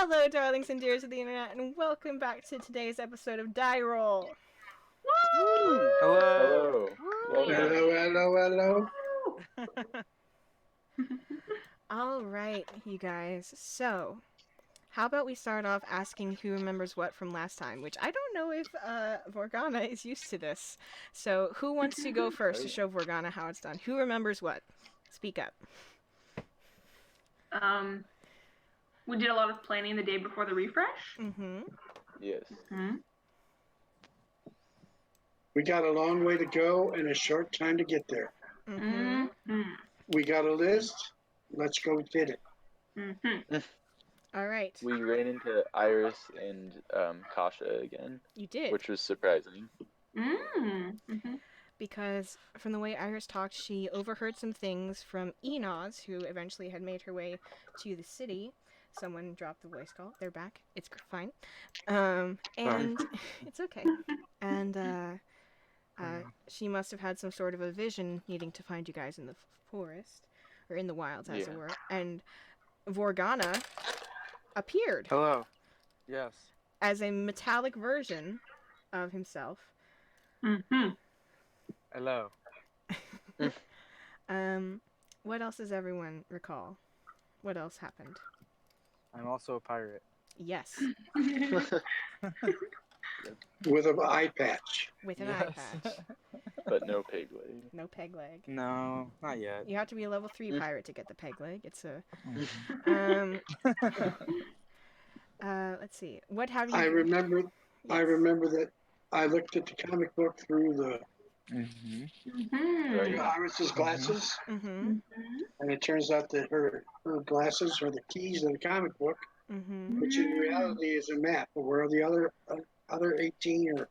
Hello, darlings and dears of the internet, and welcome back to today's episode of DieRole. Woo! Hello. Hello. All right, you guys. So, how about we start off asking who remembers what from last time? Which I don't know if Vorgana is used to this. So, who wants to go first to show Vorgana how it's done? Who remembers what? Speak up. We did a lot of planning the day before the refresh. Mm-hmm. Yes. Mm-hmm. We got a long way to go and a short time to get there. Mm-hmm. Mm-hmm. We got a list. Let's go get it. Mm-hmm. All right. We ran into Iris and Kasha again, You did. which was surprising. Mm-hmm. Because from the way Iris talked, she overheard some things from Enoz, who eventually had made her way to the city. Someone dropped the voice call. They're back. It's fine. And it's okay. And she must have had some sort of a vision needing to find you guys in the forest, or in the wilds, as it were. And Vorgana appeared. Hello. Yes. As a metallic version of himself. Mm-hmm. Hello. What else does everyone recall? What else happened? I'm also a pirate. Yes. With an eye patch. With an eye patch. But no pig leg. No peg leg. No, not yet. You have to be a level 3 pirate to get the peg leg. It's a... let's see. What have you... I remember that I looked at the comic book through the Iris's glasses, Mm-hmm. and it turns out that her glasses are the keys to the comic book, Mm-hmm. which in reality is a map of where the other 18 or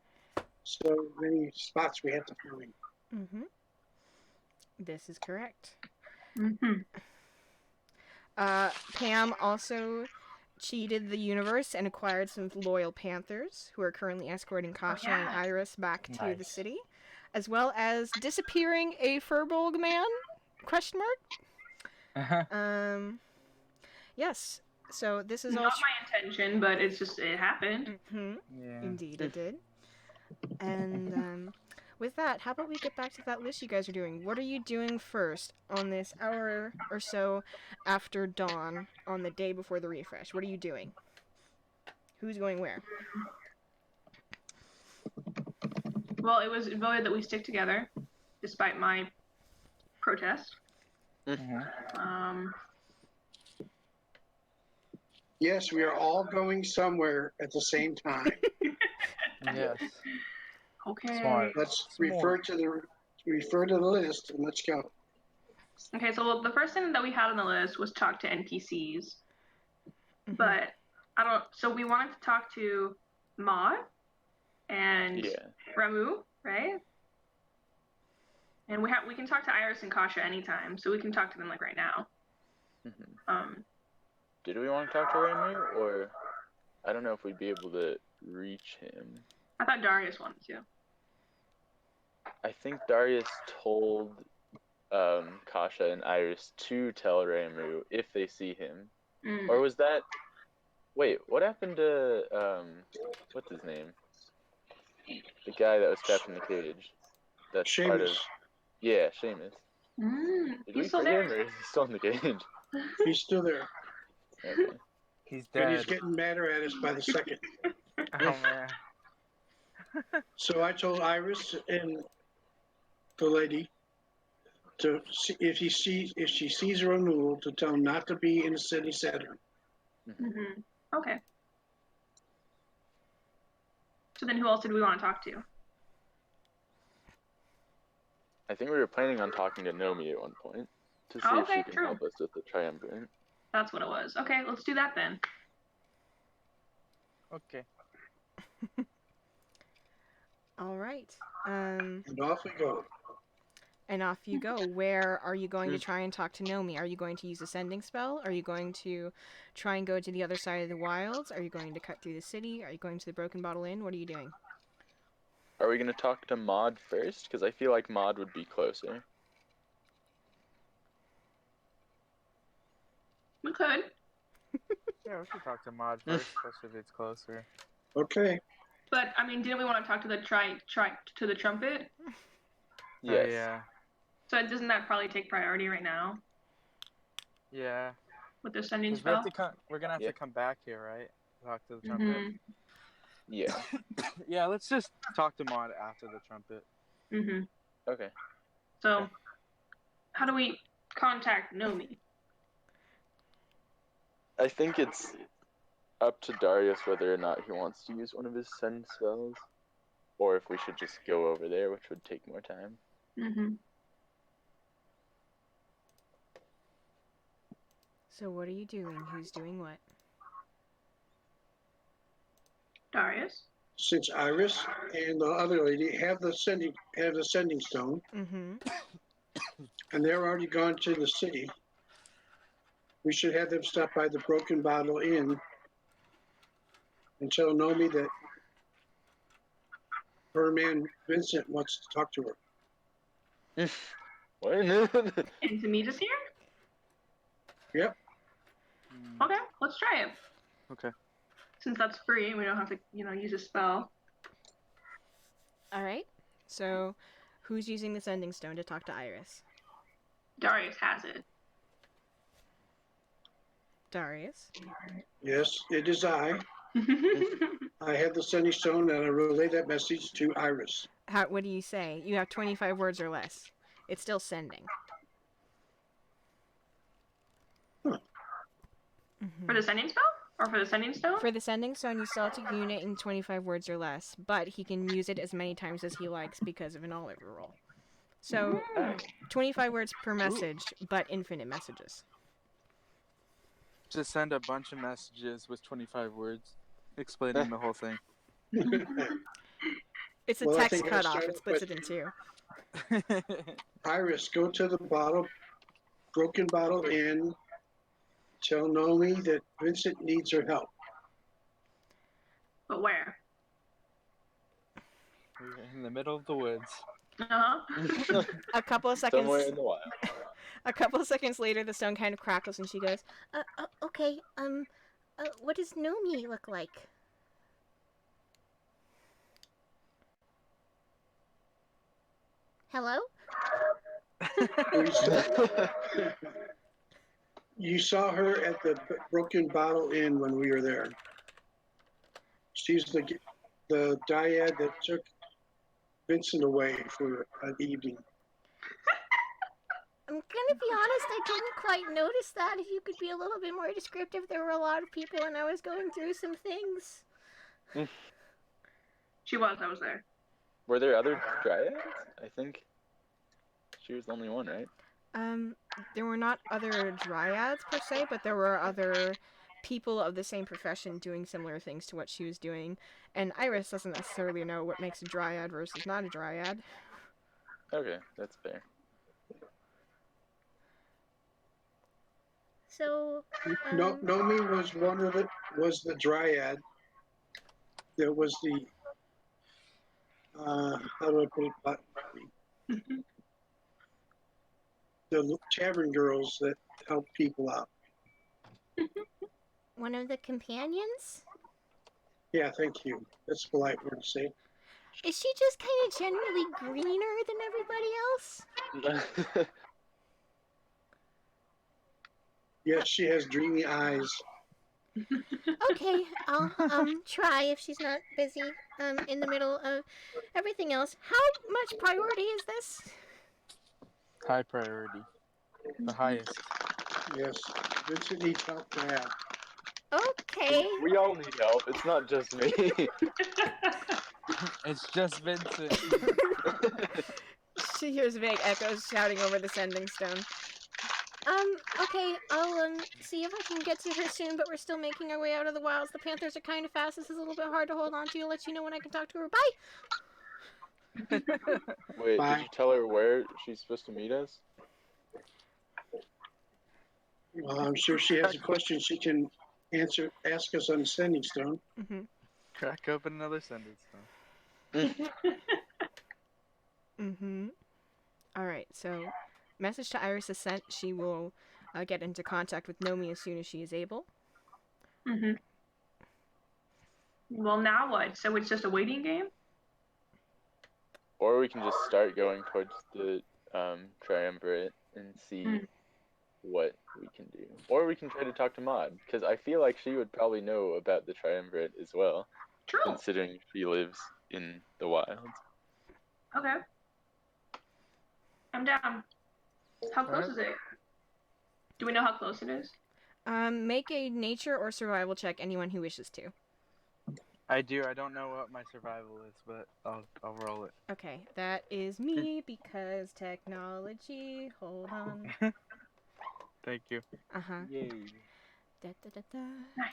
so many spots we have to find. Mm-hmm. This is correct. Mm-hmm. Pam also cheated the universe and acquired some loyal Panthers who are currently escorting Kasha and Iris back to the city, as well as disappearing a Furbolg man? Question mark? Yes. So this is Not all my intention, but it happened. Mm-hmm. Yeah. Indeed, it did. And with that, how about we get back to that list you guys are doing? What are you doing first on this hour or so after dawn on the day before the refresh? What are you doing? Who's going where? Well, it was voted that we stick together, despite my protest. Yes, we are all going somewhere at the same time. Yes. Okay. Smart. Let's refer to the list and let's go. Okay, so the first thing that we had on the list was talk to NPCs. Mm-hmm. But so we wanted to talk to Maud and Ramu, right? And we can talk to Iris and Kasha anytime, so we can talk to them like right now. Mm-hmm. Did we want to talk to Ramu, or I don't know if we'd be able to reach him. I thought Darius wanted to. I think Darius told Kasha and Iris to tell Ramu if they see him. Or was that... Wait, what happened to... what's his name? The guy that was trapped in the cage. That's Seamus. part of... Yeah, Seamus. Did we He's still forget there? him, or is he still in the cage? He's still there. Okay. He's And dead. he's getting madder at us by the second. Oh man. So I told Iris and the lady to see if she sees Ramu to tell him not to be in the city center. Mm-hmm. Okay. So then who else did we want to talk to? I think we were planning on talking to Nomi at one point to see if she can help us with the triumvirate. That's what it was. Okay, let's do that then. Okay. All right. And off we go. And off you go. Where are you going to try and talk to Nomi? Are you going to use a sending spell? Are you going to try and go to the other side of the wilds? Are you going to cut through the city? Are you going to the Broken Bottle Inn? What are you doing? Are we going to talk to Maud first? Because I feel like Maud would be closer. We could. Yeah, we should talk to Mod first, especially if it's closer. Okay. But I mean, didn't we want to talk to the to the trumpet? Yes. Oh, yeah. So doesn't that probably take priority right now Yeah. with the sending 'Cause we have spell? to come. We're gonna have to come back here, right? Talk to the trumpet. Mhm. Yeah. Yeah, let's just talk to Mod after the trumpet. Mhm. Okay. So, how do we contact Nomi? I think it's up to Darius whether or not he wants to use one of his send spells, or if we should just go over there, which would take more time. Mhm. So what are you doing? Who's doing what? Darius. Since Iris and the other lady have the sending stone, Mm-hmm. and they're already gone to the city, we should have them stop by the Broken Bottle Inn and tell Nomi that her man Vincent wants to talk to her. What? And Tamita's here? Yep. Okay, let's try it. Okay. Since that's free, we don't have to, use a spell. All right. So, who's using the sending stone to talk to Iris? Darius has it. Darius. Yes, it is I. I have the sending stone and I relay that message to Iris. What do you say? You have 25 words or less. It's still sending. Huh. Mm-hmm. For the sending spell? Or for the sending stone? For the sending stone, you still have to unit in 25 words or less, but he can use it as many times as he likes because of an Oliver roll. So, 25 words per message, but infinite messages. Just send a bunch of messages with 25 words explaining the whole thing. It's a Well, I text think I'll cutoff. start It splits it in two. Iris, go to the Broken Bottle Inn. Tell Nomi that Vincent needs her help. But where? We're in the middle of the woods. Uh-huh. A couple of seconds. Somewhere in the wild. A couple of seconds later, the stone kind of crackles, and she goes, "Okay. What does Nomi look like?" Hello? You saw her at the Broken Bottle Inn when we were there. She's the dyad that took Vincent away for an evening. I'm gonna be honest, I didn't quite notice that. If you could be a little bit more descriptive, there were a lot of people and I was going through some things. I was there. Were there other dryads? I think she was the only one, right? There were not other dryads per se, but there were other people of the same profession doing similar things to what she was doing. And Iris doesn't necessarily know what makes a dryad versus not a dryad. Okay, that's fair. So, Nomi was was the dryad. There was the, how do I put it? The tavern girls that help people out. one of the companions? Yeah, thank you. That's a polite word to say. Is she just kind of generally greener than everybody else? Yes, she has dreamy eyes. Okay, I'll try if she's not busy in the middle of everything else. How much priority is this? High priority. The highest. Yes, Vincent needs help to have. Okay. We all need help. It's not just me. It's just Vincent. She hears vague echoes shouting over the sending stone. Okay, I'll see if I can get to her soon, but we're still making our way out of the wilds. The panthers are kind of fast. This is a little bit hard to hold on to. I'll let you know when I can talk to her. Bye! Wait, Bye. did you tell her where she's supposed to meet us? Well, I'm sure she has a question she can ask us on the sending stone. Mm-hmm. Crack open another sentence though. Mm-hmm. Alright, so message to Iris is sent. She will get into contact with Nomi as soon as she is able. Mm-hmm. Well, now what? So it's just a waiting game? Or we can just start going towards the triumvirate and see what we can do. Or we can try to talk to Maud, because I feel like she would probably know about the triumvirate as well. True. Considering she lives in the wilds. Okay. I'm down. How close is it? Do we know how close it is? Make a nature or survival check, anyone who wishes to. I do. I don't know what my survival is, but I'll roll it. Okay, that is me because technology. Hold on. Thank you. Yay. Da, da, da, da. Nice.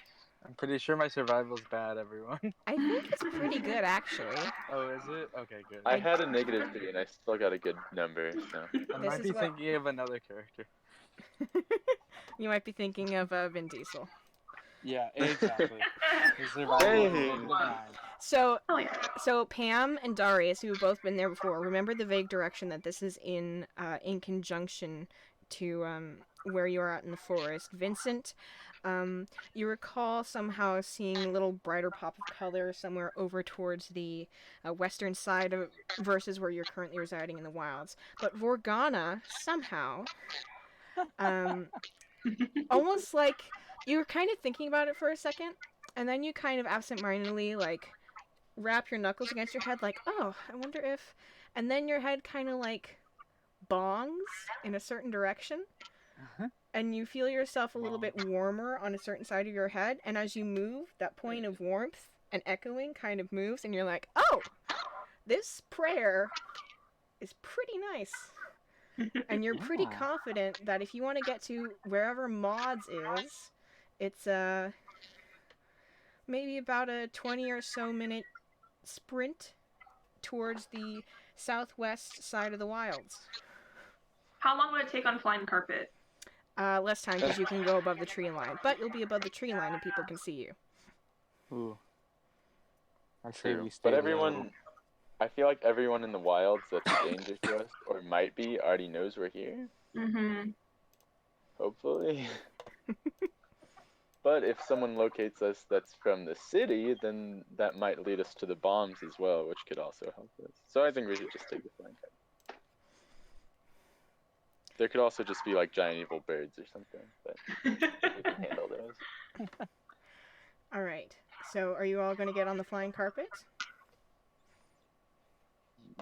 I'm pretty sure my survival's bad, everyone. I think it's pretty good, actually. Oh, is it? Okay, good. I had a -3 and I still got a good number, so. I This might is be what- thinking of another character. You might be thinking of Vin Diesel. Yeah, exactly. His survival Hey. is better than mine. So, Oh yeah. so Pam and Darius, who have both been there before, remember the vague direction that this is in conjunction to where you are out in the forest. Vincent, you recall somehow seeing a little brighter pop of color somewhere over towards the western side of versus where you're currently residing in the wilds. But Vorgana somehow, almost like you were kind of thinking about it for a second, and then you kind of absentmindedly like wrap your knuckles against your head, like, oh, I wonder if, and then your head kind of like bongs in a certain direction. And you feel yourself a little bit warmer on a certain side of your head, and as you move, that point of warmth and echoing kind of moves, and you're like, oh, this prayer is pretty nice. And you're pretty confident that if you want to get to wherever Mods is, it's maybe about a 20 or so minute sprint towards the southwest side of the wilds. How long would it take on flying carpet? Less time because you can go above the tree line, but you'll be above the tree line and people can see you. Ooh. I say True. we stay But low. everyone, I feel like everyone in the wilds that's a danger to us, or might be, already knows we're here. Mm-hmm. Hopefully. But if someone locates us that's from the city, then that might lead us to the bombs as well, which could also help us. So I think we should just take the flying kite. There could also just be like giant evil birds or something, but we can handle those. All right. So are you all going to get on the flying carpet?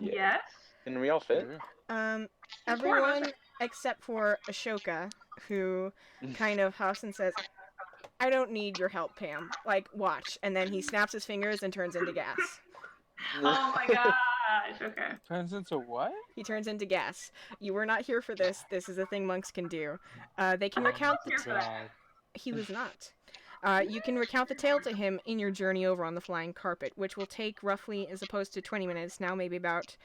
Yeah. Yes. Can we all fit? Sure. Everyone except for Ashoka, who kind of huffs and says, I don't need your help, Pam. Like, watch. And then he snaps his fingers and turns into gas. Oh my gosh. Okay. Turns into what? He turns into gas. You were not here for this. This is a thing monks can do. They can recount the... Here for that. He was not. You can recount the tale to him in your journey over on the flying carpet, which will take roughly, as opposed to 20 minutes, now maybe about,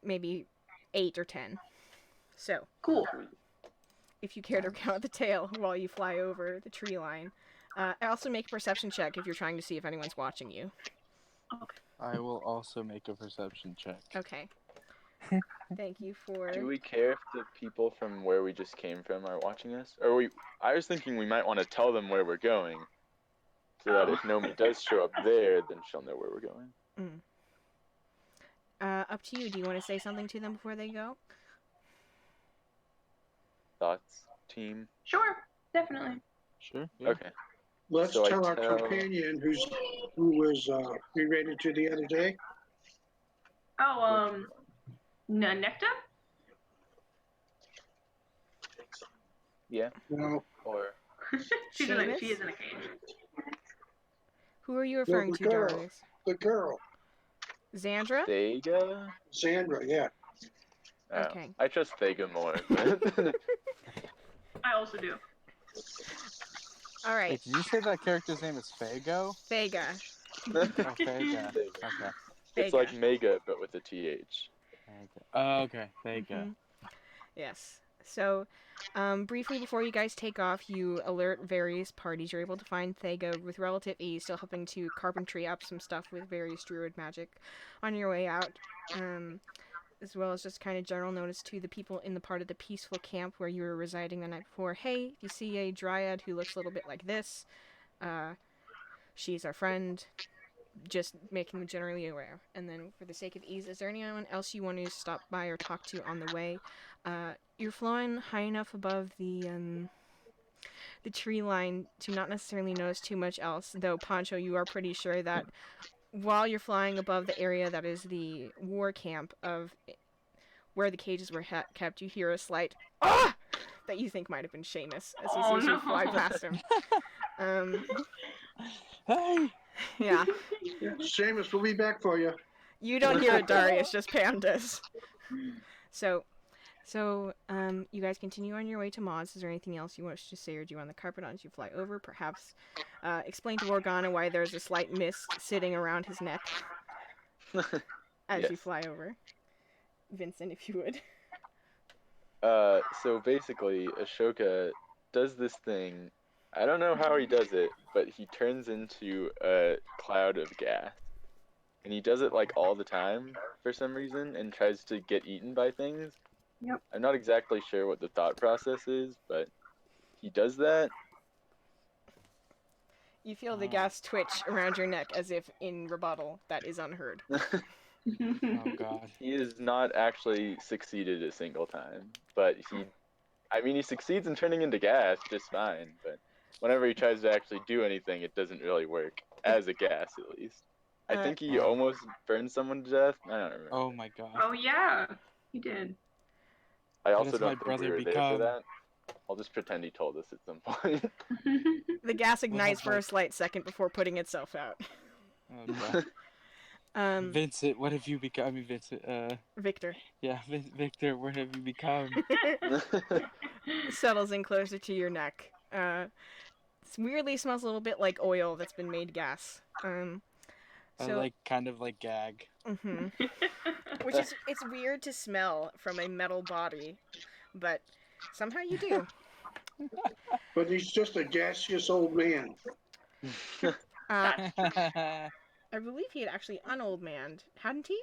maybe 8 or 10. So, Cool. if you care to recount the tale while you fly over the tree line. Also make a perception check if you're trying to see if anyone's watching you. I will also make a perception check. Okay. Thank you for... Do we care if the people from where we just came from are watching us? I was thinking we might want to tell them where we're going, so that if Nomi does show up there, then she'll know where we're going. Up to you. Do you want to say something to them before they go? Thoughts, team? Sure. Definitely. Sure. Yeah. Okay. Let's So I tell our tell- companion who was related to the other day. Oh, Necta? Yeah. No, Or She is in a cage. Who are you referring the to, girl. Darius? the girl, Xandra? Thega? Sandra. Yeah. Oh, Okay. I trust Thega more. But I also do. All right. Wait, did you say that character's name is Fago? Thega. Oh, Faga. Thega. Okay. It's Thega. like mega, but with a TH. Oh, okay. Faga. Mhm. Yes. So, briefly before you guys take off, you alert various parties. You're able to find Thega with relative ease, still helping to carpentry up some stuff with various druid magic on your way out. As well as just kind of general notice to the people in the part of the peaceful camp where you were residing the night before. Hey, if you see a dryad who looks a little bit like this, she's our friend, just making them generally aware. And then for the sake of ease, is there anyone else you want to stop by or talk to on the way? You're flying high enough above the tree line to not necessarily notice too much else, though Pancho, you are pretty sure that while you're flying above the area that is the war camp of where the cages were kept, you hear a slight "ah!" that you think might have been Seamus as he sees you fly past him. Hey! Yeah. Seamus, we'll be back for you. You don't hear it, Darius, just Pam does. So, you guys continue on your way to Moz. Is there anything else you wish to say or do on the carpet as you fly over? Perhaps explain to Morgana why there's a slight mist sitting around his neck as you fly over. Vincent, if you would. So basically, Ashoka does this thing. I don't know how he does it, but he turns into a cloud of gas. And he does it like all the time for some reason and tries to get eaten by things. Yep. I'm not exactly sure what the thought process is, but he does that. You feel the gas twitch around your neck as if in rebuttal. That is unheard. Oh god. He has not actually succeeded a single time, but he succeeds in turning into gas just fine, but whenever he tries to actually do anything, it doesn't really work, as a gas at least. I think he almost burned someone to death. I don't remember. Oh my god. Oh yeah, he did. I also does my don't think brother we were there become? for that. I'll just pretend he told us at some point. The gas ignites for a slight second before putting itself out. Oh god. Vincent, what have you become? I mean, Vincent, Victor. Yeah, Victor, what have you become? Settles in closer to your neck. Weirdly smells a little bit like oil that's been made gas. Kind of like gag. Mm-hmm. Which is, it's weird to smell from a metal body, but somehow you do. But he's just a gaseous old man. I believe he had actually un-old manned, hadn't he?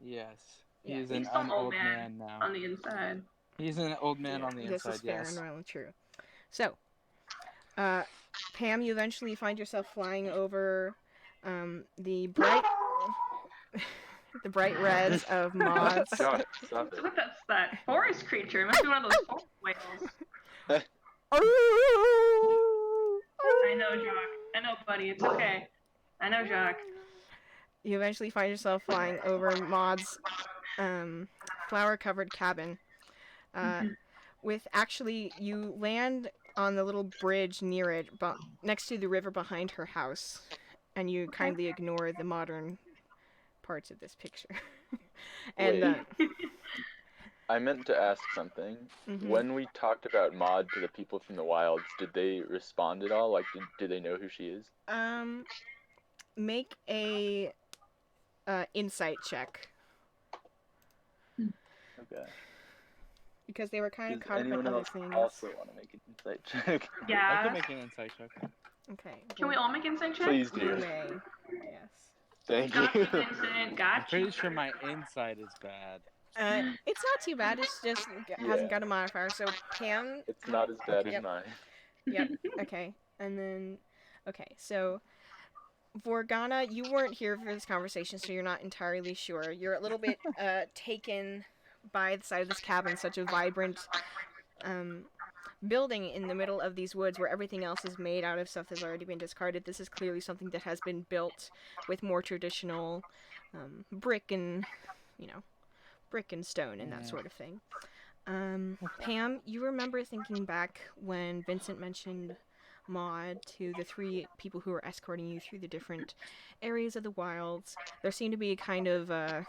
Yes. Yeah, He's an old man now. On the inside. He's an old man on the this inside, is fair yes. and well and true. So, Pam, you eventually find yourself flying over the bright the bright reds of Moz. Stop it. What that's that forest creature? It must be one of those forest whales. I know, Jock. I know, buddy. It's okay. I know, Jock. You eventually find yourself flying over Maud's flower-covered cabin. With actually, you land on the little bridge near it, next to the river behind her house, and you kindly ignore the modern parts of this picture. And I meant to ask something. Mm-hmm. When we talked about Maud to the people from the wilds, did they respond at all? Like, did they know who she is? Make a insight check. Okay. Because they were kind of caught up in other things. Also want to make an insight check? Yeah. I can make an insight check. Okay. Can we all make insight checks? Please do. You may. Yes. Thank Got you. Vincent. Got I'm pretty sure my insight is bad. It's not too bad. It's just hasn't got a modifier. So Pam. It's not as bad as mine. Yep. Okay. And then, so Morgana, you weren't here for this conversation, so you're not entirely sure. You're a little bit taken by the side of this cabin, such a vibrant building in the middle of these woods where everything else is made out of stuff that's already been discarded. This is clearly something that has been built with more traditional brick and stone and that sort of thing. Pam, you remember thinking back when Vincent mentioned Maud to the 3 people who were escorting you through the different areas of the wilds. There seemed to be a kind of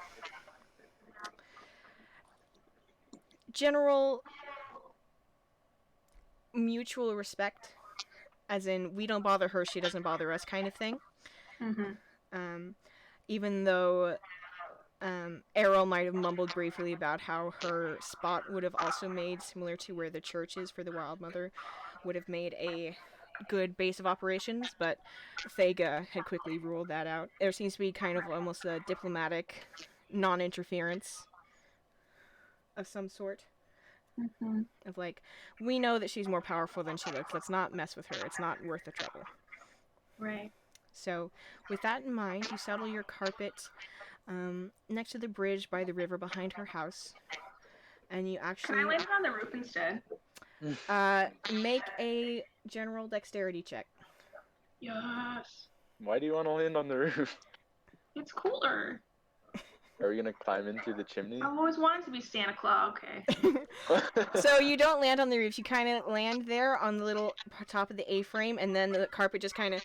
general mutual respect, as in we don't bother her, she doesn't bother us kind of thing. Mm-hmm. Even though Errol might have mumbled briefly about how her spot would have also made, similar to where the church is for the Wild Mother, would have made a good base of operations, but Thega had quickly ruled that out. There seems to be kind of almost a diplomatic non-interference of some sort. Mm-hmm. Of like, we know that she's more powerful than she looks. Let's not mess with her. It's not worth the trouble. Right. So, with that in mind, you settle your carpet next to the bridge by the river behind her house, and you Can I actually land it on the roof instead? make a general dexterity check. Yes. Why do you want to land on the roof? It's cooler. Are we gonna climb into the chimney? I've always wanted to be Santa Claus. Okay. So you don't land on the roof. You kind of land there on the little top of the A-frame, and then the carpet just kind of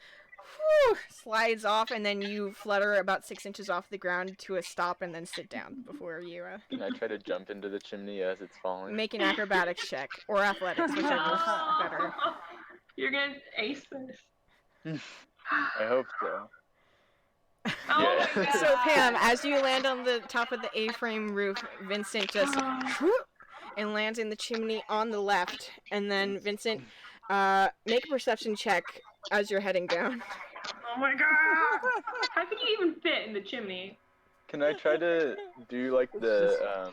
slides off, and then you flutter about 6 inches off the ground to a stop, and then sit down before you Can I try to jump into the chimney as it's falling? make an acrobatics check or athletics, whichever's better. You're gonna ace this. I hope so. Oh Yeah. my god. So Pam, as you land on the top of the A-frame roof, Vincent just and lands in the chimney on the left, and then Vincent, make a perception check as you're heading down. Oh my god. How can you even fit in the chimney? Can I try to do like the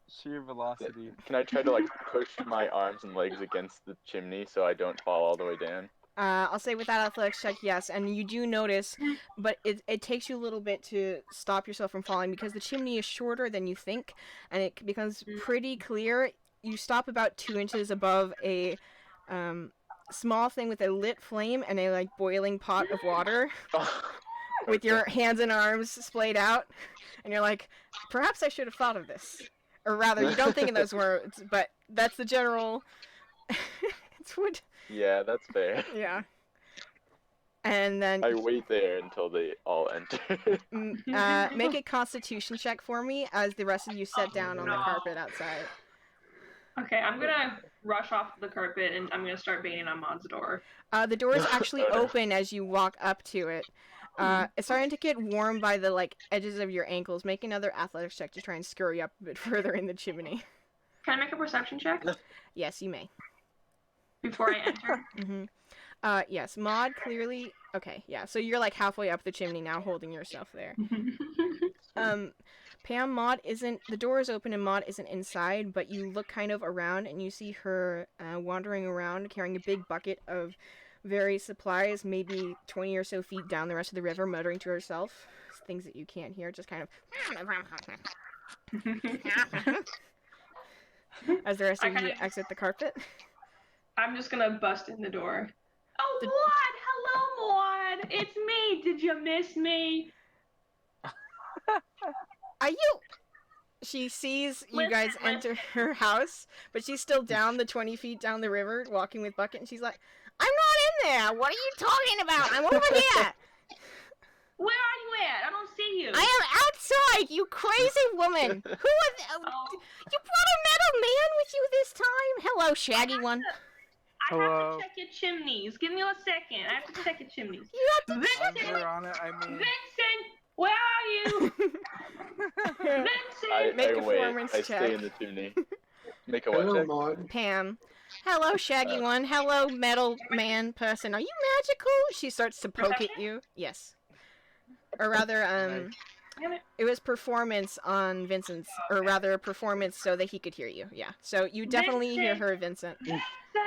sheer velocity. Can I try to like push my arms and legs against the chimney so I don't fall all the way down? I'll say with that athletics check, yes, and you do notice, but it takes you a little bit to stop yourself from falling because the chimney is shorter than you think, and it becomes pretty clear. You stop about 2 inches above a small thing with a lit flame and a like boiling pot of water with your hands and arms splayed out, and you're like, perhaps I should have thought of this. Or rather, you don't think in those words, but that's the general... it's what... Yeah, that's fair. Yeah. And then... I wait there until they all enter. make a constitution check for me as the rest of you sit down on the carpet outside. Okay, I'm gonna rush off the carpet and I'm gonna start banging on Maud's door. The door is actually open as you walk up to it. It's starting to get warm by the like edges of your ankles. Make another athletics check to try and scurry up a bit further in the chimney. Can I make a perception check? Yes, you may. Before I enter? Mm-hmm. Yes, Maud clearly... Okay, yeah, so you're like halfway up the chimney now, holding yourself there. Pam, Maud isn't... The door is open and Maud isn't inside, but you look kind of around and you see her wandering around carrying a big bucket of various supplies, maybe 20 or so feet down the rest of the river, muttering to herself. Things that you can't hear, just kind of... as the rest of you exit the carpet. I'm just gonna bust in the door. Oh, Maud! Hello, Maud! It's me! Did you miss me? Are you... She sees you guys enter her house, but she's still down the 20 feet down the river, walking with bucket, and she's like, I'm not in there! What are you talking about? I'm over here! Where are you at? I don't see you. I am outside, you crazy woman! Who was... You brought a metal man with you this time? Hello, Shaggy One. I have to check your chimneys. Give me a second. I have to check your chimneys. You have to Vincent! Vincent! Where are you? Vincent! Make a wait. performance I check. stay in the chimney. Make a what check? Maud. Pam. Hello, Shaggy One. Hello, metal man person. Are you magical? She starts to poke at you. Yes. Or rather, it was performance on Vincent's, or rather performance so that he could hear you. Yeah. So you definitely hear her, Vincent.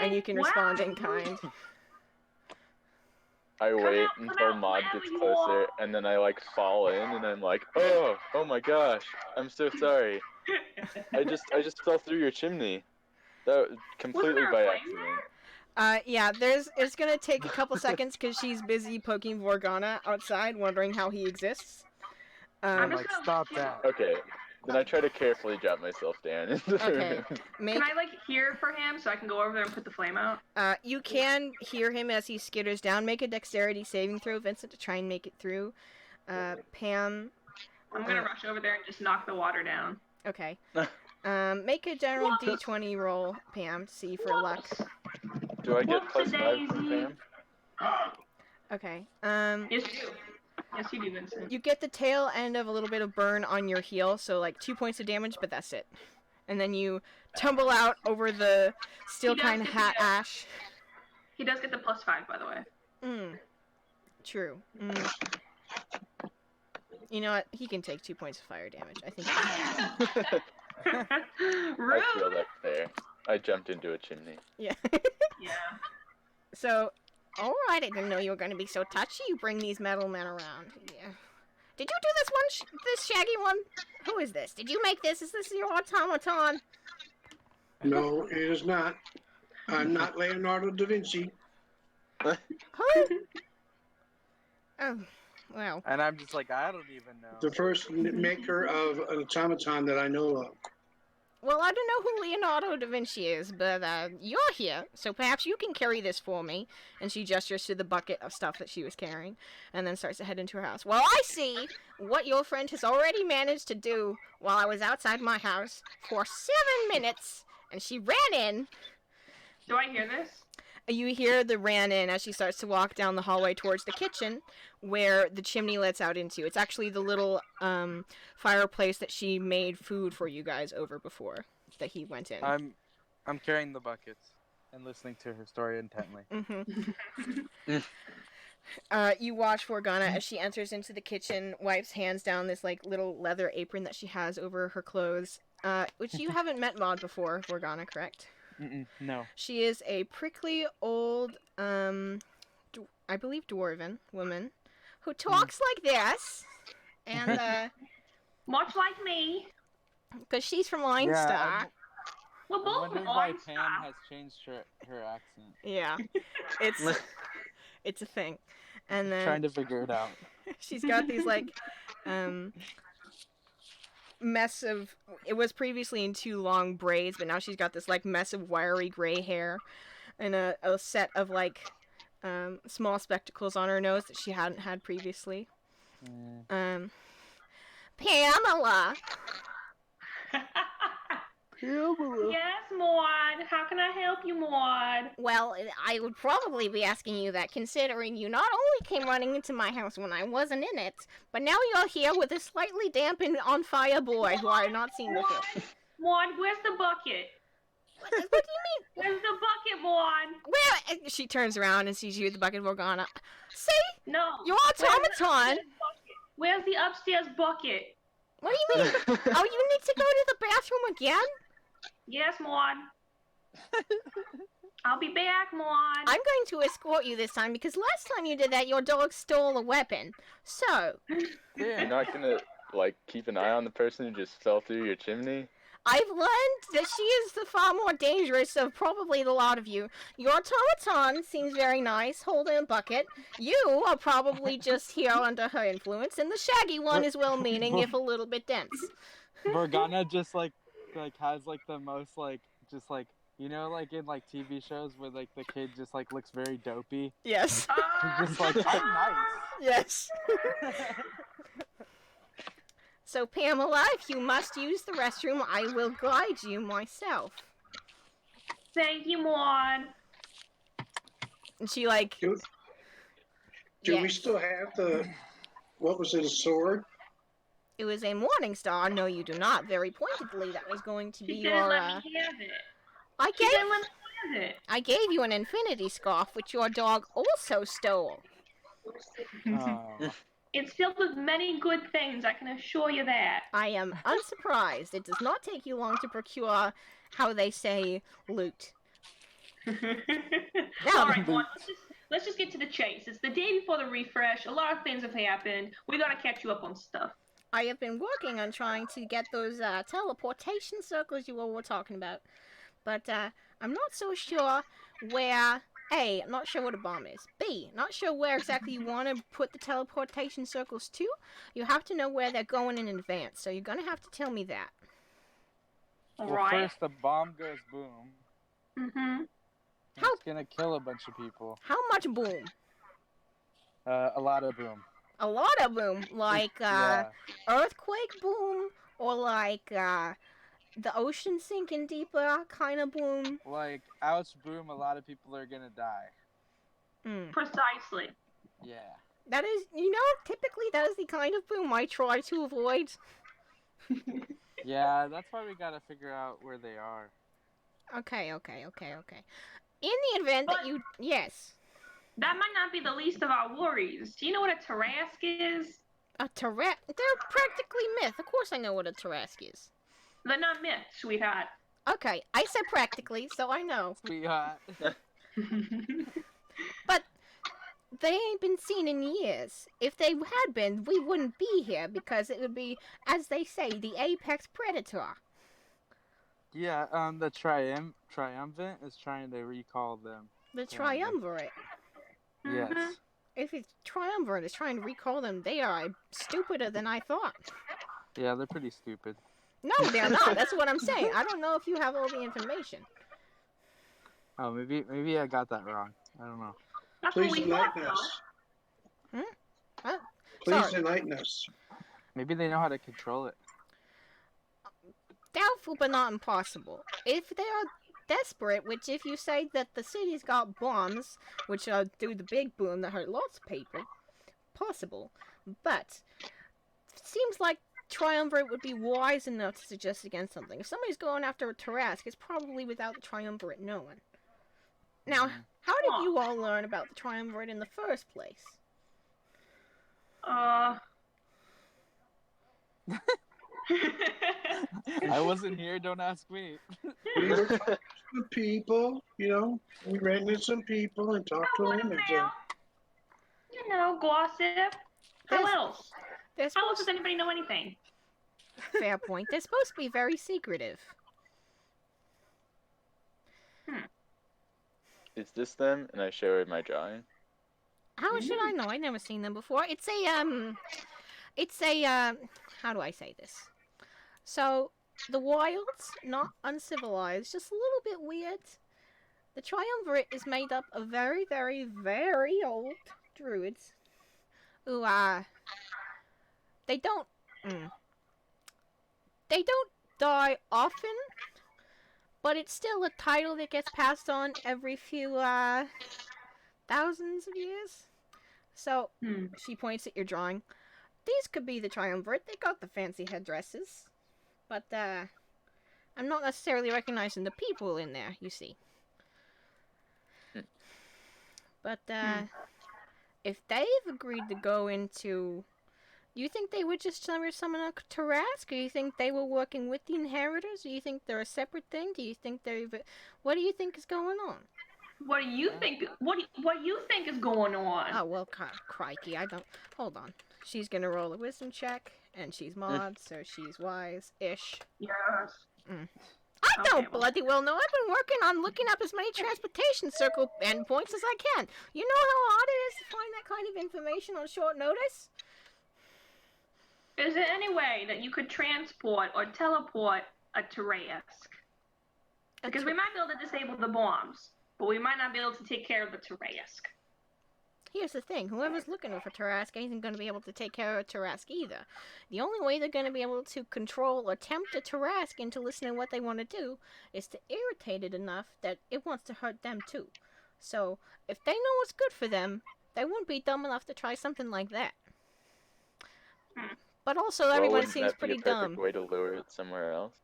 And you can respond in kind. I wait until Maud gets closer, and then I like fall in, and I'm like, oh my gosh, I'm so sorry. I just fell through your chimney. That completely by accident. Yeah, it's gonna take a couple seconds because she's busy poking Vorgana outside, wondering how he exists. I'm like, stop that. Okay, then I try to carefully drop myself down into the room. Can I like hear for him so I can go over there and put the flame out? You can hear him as he skitters down. Make a dexterity saving throw, Vincent, to try and make it through. Pam. I'm gonna rush over there and just knock the water down. Okay. Make a general D20 roll, Pam, to see for luck. Do I get +5 from Pam? Okay. Yes, you do. Yes, you do, Vincent. You get the tail end of a little bit of burn on your heel, so like 2 points of damage, but that's it. And then you tumble out over the still kind of hot ash. He does get the +5, by the way. True. You know what? He can take 2 points of fire damage. I think. I feel that's fair. I jumped into a chimney. Yeah. Yeah. So, Alright, I didn't know you were going to be so touchy. You bring these metal men around. Yeah. Did you do this one, this shaggy one? Who is this? Did you make this? Is this your automaton? No, it is not. I'm not Leonardo da Vinci. Huh? Oh, well. And I'm just like, I don't even know. The first maker of an automaton that I know of. Well, I don't know who Leonardo da Vinci is, but you're here, so perhaps you can carry this for me. And she gestures to the bucket of stuff that she was carrying, and then starts to head into her house. Well, I see what your friend has already managed to do while I was outside my house for 7 minutes, and she ran in. Do I hear this? You hear the ran in as she starts to walk down the hallway towards the kitchen, where the chimney lets out into. It's actually the little fireplace that she made food for you guys over before that he went in. I'm carrying the buckets and listening to her story intently. Mm-hmm. You watch Morgana as she enters into the kitchen, wipes hands down this like little leather apron that she has over her clothes, which you haven't met Maud before, Morgana, correct? No. She is a prickly old, I believe dwarven woman who talks like this, and much like me. because she's from Leinster. Yeah, We're I both wonder from why Leinster. Pam has changed her accent. Yeah, it's a thing, and then Trying to figure it out. she's got these like mess of, it was previously in 2 long braids, but now she's got this like mess of wiry gray hair and a set of like small spectacles on her nose that she hadn't had previously. Pamela. Yes, Maud. How can I help you, Maud? Well, I would probably be asking you that, considering you not only came running into my house when I wasn't in it, but now you're here with a slightly damp and on fire boy who I have not seen before. Maud, where's the bucket? What do you mean? Where's the bucket, Maud? Where? She turns around and sees you with the bucket of Morgana. See? No. Your automaton. Where's the upstairs bucket? What do you mean? Oh, you need to go to the bathroom again? Yes, Maud. I'll be back, Maud. I'm going to escort you this time because last time you did that, your dog stole a weapon. So, You're not gonna, like, keep an eye on the person who just fell through your chimney? I've learned that she is the far more dangerous of probably the lot of you. Your automaton seems very nice, holding a bucket. You are probably just here under her influence, and the shaggy one is well-meaning, if a little bit dense. Morgana just like has like the most like just like, you know, like in like TV shows where like the kid just like looks very dopey. Yes. Just like, oh, nice. Yes. So, Pamela, if you must use the restroom, I will guide you myself. Thank you, Maud. And she, like... Do we still have the, what was it, a sword? It was a morning star. No, you do not. Very pointedly, that was going to be She your... didn't let me have it. She didn't let me have it. I gave you an infinity scarf, which your dog also stole. Oh. It's filled with many good things, I can assure you that. I am unsurprised. It does not take you long to procure, how they say, loot. All right, Maud, let's just get to the chase. It's the day before the refresh. A lot of things have happened. We gotta catch you up on stuff. I have been working on trying to get those teleportation circles you all were talking about. But I'm not so sure where... A, I'm not sure what a bomb is. B, not sure where exactly you want to put the teleportation circles to. You have to know where they're going in advance, so you're going to have to tell me that. Well, first the bomb goes boom. Mm-hmm. It's going to kill a bunch of people. How much boom? A lot of boom. A lot of boom? Like Yeah. earthquake boom? Or like the ocean sinking deeper kind of boom? Like, ouch boom, a lot of people are gonna die. Precisely. Yeah. That is, typically that is the kind of boom I try to avoid. Yeah, that's why we gotta figure out where they are. Okay. In the event that you... Yes. That might not be the least of our worries. Do you know what a Tarrasque is? A Tarrasque? They're practically myth. Of course I know what a Tarrasque is. They're not myth, sweetheart. Okay, I said practically, so I know. Sweetheart. But they ain't been seen in years. If they had been, we wouldn't be here because it would be, as they say, the apex predator. Yeah, the Triumvirate is trying to recall them. The Triumvirate. Yes. If it's Triumvirate is trying to recall them, they are stupider than I thought. Yeah, they're pretty stupid. No, they're not. That's what I'm saying. I don't know if you have all the information. Oh, maybe I got that wrong. I don't know. That's Please what we enlighten thought, us. Huh? Please Sorry. enlighten us. Maybe they know how to control it. Doubtful, but not impossible. If they are desperate, which if you say that the city's got bombs, which do the big boom that hurt lots of people, possible. But seems like Triumvirate would be wise enough to suggest against something. If somebody's going after a Tarask, it's probably without the Triumvirate knowing. Now, how did you all learn about the Triumvirate in the first place? I wasn't here, don't ask me. We were talking to people, we ran into some people and talked to them. Gossip. How else? How else does to... anybody know anything? Fair point. They're supposed to be very secretive. Is this them? And I show her my drawing. How should I know? I've never seen them before. It's a, how do I say this? So, the wilds, not uncivilized, just a little bit weird. The Triumvirate is made up of very, very, very old druids who, they don't die often, but it's still a title that gets passed on every few, thousands of years. So, she points at your drawing. These could be the Triumvirate. They got the fancy headdresses. But, I'm not necessarily recognizing the people in there, you see. But, if they've agreed to go into... Do you think they would just summon a Tarask? Or do you think they were working with the Inheritors? Do you think they're a separate thing? Do you think they're... What do you think is going on? What do you think? What do you think is going on? Oh, well, crikey, I don't... Hold on. She's gonna roll a wisdom check, and she's mod, so she's wise-ish. Yes. I don't bloody well know. I've been working on looking up as many transportation circle endpoints as I can. You know how hard it is to find that kind of information on short notice? Is there any way that you could transport or teleport a Tarask? Because we might be able to disable the bombs, but we might not be able to take care of the Tarask. Here's the thing, whoever's looking for Tarask isn't going to be able to take care of Tarask either. The only way they're going to be able to control or tempt a Tarask into listening to what they want to do is to irritate it enough that it wants to hurt them too. So, if they know what's good for them, they wouldn't be dumb enough to try something like that. But also, everyone seems pretty dumb. Way to lure it somewhere else.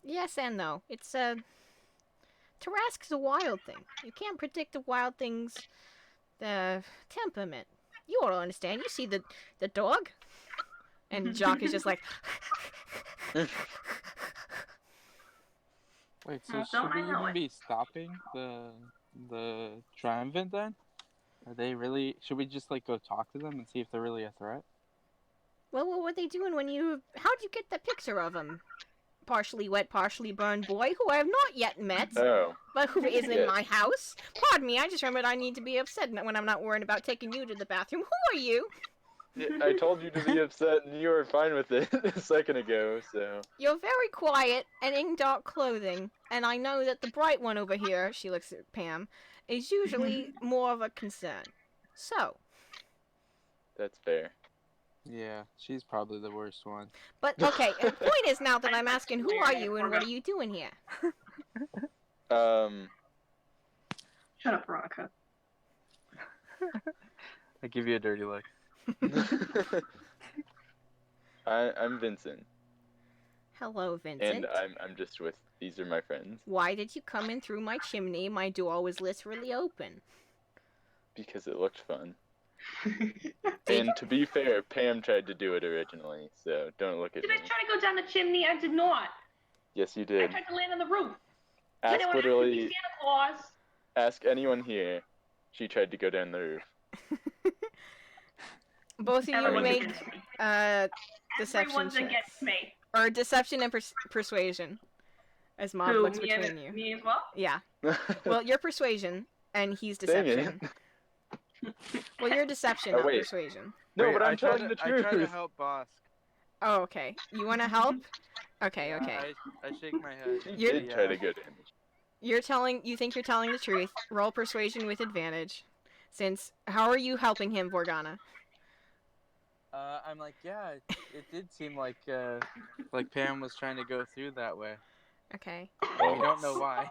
Yes and no. It's Tarask's a wild thing. You can't predict a wild thing's temperament. You all understand. You see the dog, and Jock is just like. Wait, so should we even be stopping the Triumvirate then? Are they really? Should we just go talk to them and see if they're really a threat? Well, what were they doing when you... How'd you get the picture of him? Partially wet, partially burned boy, who I have not yet met, but who is in my house. Pardon me, I just remembered I need to be upset when I'm not worried about taking you to the bathroom. Who are you? Yeah, I told you to be upset, and you were fine with it a second ago, so... You're very quiet and in dark clothing, and I know that the bright one over here, she looks at Pam, is usually more of a concern. So... That's fair. Yeah, she's probably the worst one. But, okay, the point is now that I'm asking, who are you and what are you doing here? Shut up, Veronica. I give you a dirty look. I'm Vincent. Hello, Vincent. And I'm just with... These are my friends. Why did you come in through my chimney? My door was literally open. Because it looked fun. And to be fair, Pam tried to do it originally, so don't look at me. Did I try to go down the chimney? I did not. Yes, you did. I tried to land on the roof. Ask literally... Santa Claus? Ask anyone here, she tried to go down the roof. Both of you Everyone's make against me. deception Everyone's checks. against me. Or deception and persuasion. As Maud Who, looks me between and you. me as well? Yeah. Well, you're persuasion, and he's Dang deception. Well, you're deception, not wait. persuasion. No, Wait, but I'm telling the I try to truth. help Bosk. Oh, okay. You want to help? Okay, Yeah, okay. I shake my head. She You're- did try to go down. You think you're telling the truth. Roll persuasion with advantage. Since, how are you helping him, Vorgana? I'm like, yeah, it did seem like Pam was trying to go through that way. Okay. We don't know why.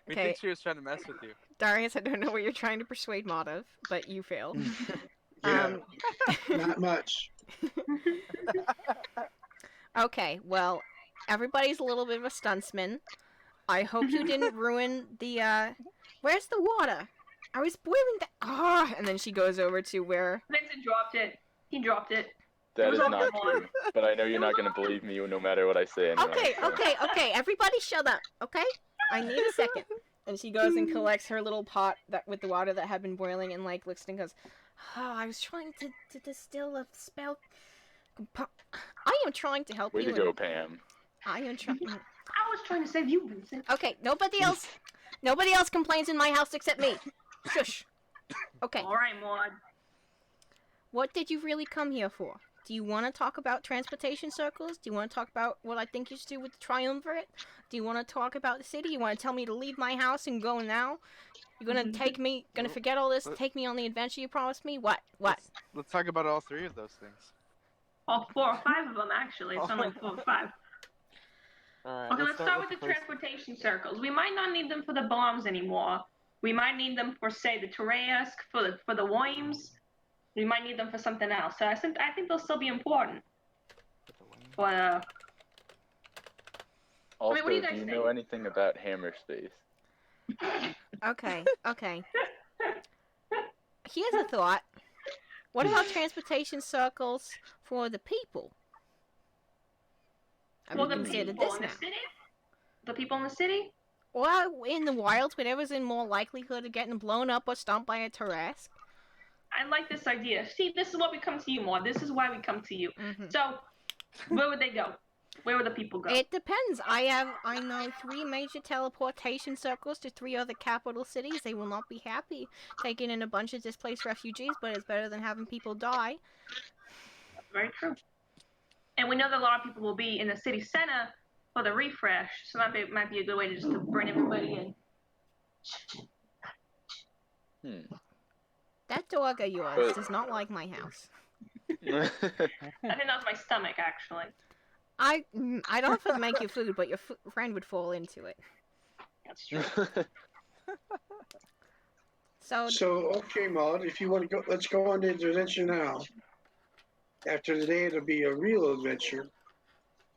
We Okay. think she was trying to mess with you. Darius, I don't know what you're trying to persuade Maud of, but you failed. Yeah, not much. Okay, well, everybody's a little bit of a stuntsman. I hope you didn't ruin the, where's the water? I was boiling the, and then she goes over to where... Vincent dropped it. He dropped it. That is was not all true. But I know you're not going to believe me no matter what I say anyway. Okay, everybody shut up, okay? I need a second. And she goes and collects her little pot that with the water that had been boiling and, like, looks and goes, oh, I was trying to distill a spell... I am trying to help Way you. to go, Pam. I am trying... I was trying to save you, Vincent. Okay, nobody else complains in my house except me. Shush. Okay, Alright, Maud. what did you really come here for? Do you want to talk about transportation circles? Do you want to talk about what I think you should do with the triumvirate? Do you want to talk about the city? You want to tell me to leave my house and go now? You're gonna gonna forget all this, take me on the adventure you promised me? What? Let's talk about all three of those things. All 4 or 5 of them, actually. It's not like 4 or 5. Alright, Okay, let's start with the transportation circles. We might not need them for the bombs anymore. We might need them for, say, the Tereask, for the worms. We might need them for something else. So I think they'll still be important. But Also, what do you guys do you think? know anything about hammer space? Okay. Here's a thought. What about transportation circles for the people? Have for you the considered people this in the now? city? The people in the city? Or in the wilds, whatever's in more likelihood of getting blown up or stomped by a Tarrasque? I like this idea. See, this is what we come to you, Maud. This is why we come to you. Mm-hmm. So, where would they go? Where would the people go? It depends. I know 3 major teleportation circles to 3 other capital cities. They will not be happy taking in a bunch of displaced refugees, but it's better than having people die. Very true. And we know that a lot of people will be in the city center for the refresh, so that might be a good way to just to bring everybody in. That dog of yours does not like my house. I think that was my stomach, actually. I'd offer to make you food, but your friend would fall into it. That's true. So okay, Maud, if you want to go, let's go on the adventure now. After today, it'll be a real adventure.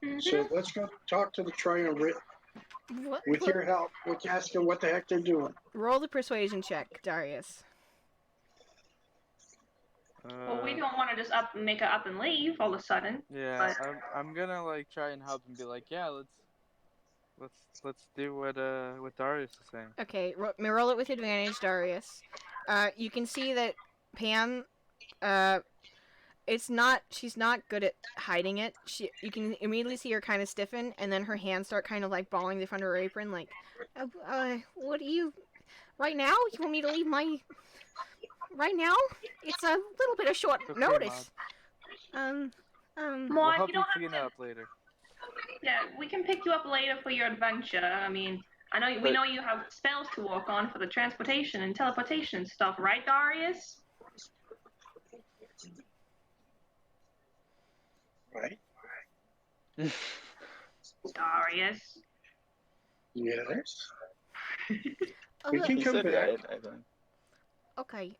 Mm-hmm. So let's go talk to the triumvirate with your help. We'll ask them what the heck they're doing. Roll the persuasion check, Darius. Well, we don't want to just make her up and leave all of a sudden. Yeah, but... I'm gonna like try and help and be like, yeah, let's do what Darius is saying. Okay, roll it with advantage, Darius. You can see that Pam, she's not good at hiding it. You can immediately see her kind of stiffen, and then her hands start kind of like balling the front of her apron, like, what do you, right now? You want me to leave my, right now? It's a little bit of short notice. Maud, we'll help you don't you clean up later. Yeah, we can pick you up later for your adventure. I mean, we know you have spells to work on for the transportation and teleportation stuff, right, Darius? Right? Darius. Yes. Oh, We look. can He come said back. right, I think.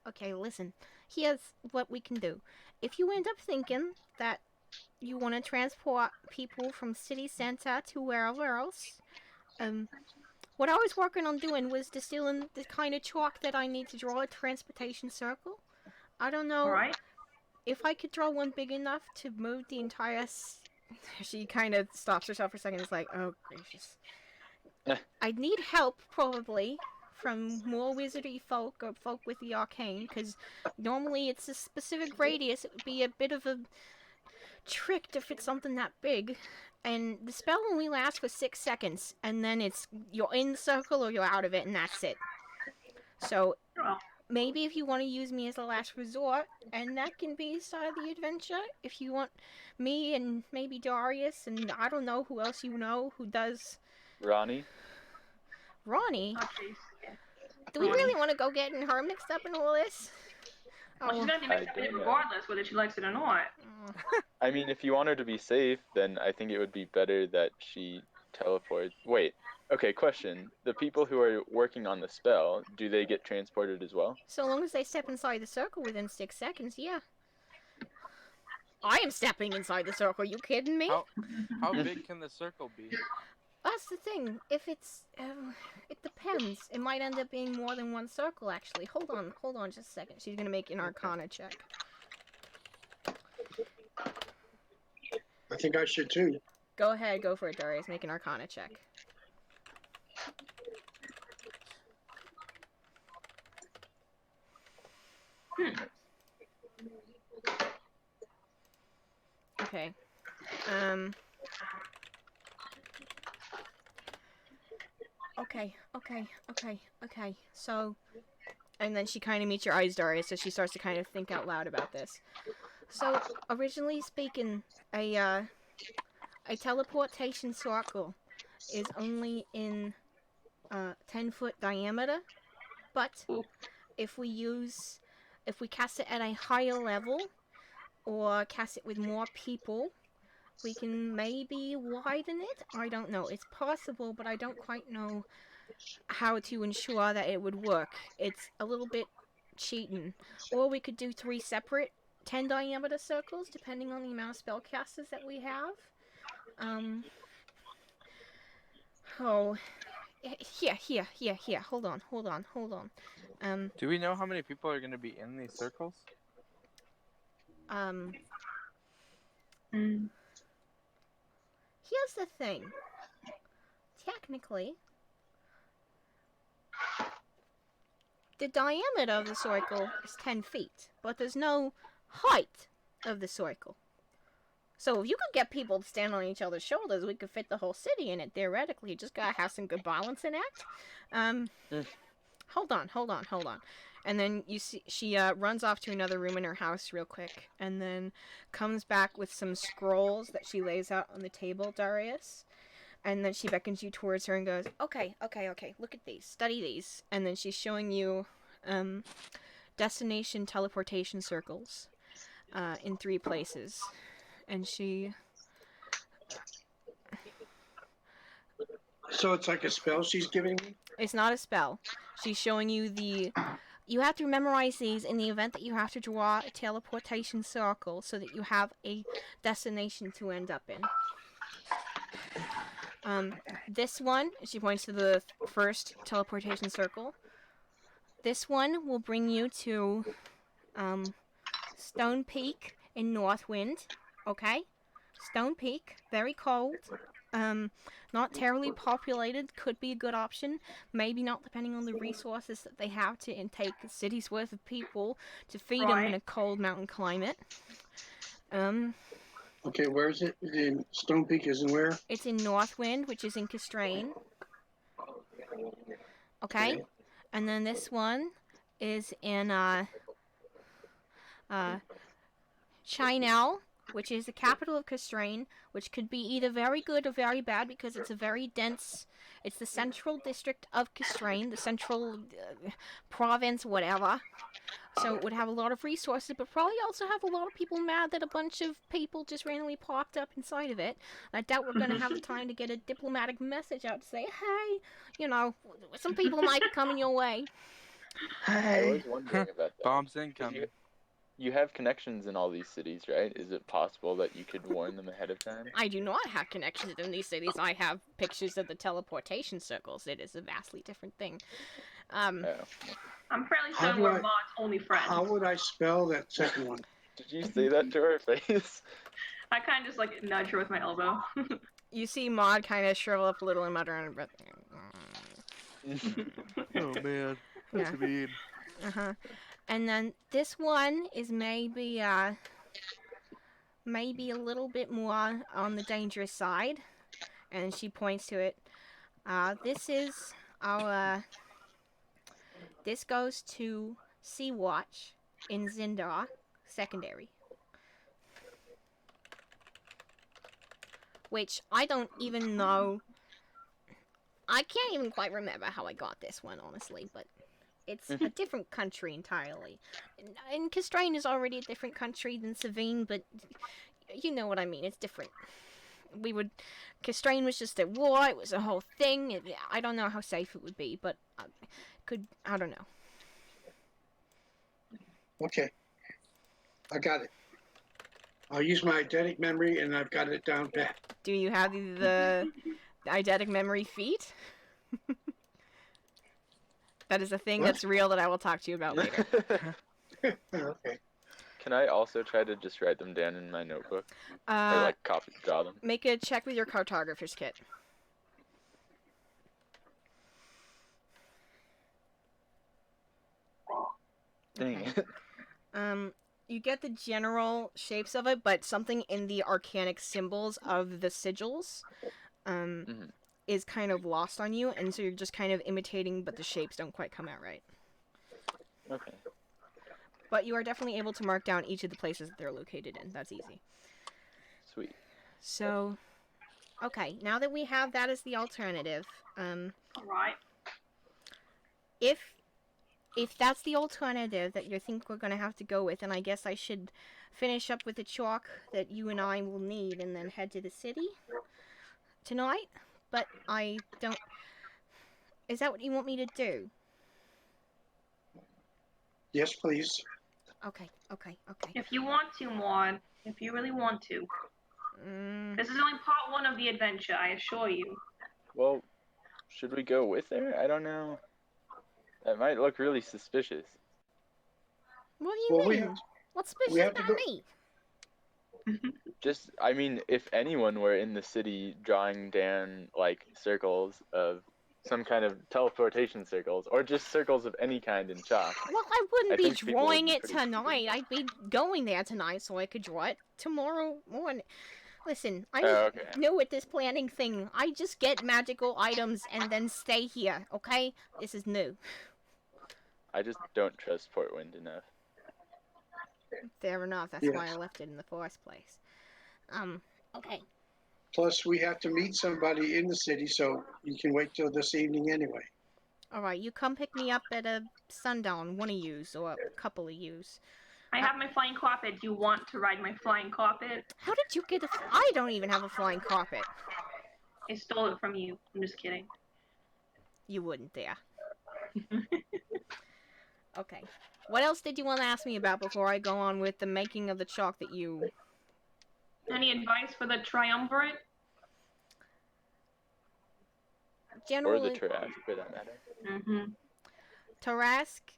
Okay, listen. Here's what we can do. If you end up thinking that you want to transport people from city center to wherever else, what I was working on doing was distilling the kind of chalk that I need to draw a transportation circle. I don't know if I could draw one big enough to move the entire... She kind of stops herself for a second and is like, oh, gracious. I'd need help, probably, from more wizardy folk or folk with the arcane, because normally it's a specific radius. It would be a bit of a trick to fit something that big. And the spell only lasts for 6 seconds, and then you're in the circle or you're out of it, and that's it. So maybe if you want to use me as a last resort, and that can be start of the adventure. If you want me and maybe Darius, and I don't know who else you know who does. Ronnie? Ronnie? Oh, jeez. Do we really want to go getting her mixed up in all this? Well, she's gonna be mixed up in it regardless, whether she likes it or not. I mean, if you want her to be safe, then I think it would be better that she teleports. Wait. Okay, question. The people who are working on the spell, do they get transported as well? So long as they step inside the circle within 6 seconds, yeah. I am stepping inside the circle, are you kidding me? How big can the circle be? That's the thing. If it's, it depends. It might end up being more than one circle, actually. Hold on just a second. She's gonna make an Arcana check. I think I should too. Go ahead, go for it, Darius. Make an Arcana check. Okay. Okay. So, and then she kind of meets your eyes, Darius, so she starts to kind of think out loud about this. So, originally speaking, a teleportation circle is only in 10-foot diameter, but if we cast it at a higher level, or cast it with more people, we can maybe widen it. I don't know. It's possible, but I don't quite know how to ensure that it would work. It's a little bit cheating. Or we could do 3 separate 10 diameter circles, depending on the amount of spellcasters that we have. Here. Hold on. Do we know how many people are going to be in these circles? Here's the thing. Technically, the diameter of the circle is 10 feet, but there's no height of the circle. So if you could get people to stand on each other's shoulders, we could fit the whole city in it, theoretically. You just gotta have some good balancing act. Hold on. And then you see she runs off to another room in her house real quick, and then comes back with some scrolls that she lays out on the table, Darius. And then she beckons you towards her and goes, okay, look at these, study these. And then she's showing you destination teleportation circles in 3 places. And she... So it's like a spell she's giving me? It's not a spell. She's showing you the... You have to memorize these in the event that you have to draw a teleportation circle so that you have a destination to end up in. This one, she points to the first teleportation circle. This one will bring you to Stone Peak in Northwind. Okay? Stone Peak, very cold. Not terribly populated, could be a good option. Maybe not, depending on the resources that they have to intake a city's worth of people to feed them in a cold mountain climate. Okay, where is it? In Stone Peak is in where? It's in Northwind, which is in Castrain. Okay? And then this one is in Chinel, which is the capital of Castrain, which could be either very good or very bad because it's a very dense... It's the central district of Castrain, the central province, whatever. So it would have a lot of resources, but probably also have a lot of people mad that a bunch of people just randomly popped up inside of it. I doubt we're going to have the time to get a diplomatic message out to say, hey, you know, some people might be coming your way. I was wondering about that. Bombs incoming. You have connections in all these cities, right? Is it possible that you could warn them ahead of time? I do not have connections in these cities. I have pictures of the teleportation circles. It is a vastly different thing. I'm fairly certain we're Maud's only friends. How would I spell that second one? Did you say that to her face? I kind of just like nudge her with my elbow. You see Maud kind of shrivel up a little and mutter under her breath. Oh man, Yeah. that's mean. And then this one is maybe maybe a little bit more on the dangerous side. And she points to it. This is our. This goes to Sea Watch in Zindar, secondary. Which I don't even know. I can't even quite remember how I got this one, honestly, but it's a different country entirely. And Castrain is already a different country than Savine, but you know what I mean, it's different. Castrain was just at war, it was a whole thing. I don't know how safe it would be, but I don't know. Okay. I got it. I'll use my eidetic memory, and I've got it down pat. Do you have the eidetic memory feat? That is a thing What? that's real that I will talk to you about later. Okay. Can I also try to just write them down in my notebook? Or like draw them? Make a check with your cartographer's kit. Dang Okay. it. You get the general shapes of it, but something in the arcanic symbols of the sigils is kind of lost on you, and so you're just kind of imitating, but the shapes don't quite come out right. Okay. But you are definitely able to mark down each of the places that they're located in. That's easy. Sweet. So, okay, now that we have that as the alternative, Alright. if that's the alternative that you think we're going to have to go with, then I guess I should finish up with the chalk that you and I will need and then head to the city tonight. But I don't... Is that what you want me to do? Yes, please. Okay. If you want to, Maud, if you really want to. This is only part one of the adventure, I assure you. Well, should we go with her? I don't know. That might look really suspicious. What do you mean? What's suspicious about me? Just, I mean, if anyone were in the city drawing down, like, circles of some kind of teleportation circles, or just circles of any kind in chalk. Well, I wouldn't be think people would drawing be it pretty tonight. I'd be going there tonight so I could draw it tomorrow morning. Listen, I'm new at this planning thing. I just get magical items and then stay here, okay? This is new. I just don't trust Portwind enough. Fair enough. That's why I left it in the first place. Okay. Plus, we have to meet somebody in the city, so you can wait till this evening anyway. Alright, you come pick me up at a sundown, one of yous, or a couple of yous. I have my flying carpet. Do you want to ride my flying carpet? How did you get I don't even have a flying carpet. I stole it from you. I'm just kidding. You wouldn't dare. Okay. What else did you want to ask me about before I go on with the making of the chalk that you... Any advice for the triumvirate? Generally... Or the Tarrasque, for that matter. Tarrasque...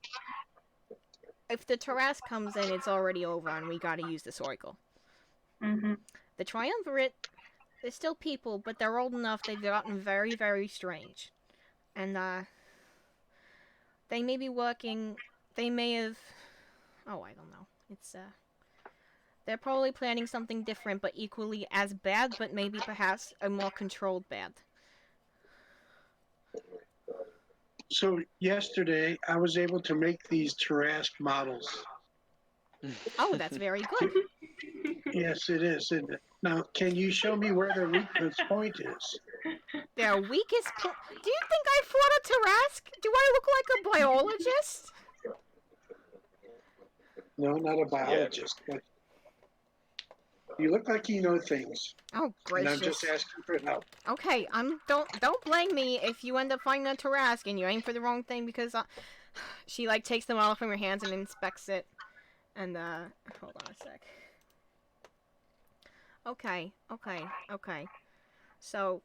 If the Tarrasque comes in, it's already over and we gotta use this oracle. The triumvirate, they're still people, but they're old enough they've gotten very, very strange. And, they may be working... They may have... Oh, I don't know. It's, they're probably planning something different, but equally as bad, but maybe perhaps a more controlled bad. So yesterday, I was able to make these Tarrasque models. Oh, that's very good. Yes, it is, isn't it? Now, can you show me where their weakness point is? Their weakest point... Do you think I fought a Tarrasque? Do I look like a biologist? No, not a biologist, but you look like you know things. Oh, gracious. And I'm just asking for help. Okay, don't blame me if you end up finding a Tarrasque and you aim for the wrong thing because she like takes them all from your hands and inspects it. And hold on a sec. Okay. So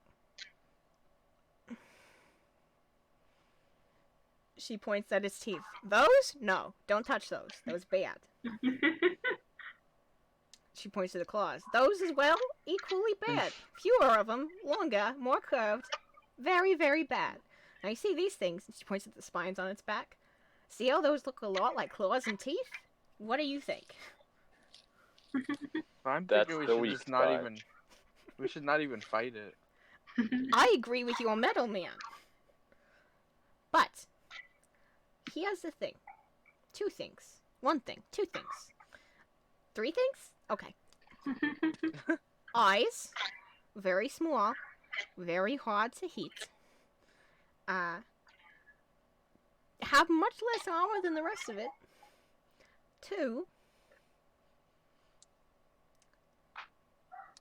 she points at his teeth. Those? No, don't touch those. Those bad. She points to the claws. Those as well? Equally bad. Fewer of them, longer, more curved. Very, very bad. Now you see these things? She points at the spines on its back. See how those look a lot like claws and teeth? What do you think? I'm That's thinking we the should weak just not spot. even. We should not even fight it. I agree with your Metal Man. But here's the thing. 2 things. 1 thing. 2 things. 3 things? Okay. Eyes. Very small. Very hard to hit. Have much less armor than the rest of it. 2.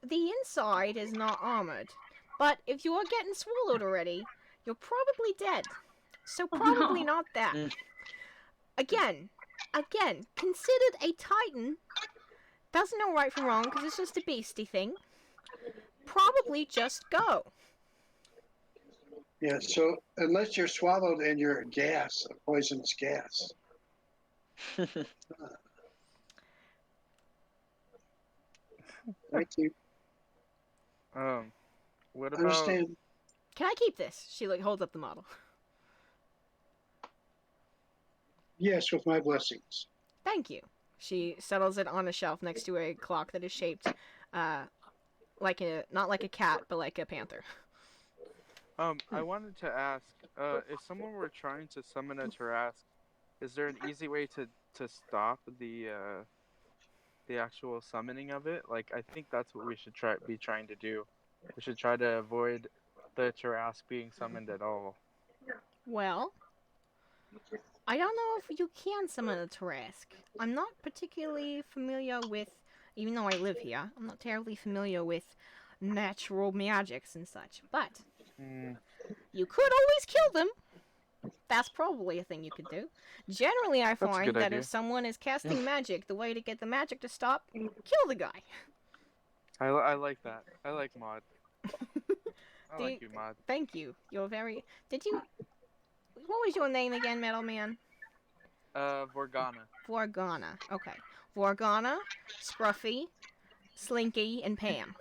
The inside is not armored. But if you are getting swallowed already, you're probably dead. So probably not that. Again, considered a Titan. Doesn't know right from wrong because it's just a beastie thing. Probably just go. Yeah, so unless you're swallowed and you're gas, a poisonous gas. Thank you. What about? Understand? Can I keep this? She holds up the model. Yes, with my blessings. Thank you. She settles it on a shelf next to a clock that is shaped, like not like a cat, but like a panther. I wanted to ask, if someone were trying to summon a Tarask, is there an easy way to stop the actual summoning of it? Like, I think that's what we should be trying to do. We should try to avoid the Tarask being summoned at all. Well, I don't know if you can summon a Tarask. I'm not particularly familiar with, even though I live here, I'm not terribly familiar with natural magics and such, but you could always kill them. That's probably a thing you could do. Generally, I find that if someone is casting magic, the way to get the magic to stop, kill the guy. I like that. I like Maud. I like you, Maud. Thank you. You're very... What was your name again, Metal Man? Vorgana. Vorgana. Okay. Vorgana, Scruffy, Slinky, and Pam.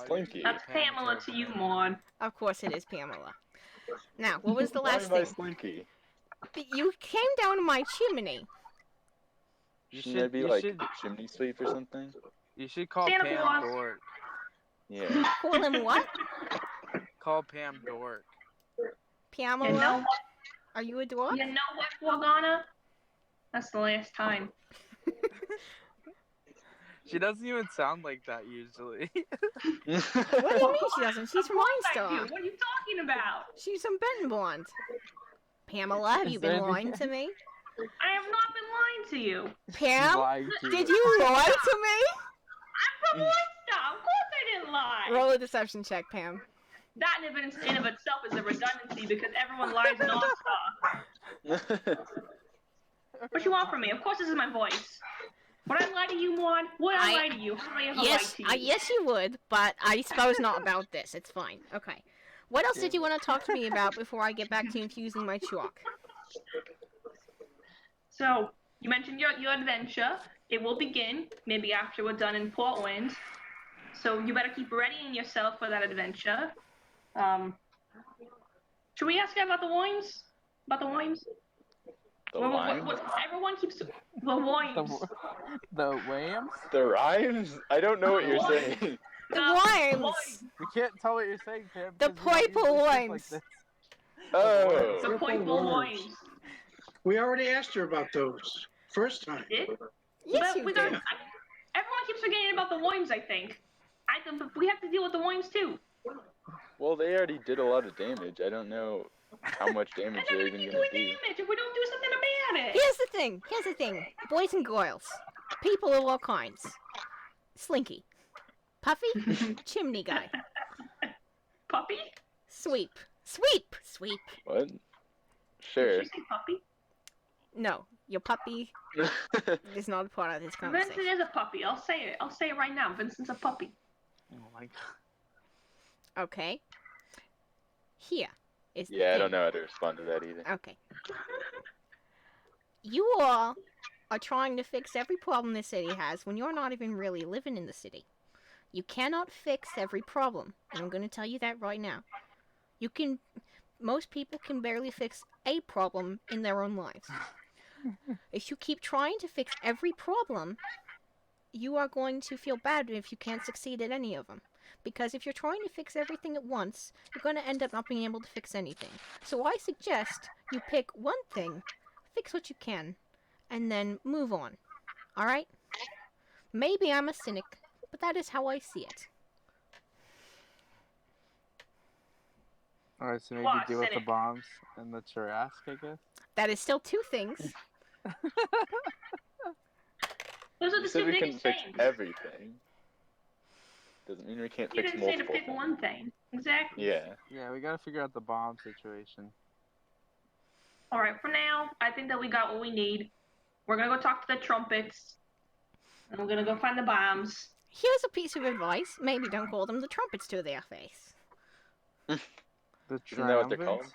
Slinky. That's Pamela to you, Maud. Of course it is Pamela. Now, what was the last Why am I thing? Slinky? You came down to my chimney. Shouldn't that be like chimney sweep or something? You should call Santa Pam Claus. Dork. Yeah. Call him what? Call Pam Dork. Pamela? You know what? Are you a dork? You know what, Morgana? That's the last time. She doesn't even sound like that usually. What do you mean she doesn't? She's from Einstar. What are you talking about? She's from Bentonbond. Pamela, have you been lying to me? I have not been lying to you. Pam, did you lie to me? I'm from Einstar. Of course I didn't lie. Roll a deception check, Pam. That in of itself is a redundancy because everyone lies non-stop. What you want from me? Of course this is my voice. Would I lie to you, Maud? Would I lie to you? How would I ever lie to you? Yes, you would, but I suppose not about this. It's fine. Okay. What else did you want to talk to me about before I get back to infusing my chalk? So, you mentioned your adventure. It will begin, maybe after we're done in Portland. So you better keep readying yourself for that adventure. Should we ask about the wines? About the wines? The wines? Everyone keeps the wines. The whams? The rhymes? I don't know what you're saying. The wines! We can't tell what you're saying, Pam. The purple wines! Oh. The purple wines. We already asked her about those. First time. Did? Yes, you did. Everyone keeps forgetting about the wines, I think. We have to deal with the wines, too. Well, they already did a lot of damage. I don't know how much damage they're even going to do. Damage if we don't do something about it. Here's the thing. Boys and girls. People of all kinds. Slinky. Puffy. Chimney guy. Puppy? Sweep. What? Sure. Did you say puppy? No, your puppy is not a part of this conversation. Vincent is a puppy. I'll say it. I'll say it right now. Vincent's a puppy. Oh my god. Okay. Here is the Yeah, I thing. don't know how to respond to that either. Okay. You all are trying to fix every problem this city has when you're not even really living in the city. You cannot fix every problem, and I'm going to tell you that right now. Most people can barely fix a problem in their own lives. If you keep trying to fix every problem, you are going to feel bad if you can't succeed at any of them. Because if you're trying to fix everything at once, you're going to end up not being able to fix anything. So I suggest you pick one thing, fix what you can, and then move on. Alright? Maybe I'm a cynic, but that is how I see it. Alright, so maybe deal with the bombs and the Tarask, I guess? That is still two things. Those are You the said two we biggest couldn't fix things. everything. Doesn't mean we can't You fix didn't say to multiple pick things. one thing. Exactly. Yeah. Yeah, we gotta figure out the bomb situation. Alright, for now, I think that we got what we need. We're gonna go talk to the trumpets. And we're gonna go find the bombs. Here's a piece of advice. Maybe don't call them the trumpets to their face. The Isn't that what they're called?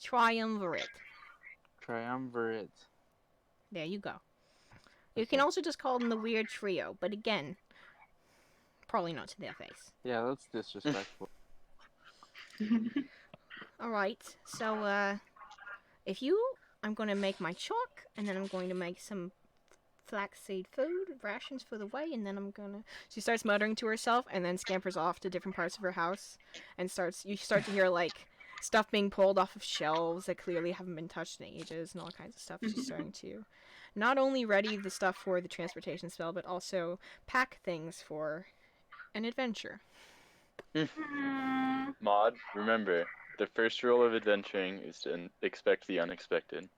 Triumvirate. Triumvirate. There you go. You can also just call them the weird trio, but again, probably not to their face. Yeah, that's disrespectful. Alright, so, I'm going to make my chalk, and then I'm going to make some flaxseed food, rations for the way, and then she starts muttering to herself, and then scampers off to different parts of her house, and you start to hear, like, stuff being pulled off of shelves that clearly haven't been touched in ages, and all kinds of stuff. She's starting to not only ready the stuff for the transportation spell, but also pack things for an adventure. Maud, remember, the first rule of adventuring is to expect the unexpected.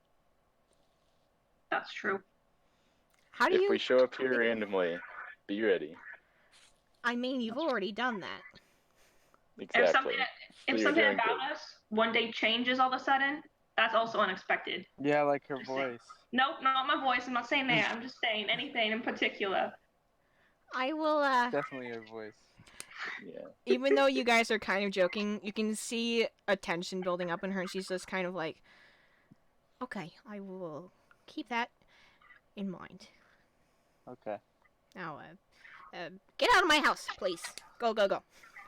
That's true. If we show up here randomly, be ready. I mean, you've already done that. Exactly. If something about us one day changes all of a sudden, that's also unexpected. Yeah, like her voice. Nope, not my voice. I'm not saying that. I'm just saying anything in particular. I will, Definitely her voice. Yeah. Even though you guys are kind of joking, you can see a tension building up in her, and she's just kind of like, okay, I will keep that in mind. Okay. Now, get out of my house, please. Go, go, go.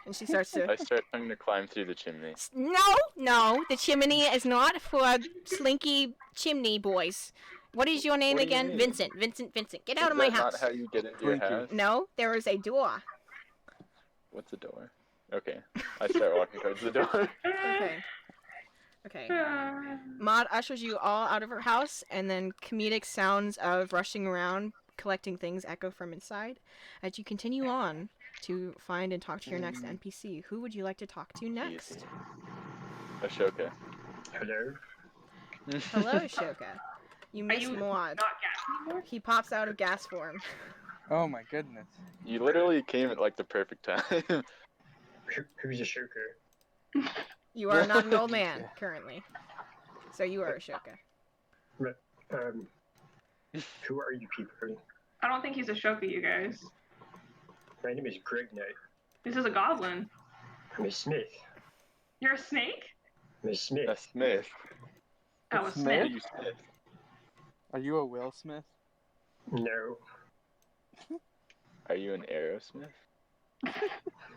And she starts to... I'm gonna climb through the chimney. No, the chimney is not for slinky chimney boys. What is your name again? Vincent. Get out of my house. Is that not how you get into your house? No, there is a door. What's the door? Okay. I start walking towards the door. Okay. Maud ushers you all out of her house, and then comedic sounds of rushing around, collecting things echo from inside. As you continue on to find and talk to your next NPC, who would you like to talk to next? Ashoka. Hello. Hello, Ashoka. You missed Maud. He pops out of gas form. Oh my goodness. You literally came at like the perfect time. Who's Ashoka? You are not an old man, currently. So you are Ashoka. Who are you people? I don't think he's Ashoka, you guys. My name is Greg Knight. This is a goblin. I'm a smith. You're a snake? I'm a smith. A smith. Oh, a smith? Are you a Will Smith? No. Are you an Aerosmith?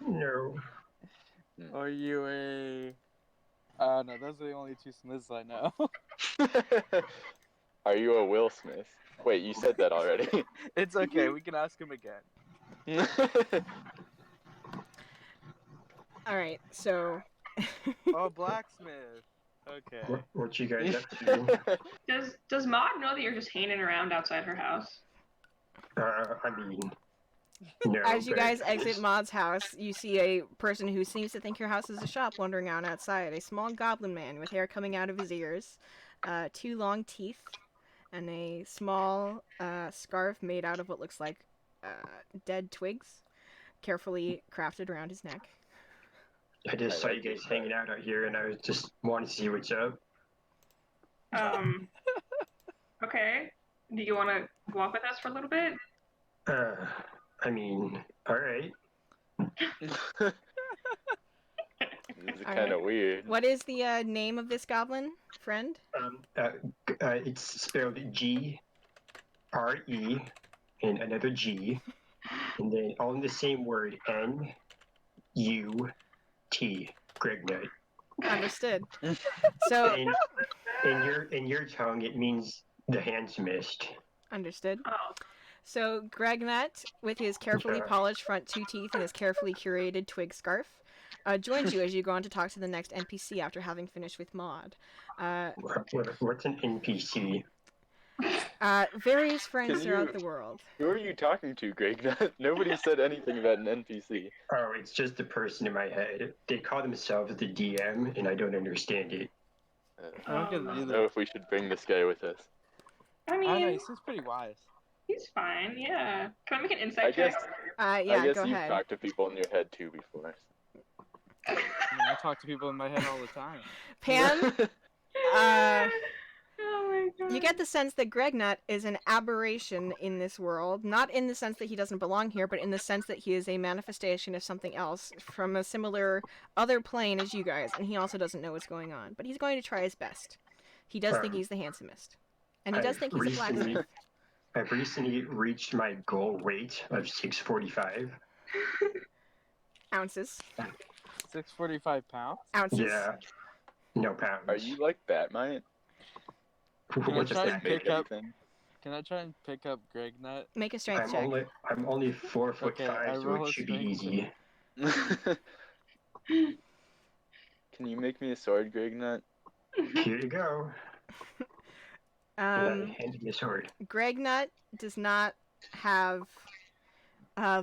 No. Are you a... no, those are the only two Smiths I know. Are you a Will Smith? Wait, you said that already. It's okay, we can ask him again. Alright, so... Oh, blacksmith. Okay. What you guys have to do? Does Maud know that you're just hanging around outside her house? I mean... No, as you guys exit Maud's house, you see a person who seems to think your house is a shop wandering around outside. A small goblin man with hair coming out of his ears, 2 long teeth, and a small scarf made out of what looks like dead twigs, carefully crafted around his neck. I just saw you guys hanging out here, and I was just wanting to see what's up. Okay. Do you want to walk with us for a little bit? I mean, alright. This is kind of weird. What is the name of this goblin, friend? It's spelled G-R-E, and another G, and then all in the same word, N-U-T, Greg Knight. Understood. So in your tongue, it means the handsomest. understood. Oh. So Gregnut, with his carefully polished front 2 teeth and his carefully curated twig scarf, joins you as you go on to talk to the next NPC after having finished with Maud. What's an NPC? Various friends throughout the world. Who are you talking to, Greg? Nobody said anything about an NPC. Oh, it's just a person in my head. They call themselves the DM, and I don't understand it. I don't get it I don't either. know if we should bring this guy with us. I mean, I know, he seems pretty wise. he's fine. Yeah. Can I make an insight I check? guess. Yeah, I guess go you've ahead. talked to people in your head too before. I mean, I talk to people in my head all the time. Pan, Oh my god. you get the sense that Gregnut is an aberration in this world, not in the sense that he doesn't belong here, but in the sense that he is a manifestation of something else from a similar other plane as you guys, and he also doesn't know what's going on. But he's going to try his best. He does think he's the handsomest. And he does think he's a blacksmith. I've recently reached my goal weight of 645. Ounces. 645 pounds? Ounces. Yeah. No pounds. Are you like Batmite? What's try that? and pick up? Can I try and pick up Gregnut? Make a strength check. I'm only 4'5", Okay, I so roll it a should be strength easy. Can you make me a sword, Gregnut? Here you go. Hand me a sword. Gregnut does not have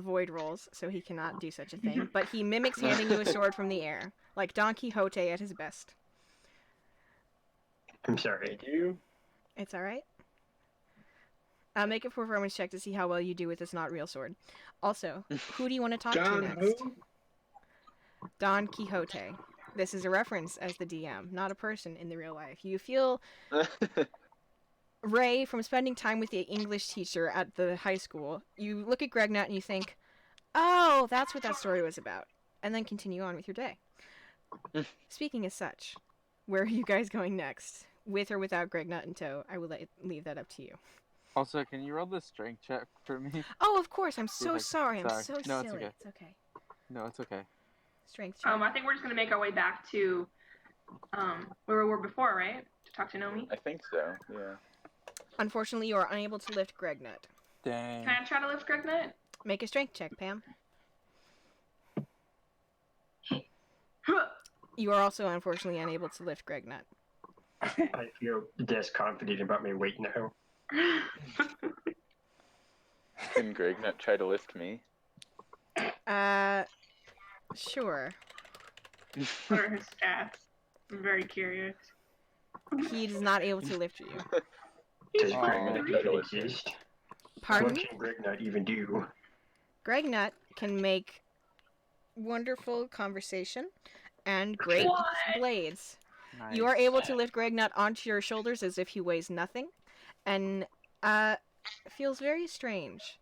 void rolls, so he cannot do such a thing, but he mimics handing you a sword from the air, like Don Quixote at his best. I'm sorry. Thank you. It's alright. Make a performance check to see how well you do with this not real sword. Also, who do you want to talk to next? Who? Don Quixote. This is a reference as the DM, not a person in the real life. You feel Ray from spending time with the English teacher at the high school. You look at Gregnut and you think, oh, that's what that story was about. And then continue on with your day. Speaking as such, where are you guys going next? With or without Gregnut in tow? I will leave that up to you. Also, can you roll the strength check for me? Oh, of course. I'm so sorry. I'm Sorry. so No, it's silly. okay. It's okay. No, it's okay. Strength check. I think we're just gonna make our way back to where we were before, right? To talk to Nomi. I think so. Yeah. Unfortunately, you are unable to lift Gregnut. Dang. Can I try to lift Gregnut? Make a strength check, Pam. You are also unfortunately unable to lift Gregnut. I feel less confident about my weight now. Can Gregnut try to lift me? Sure. What are his stats? I'm very curious. He is not able to lift you. Does He's Gregnut even exist? Pardon? What can Gregnut even do? Gregnut can make wonderful conversation and great What? blades. Nice. You are able to lift Gregnut onto your shoulders as if he weighs nothing, and feels very strange.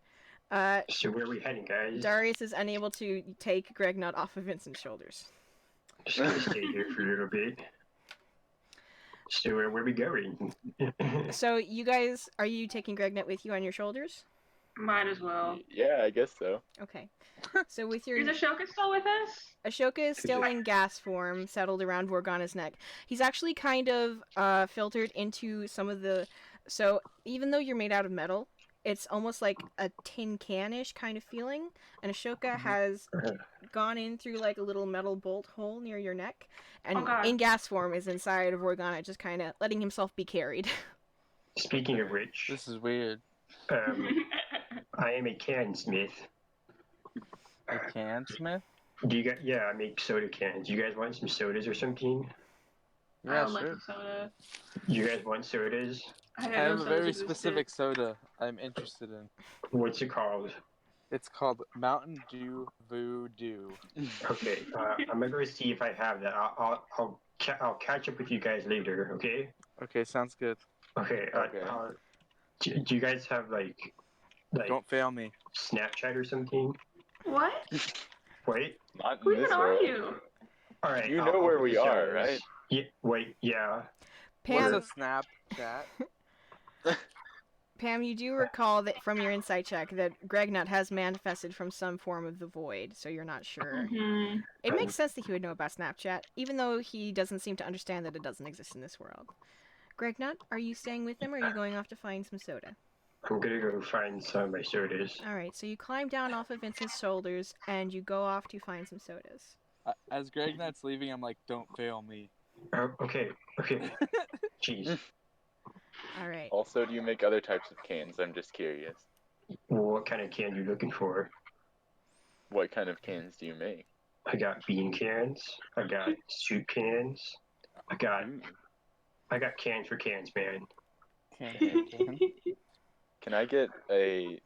So where are we heading, guys? Darius is unable to take Gregnut off of Vincent's shoulders. Just gonna stay here for a little bit. So where are we going? So you guys, are you taking Gregnut with you on your shoulders? Might as well. Yeah, I guess so. Okay. So with your Is Ashoka still with us? Ashoka is still in gas form, settled around Morgana's neck. He's actually kind of filtered into some of the... So even though you're made out of metal, it's almost like a tin can-ish kind of feeling. And Ashoka has gone in through like a little metal bolt hole near your neck. And in gas form is inside of Morgana, just kind of letting himself be carried. Speaking of which, This is weird. I am a can smith. A can smith? Do you guys? Yeah, I make soda cans. You guys want some sodas or something? I Yeah, would like sure. a soda. You guys want sodas? I have a very specific soda I'm interested in. What's it called? It's called Mountain Dew Voodoo. Okay, I'm gonna go see if I have that. I'll catch up with you guys later. Okay. Okay, sounds good. Okay. Do you guys have like Don't fail me. Snapchat or something? What? Wait. Not Who in even this are world. you? All right. You know where we are, apologize. right? Yeah. Wait. Yeah. Pam, What's a Snapchat? Pam, you do recall that from your insight check that Gregnut has manifested from some form of the void, so you're not sure. Mm-hmm. It makes sense that he would know about Snapchat, even though he doesn't seem to understand that it doesn't exist in this world. Gregnut, are you staying with him, or are you going off to find some soda? I'm gonna go find some of my sodas. Alright, so you climb down off of Vincent's shoulders, and you go off to find some sodas. As Gregnut's leaving, I'm like, don't fail me. Okay. Jeez. Alright. Also, do you make other types of cans? I'm just curious. Well, what kind of can you looking for? What kind of cans do you make? I got bean cans. I got soup cans. I got cans for cans, man. Can. Can I get a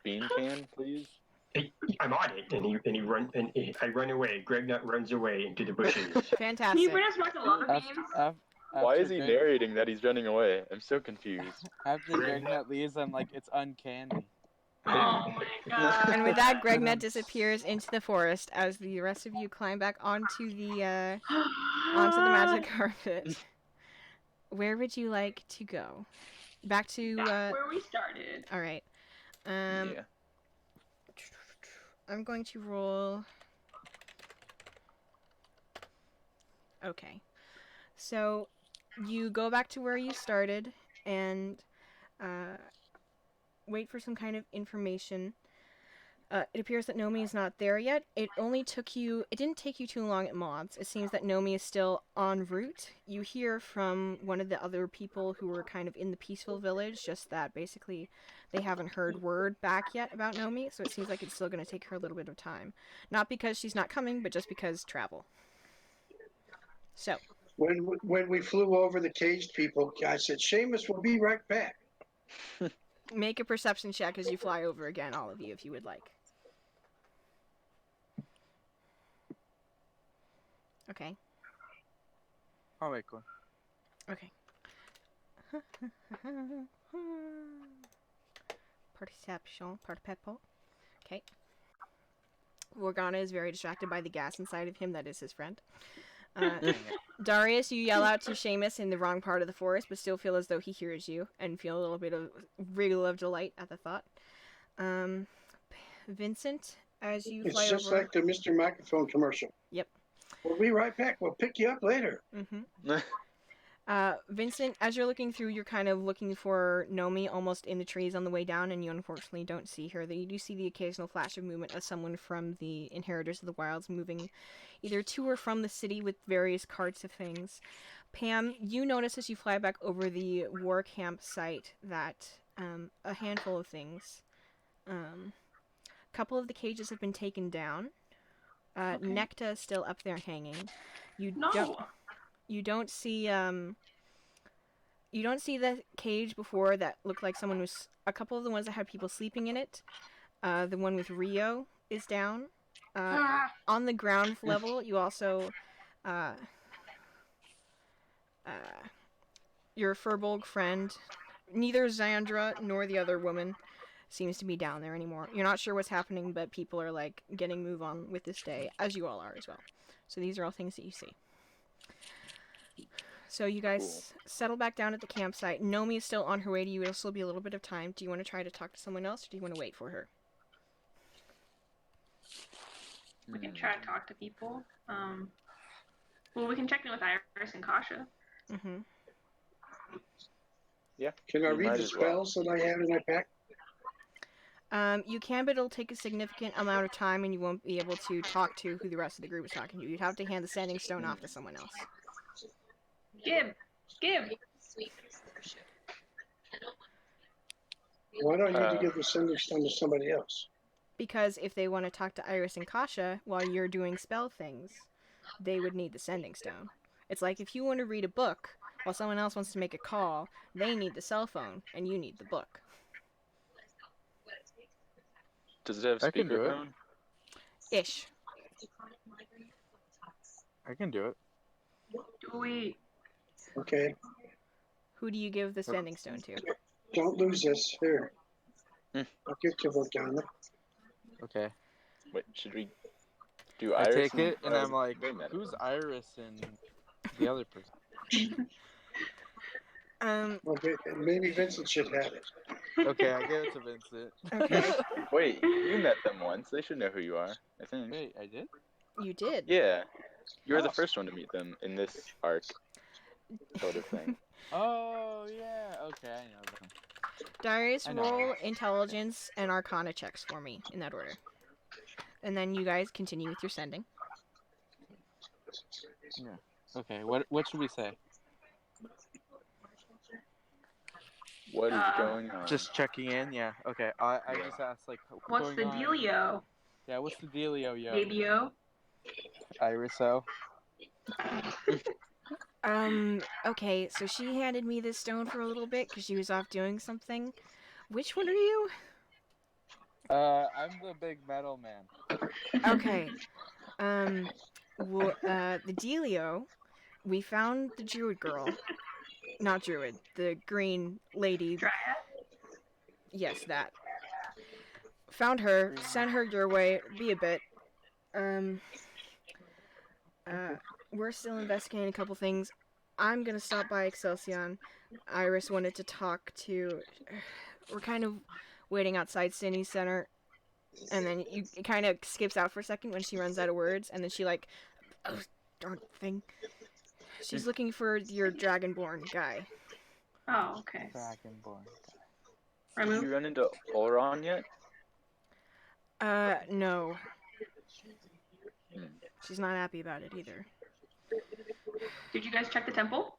bean can, please? I'm on it, and I run away. Gregnut runs away into the bushes. Can you Fantastic. bring us back a lot of beans? Why is he narrating that he's running away? I'm so confused. After Gregnut leaves, I'm like, it's uncanny. Oh my god. And with that, Gregnut disappears into the forest as the rest of you climb back onto the magic carpet. Where would you like to go? Back to That's where we started. all right. Yeah. I'm going to roll. Okay. So you go back to where you started and wait for some kind of information. It appears that Nomi is not there yet. It didn't take you too long at Moths. It seems that Nomi is still en route. You hear from one of the other people who were kind of in the peaceful village, just that basically they haven't heard word back yet about Nomi, so it seems like it's still going to take her a little bit of time. Not because she's not coming, but just because travel. So. When we flew over the caged people, I said, Seamus will be right back. Make a perception check as you fly over again, all of you, if you would like. Okay. I'll make one. Okay. Perception, perpepo. Okay. Morgana is very distracted by the gas inside of him that is his friend. Darius, you yell out to Seamus in the wrong part of the forest, but still feel as though he hears you and feel a little bit of wriggle of delight at the thought. Vincent, as you fly over... It's just like the Mr. Microphone commercial. Yep. We'll be right back. We'll pick you up later. Mm-hmm. Vincent, as you're looking through, you're kind of looking for Nomi almost in the trees on the way down, and you unfortunately don't see her. You do see the occasional flash of movement of someone from the Inheritors of the Wilds moving either to or from the city with various carts of things. Pam, you notice as you fly back over the war camp site that a handful of things. A couple of the cages have been taken down. Okay. Necta is still up there hanging. You don't see the cage before that looked like someone was... A couple of the ones that had people sleeping in it. The one with Rio is down. On the ground level, you also... your Furbolg friend, neither Xandra nor the other woman seems to be down there anymore. You're not sure what's happening, but people are, like, getting move on with this day, as you all are as well. So these are all things that you see. So you guys settle back down at the campsite. Nomi is still on her way to you. It'll still be a little bit of time. Do you want to try to talk to someone else, or do you want to wait for her? We can try to talk to people. Well, we can check in with Iris and Kasha. Mm-hmm. Yeah. Can I read the spells that I have in my pack? You can, but it'll take a significant amount of time, and you won't be able to talk to who the rest of the group is talking to. You'd have to hand the Sending Stone off to someone else. Give. Why don't you give the Sending Stone to somebody else? Because if they want to talk to Iris and Kasha while you're doing spell things, they would need the Sending Stone. It's like if you want to read a book while someone else wants to make a call, they need the cell phone, and you need the book. Does it have speakerphone? Ish. I can do it. Do we? Okay. Who do you give the Sending Stone to? Don't lose this. Here. I'll give to Morgana. Okay. Wait, should we do I Iris? take it, and I'm like, who's Iris and the other person? Well, maybe Vincent should have it. Okay, I gave it to Vincent. Okay. Wait, you met them once. They should know who you are, I think. Wait, I did? You did. Yeah. You were the Oh. first one to meet them in this arc, sort of thing. Oh, yeah. Okay, I know them. Darius, I know. roll intelligence and arcana checks for me in that order. And then you guys continue with your sending. Yeah. Okay, what should we say? What is going on? Just checking in, yeah. Okay, I just asked, like, What's the on? dealio? Yeah, what's the dealio, yo? Babyo? Iriso? Okay, so she handed me this stone for a little bit because she was off doing something. Which one are you? I'm the big metal man. Okay. The dealio, we found the druid girl. Not druid, the green lady. Dryad? Yes, that. Found her, sent her your way, be a bit. We're still investigating a couple things. I'm gonna stop by Excelsior. Iris wanted to talk to... We're kind of waiting outside City Center, and then it kind of skips out for a second when she runs out of words, and then she like... Oh, darn thing. She's looking for your Dragonborn guy. Oh, okay. Dragonborn. Did you run into Oron yet? No. She's not happy about it either. Did you guys check the temple?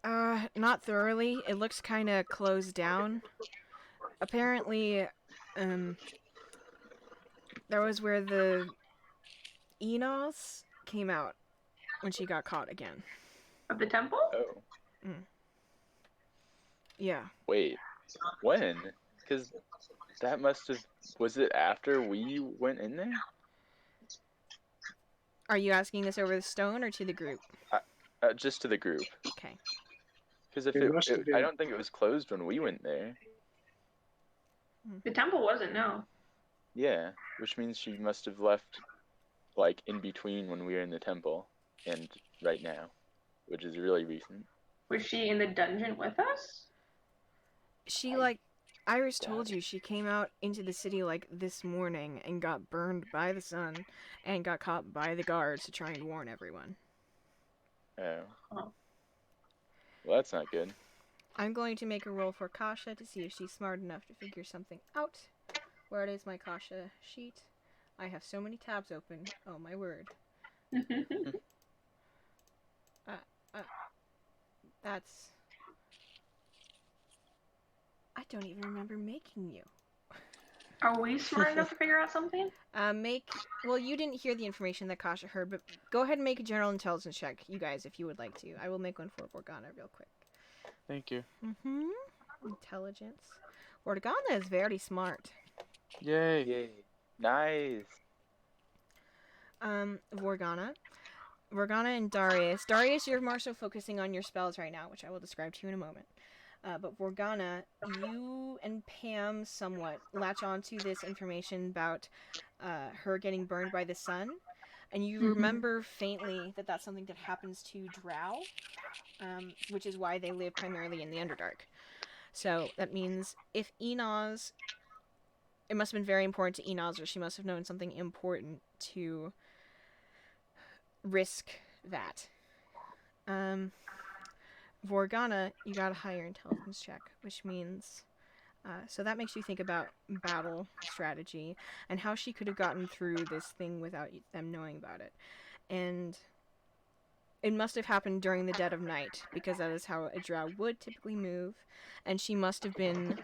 Not thoroughly. It looks kind of closed down. Apparently, that was where the Enos came out when she got caught again. Of the temple? Oh. Yeah. Wait, when? Because that must have... Was it after we went in there? Are you asking this over the stone or to the group? Just to the group. Okay. Because if It I don't think it was closed when we went there. The temple wasn't, no. Yeah, which means she must have left, like, in between when we were in the temple and right now, which is really recent. Was she in the dungeon with us? She, like, Iris told you she came out into the city, like, this morning and got burned by the sun and got caught by the guards to try and warn everyone. Oh. Oh. Well, that's not good. I'm going to make a roll for Kasha to see if she's smart enough to figure something out. Where is my Kasha sheet? I have so many tabs open. Oh, my word. That's... I don't even remember making you. Are we smart enough to figure out something? Well, you didn't hear the information that Kasha heard, but go ahead and make a general intelligence check, you guys, if you would like to. I will make one for Vorgana real quick. Thank you. Intelligence. Vorgana is very smart. Yay. Yay. Nice. Vorgana and Darius. Darius, you're more so focusing on your spells right now, which I will describe to you in a moment. But Vorgana, you and Pam somewhat latch onto this information about her getting burned by the sun. And you remember faintly that that's something that happens to Drow, which is why they live primarily in the Underdark. So that means if Enos... It must have been very important to Enos, or she must have known something important to risk that. Vorgana, you got a higher intelligence check, which means... so that makes you think about battle strategy and how she could have gotten through this thing without them knowing about it. And it must have happened during the dead of night, because that is how a drow would typically move. And she must have been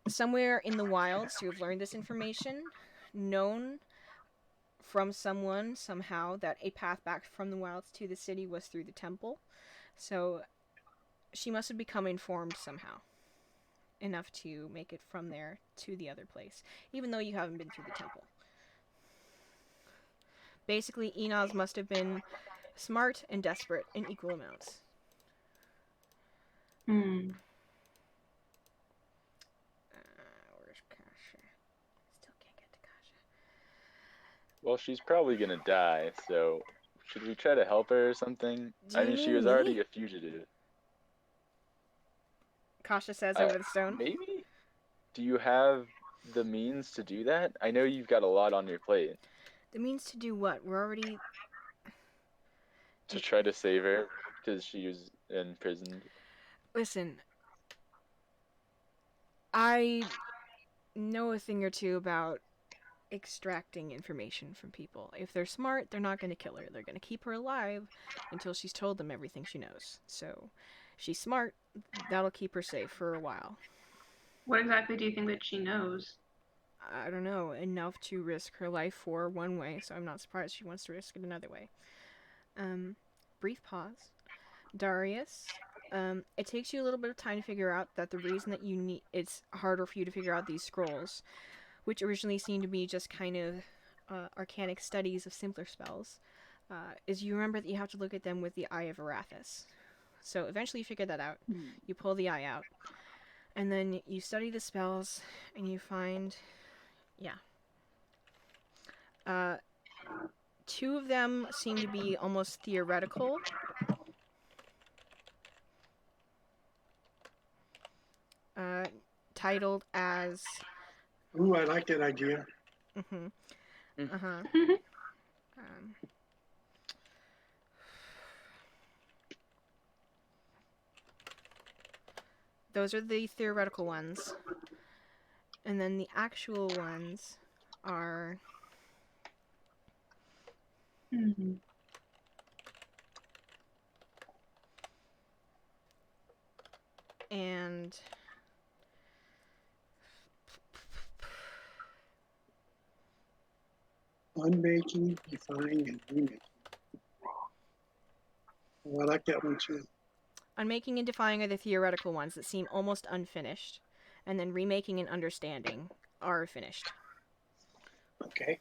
somewhere in the wilds to have learned this information, known from someone somehow that a path back from the wilds to the city was through the temple. So she must have become informed somehow, enough to make it from there to the other place, even though you haven't been through the temple. Basically, Enos must have been smart and desperate in equal amounts. Where's Kasha? Still can't get to Kasha. Well, she's probably gonna die, so should we try to help her or something? Do I you mean, she mean was me? already a fugitive. Kasha says over the stone. Maybe? Do you have the means to do that? I know you've got a lot on your plate. The means to do what? We're already... To try to save her, because she was imprisoned. Listen. I know a thing or two about extracting information from people. If they're smart, they're not going to kill her. They're going to keep her alive until she's told them everything she knows. So, if she's smart, that'll keep her safe for a while. What exactly do you think that she knows? I don't know, enough to risk her life for one way, so I'm not surprised she wants to risk it another way. Brief pause. Darius, it takes you a little bit of time to figure out that the reason that it's harder for you to figure out these scrolls, which originally seemed to be just kind of arcanic studies of simpler spells, is you remember that you have to look at them with the Eye of Arathis. So eventually you figure that out. You pull the eye out. And then you study the spells, and you find... Yeah. 2 of them seem to be almost theoretical. Titled as... Ooh, I like that idea. Those are the theoretical ones. And then the actual ones are... And... Unmaking, defying, and remaking. Oh, I like that one too. Unmaking and defying are the theoretical ones that seem almost unfinished. And then remaking and understanding are finished. Okay.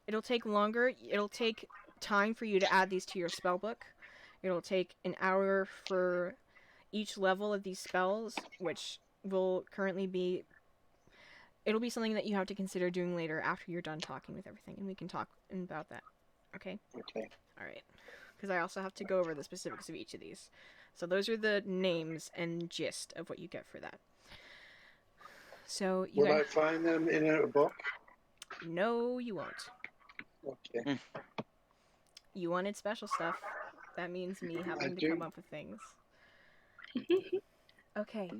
It'll take longer. It'll take time for you to add these to your spell book. It'll take an hour for each level of these spells, which will currently be... It'll be something that you have to consider doing later after you're done talking with everything, and we can talk about that. Okay? Okay. Alright. Because I also have to go over the specifics of each of these. So those are the names and gist of what you get for that. So you Will I find them in a book? No, you won't. Okay. You wanted special stuff. That means me having to come up with things. Okay.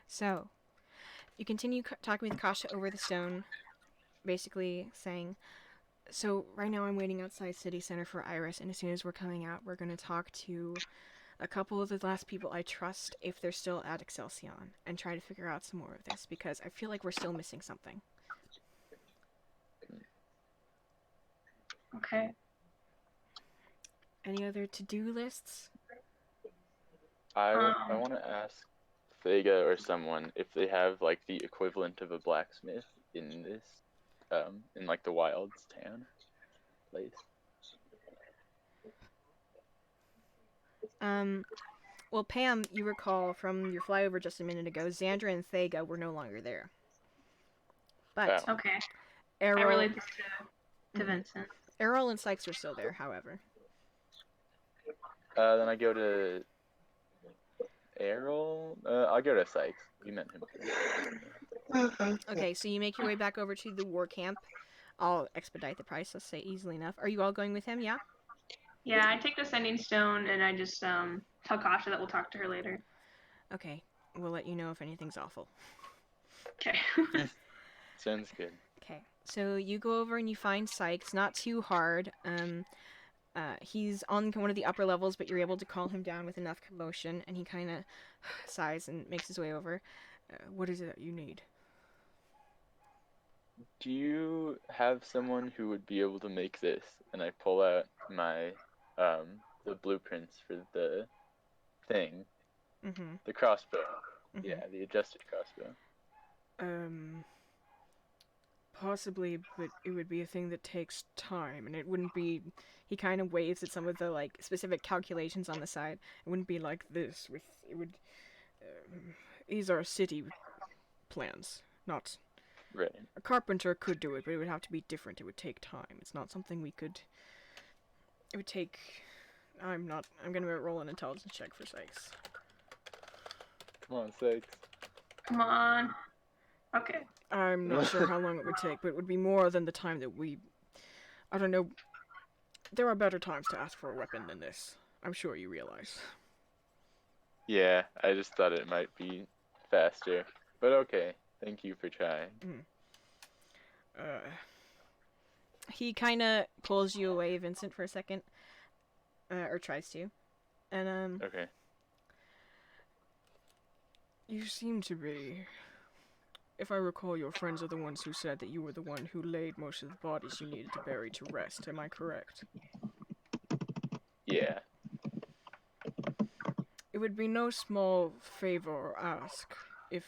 So, you continue talking with Kasha over the stone, basically saying, so right now I'm waiting outside City Center for Iris, and as soon as we're coming out, we're going to talk to a couple of the last people I trust, if they're still at Excelsior, and try to figure out some more of this, because I feel like we're still missing something. Okay. Any other to-do lists? I want to ask Thega or someone if they have, like, the equivalent of a blacksmith in this, in, like, the Wilds town place. Well, Pam, you recall from your flyover just a minute ago, Xandra and Thega were no longer there. But okay, Errol, I relate this to Vincent. Errol and Sykes are still there, however. Then I go to Errol. I'll go to Sykes. You meant him. Okay, so you make your way back over to the war camp. I'll expedite the price, let's say easily enough. Are you all going with him, yeah? Yeah, I take the sending stone and I just tell Kasha that we'll talk to her later. Okay, we'll let you know if anything's awful. Okay. Sounds good. Okay, so you go over and you find Sykes, not too hard. He's on one of the upper levels, but you're able to calm him down with enough commotion, and he kind of sighs and makes his way over. What is it that you need? Do you have someone who would be able to make this? And I pull out my, the blueprints for the thing. Mm-hmm. The crossbow. Mm-hmm. Yeah, the adjusted crossbow. Possibly, but it would be a thing that takes time, and it wouldn't be... He kind of waves at some of the, like, specific calculations on the side. It wouldn't be like this, with... It would... these are city plans, not... Right. A carpenter could do it, but it would have to be different. It would take time. It's not something we could... It would take... I'm gonna roll an intelligence check for Sykes. Come on, Sykes. Come on. Okay. I'm not sure how long it would take, but it would be more than the time that we... I don't know. There are better times to ask for a weapon than this. I'm sure you realize. Yeah, I just thought it might be faster. But okay, thank you for trying. He kind of pulls you away, Vincent, for a second. Or tries to. And, Okay. You seem to be... If I recall, your friends are the ones who said that you were the one who laid most of the bodies you needed to bury to rest. Am I correct? Yeah. It would be no small favor or ask if...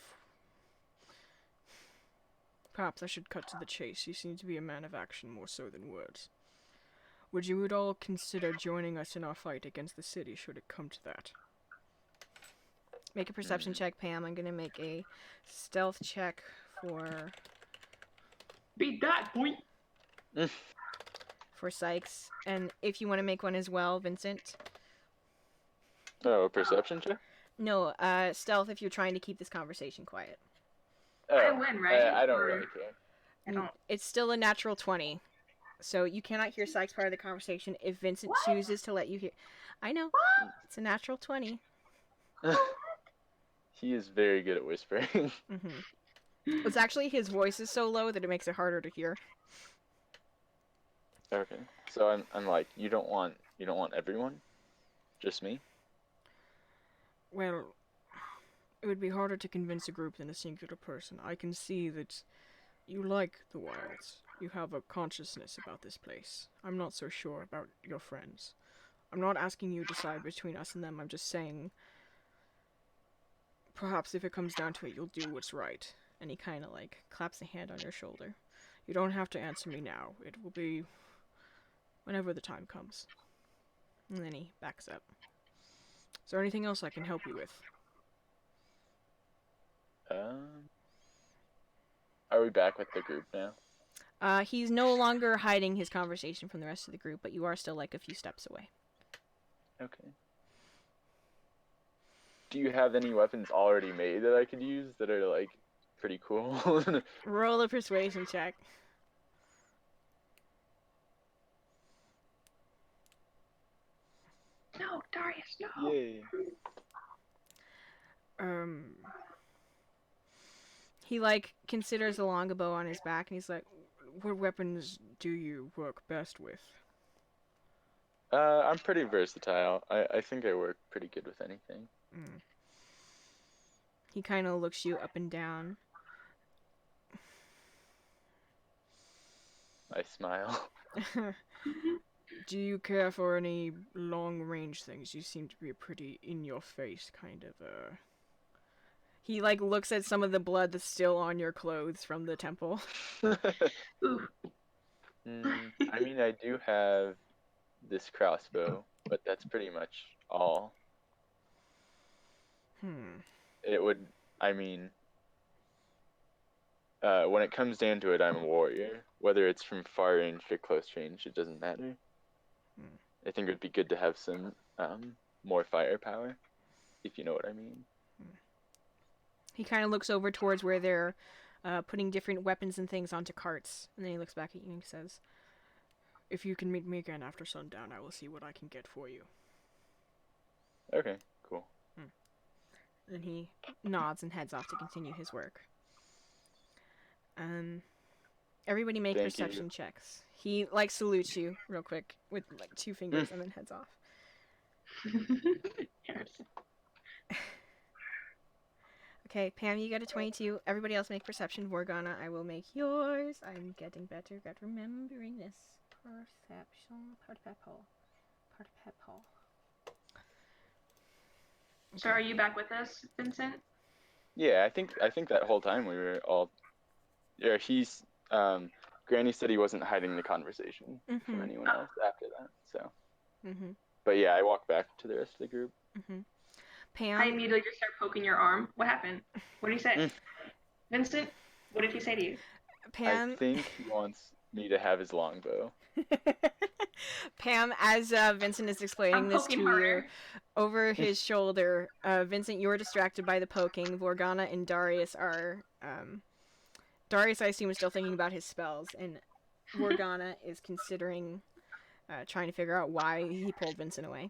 Perhaps I should cut to the chase. You seem to be a man of action more so than words. Would you at all consider joining us in our fight against the city should it come to that? Make a perception check, Pam. I'm gonna make a stealth check for... Beat that, boy! For Sykes. And if you want to make one as well, Vincent. Oh, a perception check? No, stealth if you're trying to keep this conversation quiet. Oh, I win, right? I don't really care. I don't. It's still a natural 20. So you cannot hear Sykes' part of the conversation if Vincent chooses to let you hear. I know. It's a natural 20. He is very good at whispering. It's actually his voice is so low that it makes it harder to hear. Okay. So I'm like, you don't want everyone? Just me? Well, it would be harder to convince a group than a singular person. I can see that you like the wilds. You have a consciousness about this place. I'm not so sure about your friends. I'm not asking you to decide between us and them. I'm just saying, perhaps if it comes down to it, you'll do what's right. And he kind of like claps a hand on your shoulder. You don't have to answer me now. It will be whenever the time comes. And then he backs up. Is there anything else I can help you with? Are we back with the group now? He's no longer hiding his conversation from the rest of the group, but you are still like a few steps away. Okay. Do you have any weapons already made that I could use that are like pretty cool? Roll a persuasion check. No, Darius, no. Yay. He like considers the longbow on his back and he's like, what weapons do you work best with? I'm pretty versatile. I think I work pretty good with anything. He kind of looks you up and down. I smile. Do you care for any long-range things? You seem to be a pretty in-your-face kind of, He, like, looks at some of the blood that's still on your clothes from the temple. I mean, I do have this crossbow, but that's pretty much all. It would, I mean, when it comes down to it, I'm a warrior. Whether it's from far range or close range, it doesn't matter. I think it would be good to have some more firepower, if you know what I mean. He kind of looks over towards where they're putting different weapons and things onto carts, and then he looks back at you and says, if you can meet me again after sundown, I will see what I can get for you. Okay, cool. Then he nods and heads off to continue his work. Everybody make perception checks. He, like, salutes you real quick with, like, 2 fingers and then heads off. Okay, Pam, you got a 22. Everybody else make perception. Morgana, I will make yours. I'm getting better at remembering this. Perception. Partipple. Okay. So are you back with us, Vincent? Yeah, I think that whole time we were all... Yeah, he's... Granny said he wasn't hiding the conversation from anyone else after that, so... But yeah, I walked back to the rest of the group. Pam? I immediately just start poking your arm. What happened? What did he say? Vincent, what did he say to you? Pam? I think he wants me to have his longbow. Pam, as Vincent is explaining this to you, over his shoulder, Vincent, you're distracted by the poking. Vorgana and Darius are... Darius, I assume, is still thinking about his spells, and Vorgana is considering trying to figure out why he pulled Vincent away.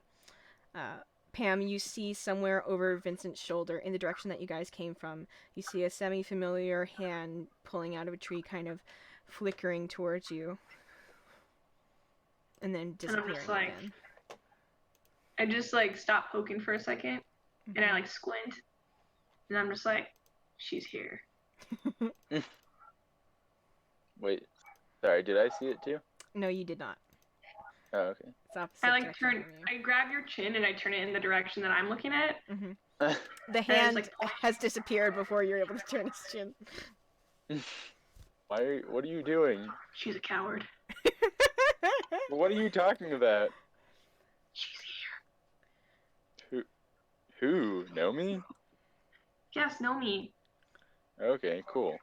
Pam, you see somewhere over Vincent's shoulder, in the direction that you guys came from, you see a semi-familiar hand pulling out of a tree, kind of flickering towards you. And then disappearing again. I just stop poking for a second, and I squint, and I'm just like, she's here. Wait, sorry, did I see it too? No, you did not. Oh, okay. It's opposite I grab your chin and I turn it in the direction that I'm looking at. Mm-hmm. The hand has disappeared before you're able to turn his chin. What are you doing? She's a coward. What are you talking about? She's here. Who? Nomi? Yes, Nomi. Okay, cool.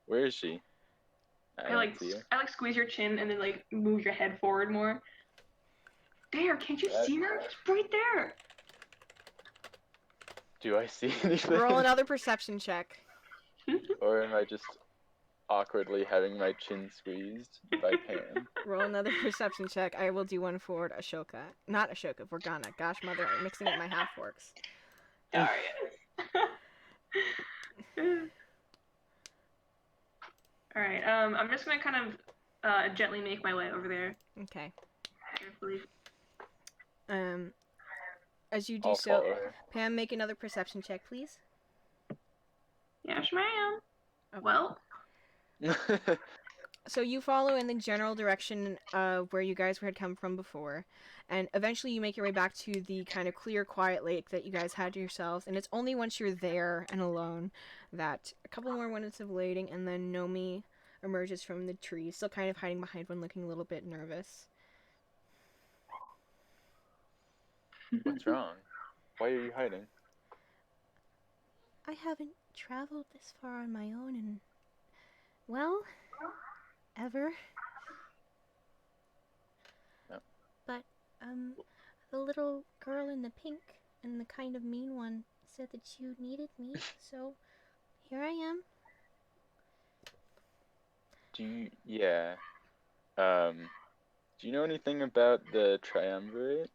Where is she? I squeeze your chin and then move your head forward more. There, can't you see her? She's right there. Do I see anything? Roll another perception check. Or am I just awkwardly having my chin squeezed by Pam? Roll another perception check. I will do one for Ashoka. Not Ashoka, Vorgana. Gosh, mother, I'm mixing up my half-orcs. Alright, I'm just gonna kind of gently make my way over there. Okay. Carefully. As you do so, Pam, make another perception check, please. Yes, ma'am. Okay. Well. So you follow in the general direction of where you guys had come from before, and eventually you make your way back to the kind of clear, quiet lake that you guys had to yourselves, and it's only once you're there and alone that a couple more minutes of waiting, and then Nomi emerges from the tree, still kind of hiding behind one, looking a little bit nervous. What's wrong? Why are you hiding? I haven't traveled this far on my own in, well, ever. No. But, the little girl in the pink and the kind of mean one said that you needed me, so here I am. Do you know anything about the triumvirate?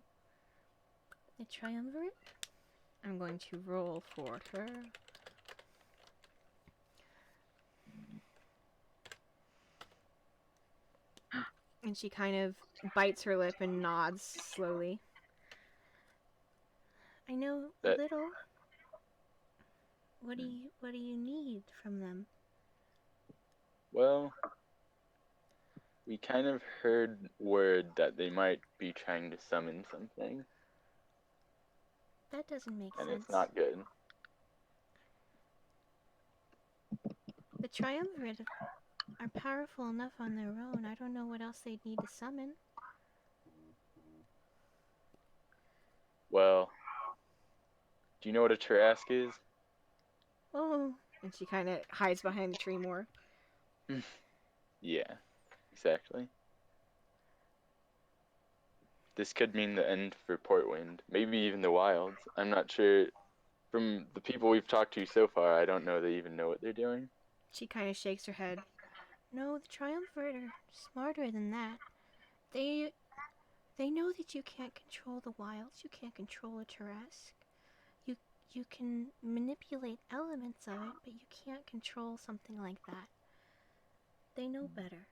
The triumvirate? I'm going to roll for her. And she kind of bites her lip and nods slowly. I know a little. What do you need from them? Well, we kind of heard word that they might be trying to summon something. That doesn't make sense. And it's not good. The triumvirate are powerful enough on their own. I don't know what else they'd need to summon. Well, do you know what a Tarrasque is? Oh. And she kind of hides behind the tree more. Yeah, exactly. This could mean the end for Portwind, maybe even the Wilds. I'm not sure. From the people we've talked to so far, I don't know they even know what they're doing. She kind of shakes her head. No, the Triumvirate are smarter than that. They know that you can't control the Wilds. You can't control a Tarrasque. You can manipulate elements of it, but you can't control something like that. They know better.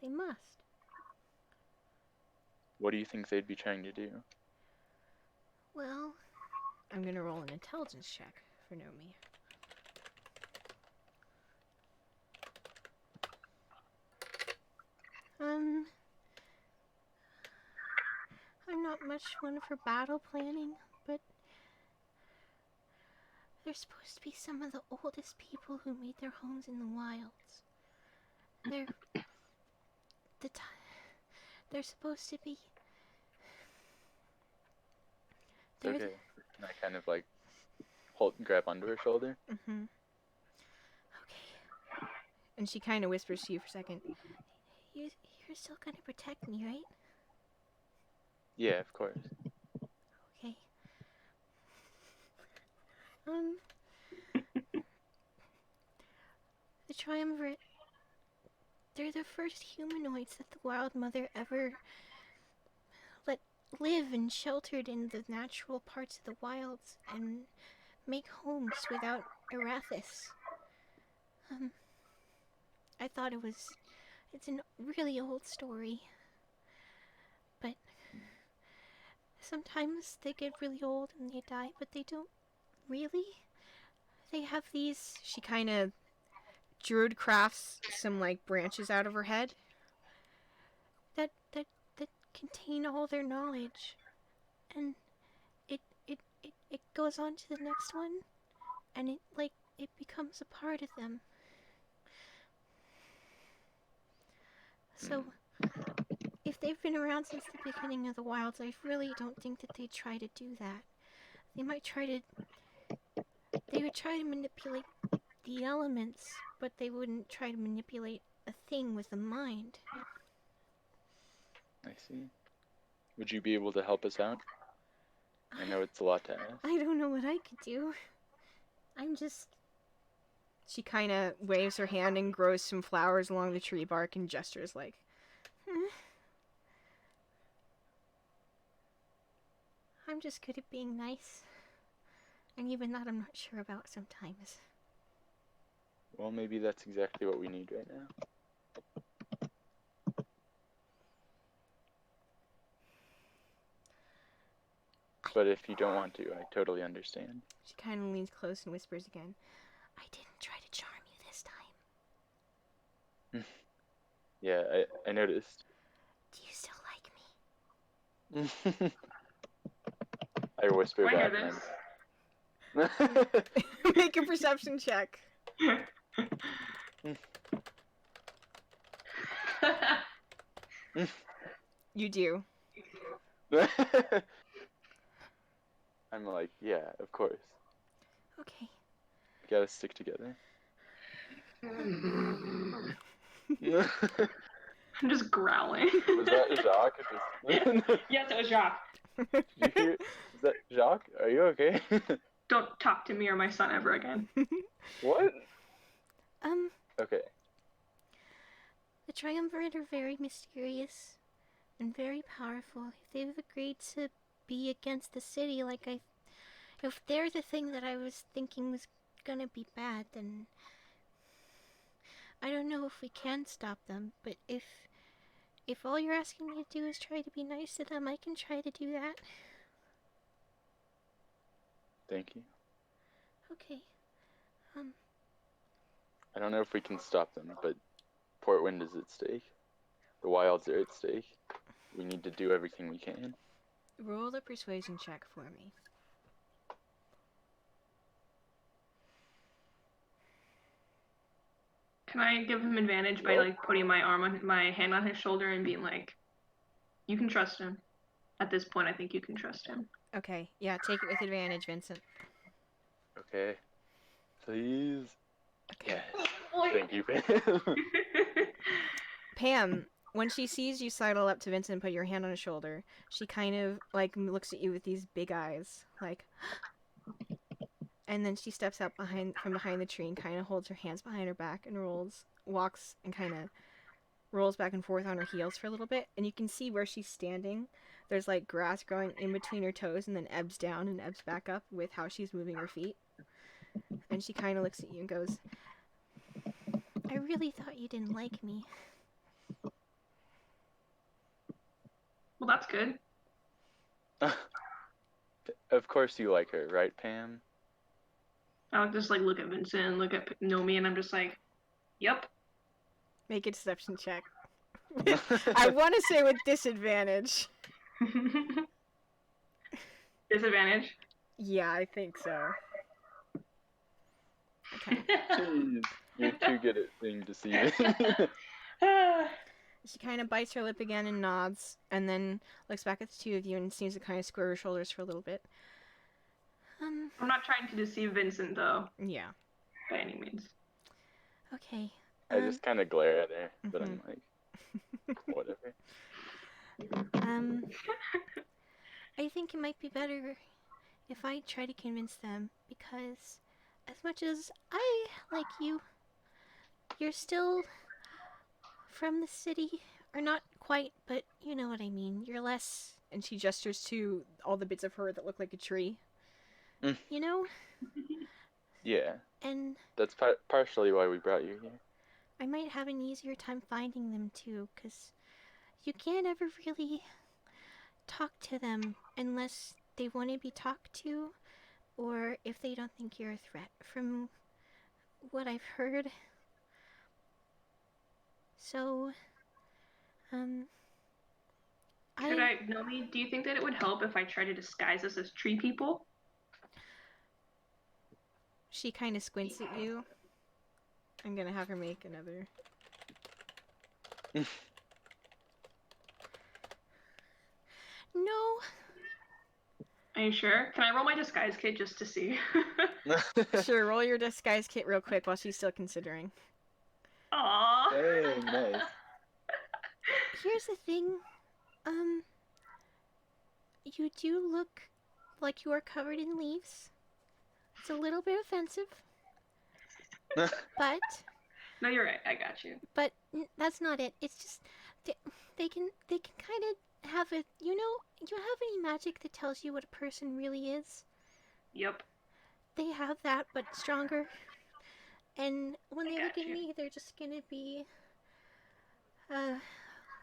They must. What do you think they'd be trying to do? Well, I'm gonna roll an intelligence check for Nomi. I'm not much one for battle planning, but they're supposed to be some of the oldest people who made their homes in the wilds. They're supposed to be. It's okay. And I kind of grab onto her shoulder. Mm-hmm. Okay. And she kind of whispers to you for a second. you're still gonna protect me, right? Yeah, of course. Okay. The Triumvirate. They're the first humanoids that the Wild Mother ever let live and sheltered in the natural parts of the wilds and make homes without Arathis. I thought it's a really old story, but sometimes they get really old and they die, but they don't really. They have these. She kind of druid crafts some like branches out of her head that contain all their knowledge, and it goes on to the next one, and it becomes a part of them. So, if they've been around since the beginning of the wilds, I really don't think that they'd try to do that. They would try to manipulate the elements, but they wouldn't try to manipulate a thing with a mind. I see. Would you be able to help us out? I know it's a lot to ask. I don't know what I could do. I'm just... She kind of waves her hand and grows some flowers along the tree bark and gestures like, I'm just good at being nice. And even that I'm not sure about sometimes. Well, maybe that's exactly what we need right now. But if you don't want to, I totally understand. She kind of leans close and whispers again, I didn't try to charm you this time. Yeah, I noticed. Do you still like me? I whisper back. Make a perception check. You do. I'm like, yeah, of course. Okay. We gotta stick together. I'm just growling. Was that Jacques? Yes, it was Jacques. Did you hear? Is that Jacques? Are you okay? Don't talk to me or my son ever again. What? Okay. The Triumvirate are very mysterious and very powerful. If they've agreed to be against the city, if they're the thing that I was thinking was gonna be bad, then I don't know if we can stop them. But if all you're asking me to do is try to be nice to them, I can try to do that. Thank you. Okay. I don't know if we can stop them, but Portwind is at stake. The wilds are at stake. We need to do everything we can. Roll a persuasion check for me. Can I give him advantage by like putting my hand on his shoulder and being like, you can trust him. At this point, I think you can trust him. Okay, yeah, take it with advantage, Vincent. Okay. Please. Okay. Yes. Thank you, Pam. Pam, when she sees you sidle up to Vincent and put your hand on his shoulder, she kind of like looks at you with these big eyes, like, and then she steps up from behind the tree and kind of holds her hands behind her back and walks and kind of rolls back and forth on her heels for a little bit, and you can see where she's standing. There's like grass growing in between her toes and then ebbs down and ebbs back up with how she's moving her feet. And she kind of looks at you and goes, I really thought you didn't like me. Well, that's good. Of course you like her, right, Pam? I'll just like look at Vincent, look at Nomi, and I'm just like, yep. Make a deception check. I want to say with disadvantage. Disadvantage? Yeah, I think so. Okay. Jeez, you're too good at being deceiving. She kind of bites her lip again and nods, and then looks back at the two of you and seems to kind of square her shoulders for a little bit. I'm not trying to deceive Vincent, though. Yeah. By any means. Okay. I just kind of glare at her, but I'm like... Whatever. I think it might be better if I try to convince them, because as much as I like you, you're still from the city, or not quite, but you know what I mean. You're less, and she gestures to all the bits of her that look like a tree. You know? Yeah. And that's partially why we brought you here. I might have an easier time finding them too, because you can't ever really talk to them unless they want to be talked to, or if they don't think you're a threat, from what I've heard. So, Nomi, do you think that it would help if I try to disguise us as tree people? She kind of squints at you. I'm gonna have her make another. No. Are you sure? Can I roll my disguise kit just to see? Sure, roll your disguise kit real quick while she's still considering. Aww. Hey, nice. Here's the thing. You do look like you are covered in leaves. It's a little bit offensive. But... No, you're right. I got you. But that's not it. It's just... They can kind of have a... You have any magic that tells you what a person really is? Yep. They have that, but stronger. And when they look at me, they're just gonna be a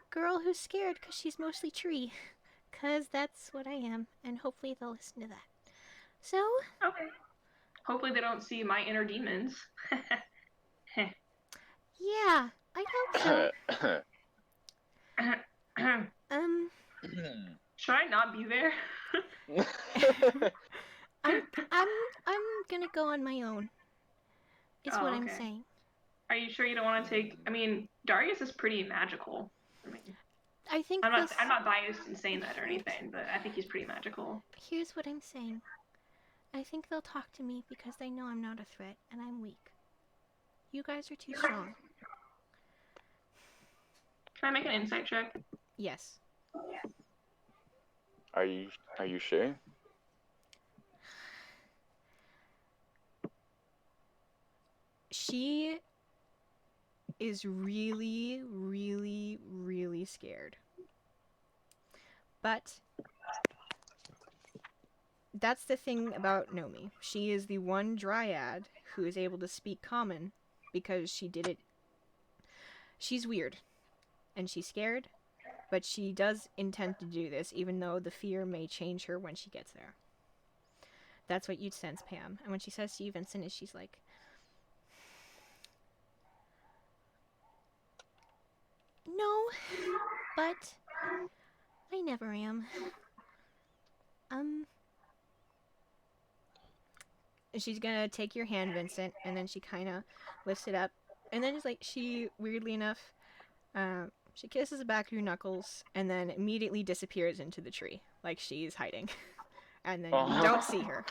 girl who's scared because she's mostly tree. Because that's what I am, and hopefully they'll listen to that. So... Okay. Hopefully they don't see my inner demons. Yeah, I hope so. Should I not be there? I'm gonna go on my own. Is what I'm saying. Are you sure you don't want to take? I mean, Darius is pretty magical. I mean, I think I'm not biased in saying that or anything, but I think he's pretty magical. Here's what I'm saying. I think they'll talk to me because they know I'm not a threat and I'm weak. You guys are too strong. Can I make an insight check? Yes. Are you sure? She is really, really, really scared. But that's the thing about Nomi. She is the one dryad who is able to speak common because she did it. She's weird. And she's scared. But she does intend to do this, even though the fear may change her when she gets there. That's what you'd sense, Pam. And when she says to you, Vincent, she's like... No, but I never am. She's gonna take your hand, Vincent, and then she kind of lifts it up. And then it's like, she, weirdly enough, she kisses the back of your knuckles and then immediately disappears into the tree, like she's hiding. And then you don't see her.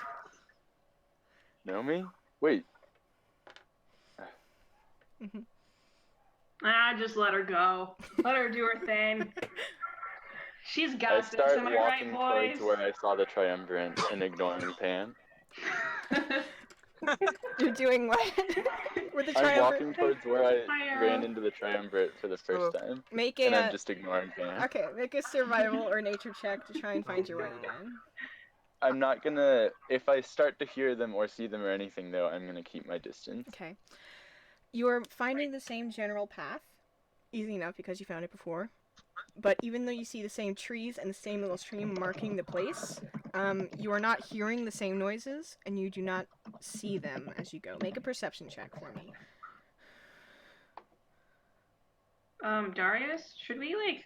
Nomi? Wait. Just let her go. Let her do her thing. She's got I this. start Am I walking right, boys? towards where I saw the triumvirate and ignoring Pam. You're doing what? With the I'm walking towards where I ran into the triumvirate for the first time. And I'm just ignoring Pam. Okay, make a survival or nature check to try and find your way again. I'm not gonna... If I start to hear them or see them or anything, though, I'm gonna keep my distance. Okay. You're finding the same general path. Easy enough because you found it before. But even though you see the same trees and the same little stream marking the place, you are not hearing the same noises, and you do not see them as you go. Make a perception check for me. Darius, should we,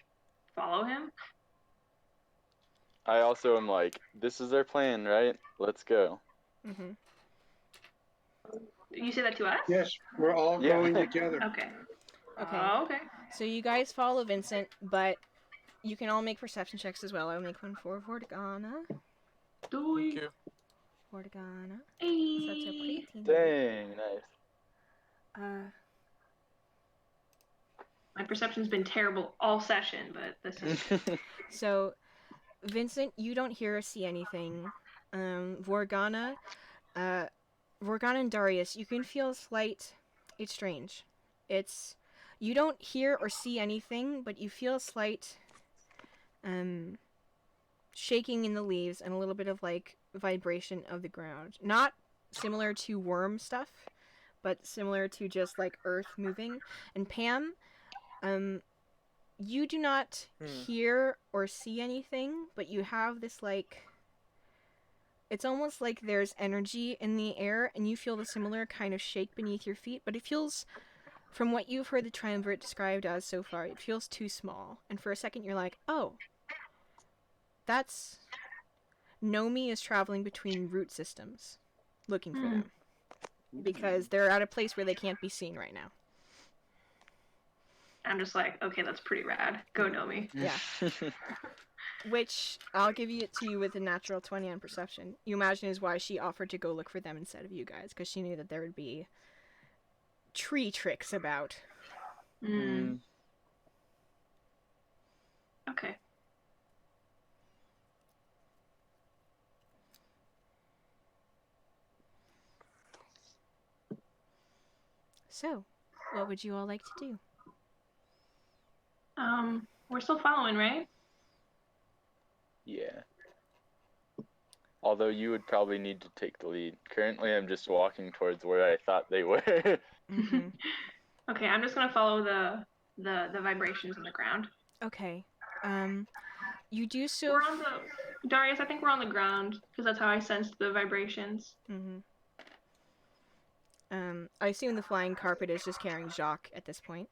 follow him? I also am like, this is our plan, right? Let's go. Mm-hmm. You say that to us? Yes, we're all going together. Okay. Okay. Okay. So you guys follow Vincent, but you can all make perception checks as well. I'll make one for Vortigana. Thank you. Vortigana. Hey. So that's a pretty Dang, nice. My perception's been terrible all session, but this is... So, Vincent, you don't hear or see anything. Vorgana, Vorgana and Darius, you can feel a slight... It's strange. It's... You don't hear or see anything, but you feel a slight... shaking in the leaves and a little bit of, like, vibration of the ground. Not similar to worm stuff, but similar to just, like, earth moving. And Pam, you do not hear or see anything, but you have this, like... It's almost like there's energy in the air, and you feel the similar kind of shake beneath your feet, but it feels, from what you've heard the Triumvirate described as so far, it feels too small. And for a second you're like, oh, that's... Nomi is traveling between root systems, looking for them. Because they're at a place where they can't be seen right now. I'm just like, okay, that's pretty rad. Go Nomi. Yeah. Which, I'll give it to you with a natural 20 on perception. You imagine is why she offered to go look for them instead of you guys, because she knew that there would be tree tricks about. Okay. So, what would you all like to do? We're still following, right? Yeah. Although you would probably need to take the lead. Currently, I'm just walking towards where I thought they were. Okay, I'm just gonna follow the vibrations in the ground. Okay. You do so... We're on the... Darius, I think we're on the ground, because that's how I sensed the vibrations. I assume the flying carpet is just carrying Jacques at this point.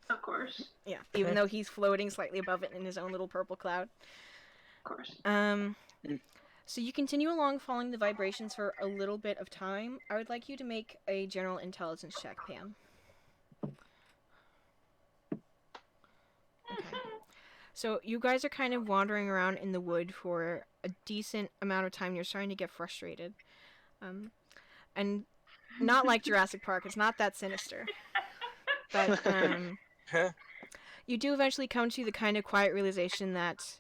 Of course. Yeah, even though he's floating slightly above it in his own little purple cloud. Of course. So you continue along following the vibrations for a little bit of time. I would like you to make a general intelligence check, Pam. Okay. So you guys are kind of wandering around in the wood for a decent amount of time. You're starting to get frustrated. And not like Jurassic Park. It's not that sinister. But you do eventually come to the kind of quiet realization that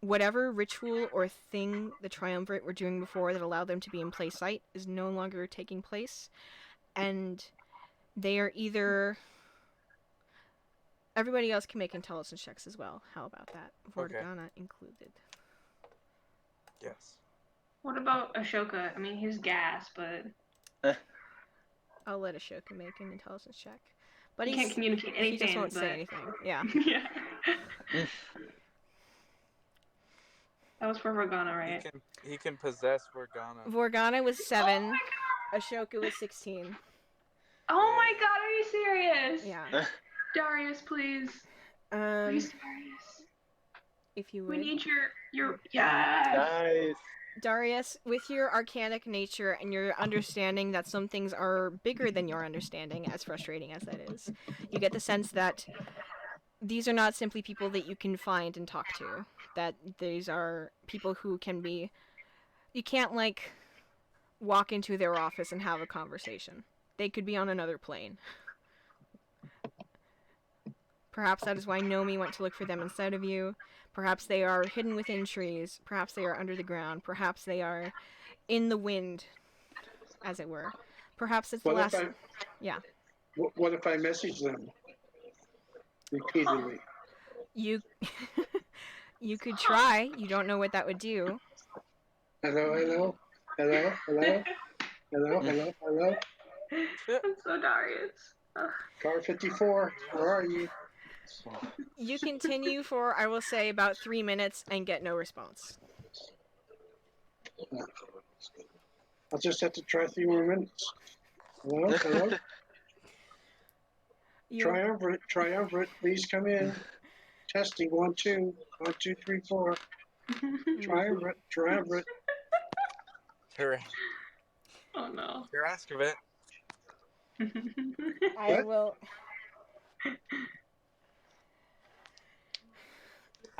whatever ritual or thing the Triumvirate were doing before that allowed them to be in plain sight is no longer taking place. And they are either... Everybody else can make intelligence checks as well. How about that? Vorgana included. Yes. What about Ashoka? I mean, he's gas, but... I'll let Ashoka make an intelligence check. But he can't communicate anything. He just won't say anything. Yeah. Yeah. That was for Vorgana, right? He can possess Vorgana. Vorgana was 7. Oh Ashoka was 16. Oh my god, are you serious? Yeah. Darius, please. Are you serious? If you would. We need your yes. Nice. Darius, with your arcanic nature and your understanding that some things are bigger than your understanding, as frustrating as that is, you get the sense that these are not simply people that you can find and talk to. That these are people who can be... You can't, like, walk into their office and have a conversation. They could be on another plane. Perhaps that is why Nomi went to look for them instead of you. Perhaps they are hidden within trees. Perhaps they are under the ground. Perhaps they are in the wind, as it were. Perhaps it's the last... Yeah. What if I message them repeatedly? You... You could try. You don't know what that would do. Hello, hello, hello, hello, hello, hello, hello. I'm so Darius. Car 54, where are you? You continue for, I will say, about 3 minutes and get no response. I'll just have to try 3 more minutes. Hello, hello. Triumvirate, please come in. Testing 1, 2, 1, 2, 3, 4. Triumvirate. Oh no. Terrascovit. I will...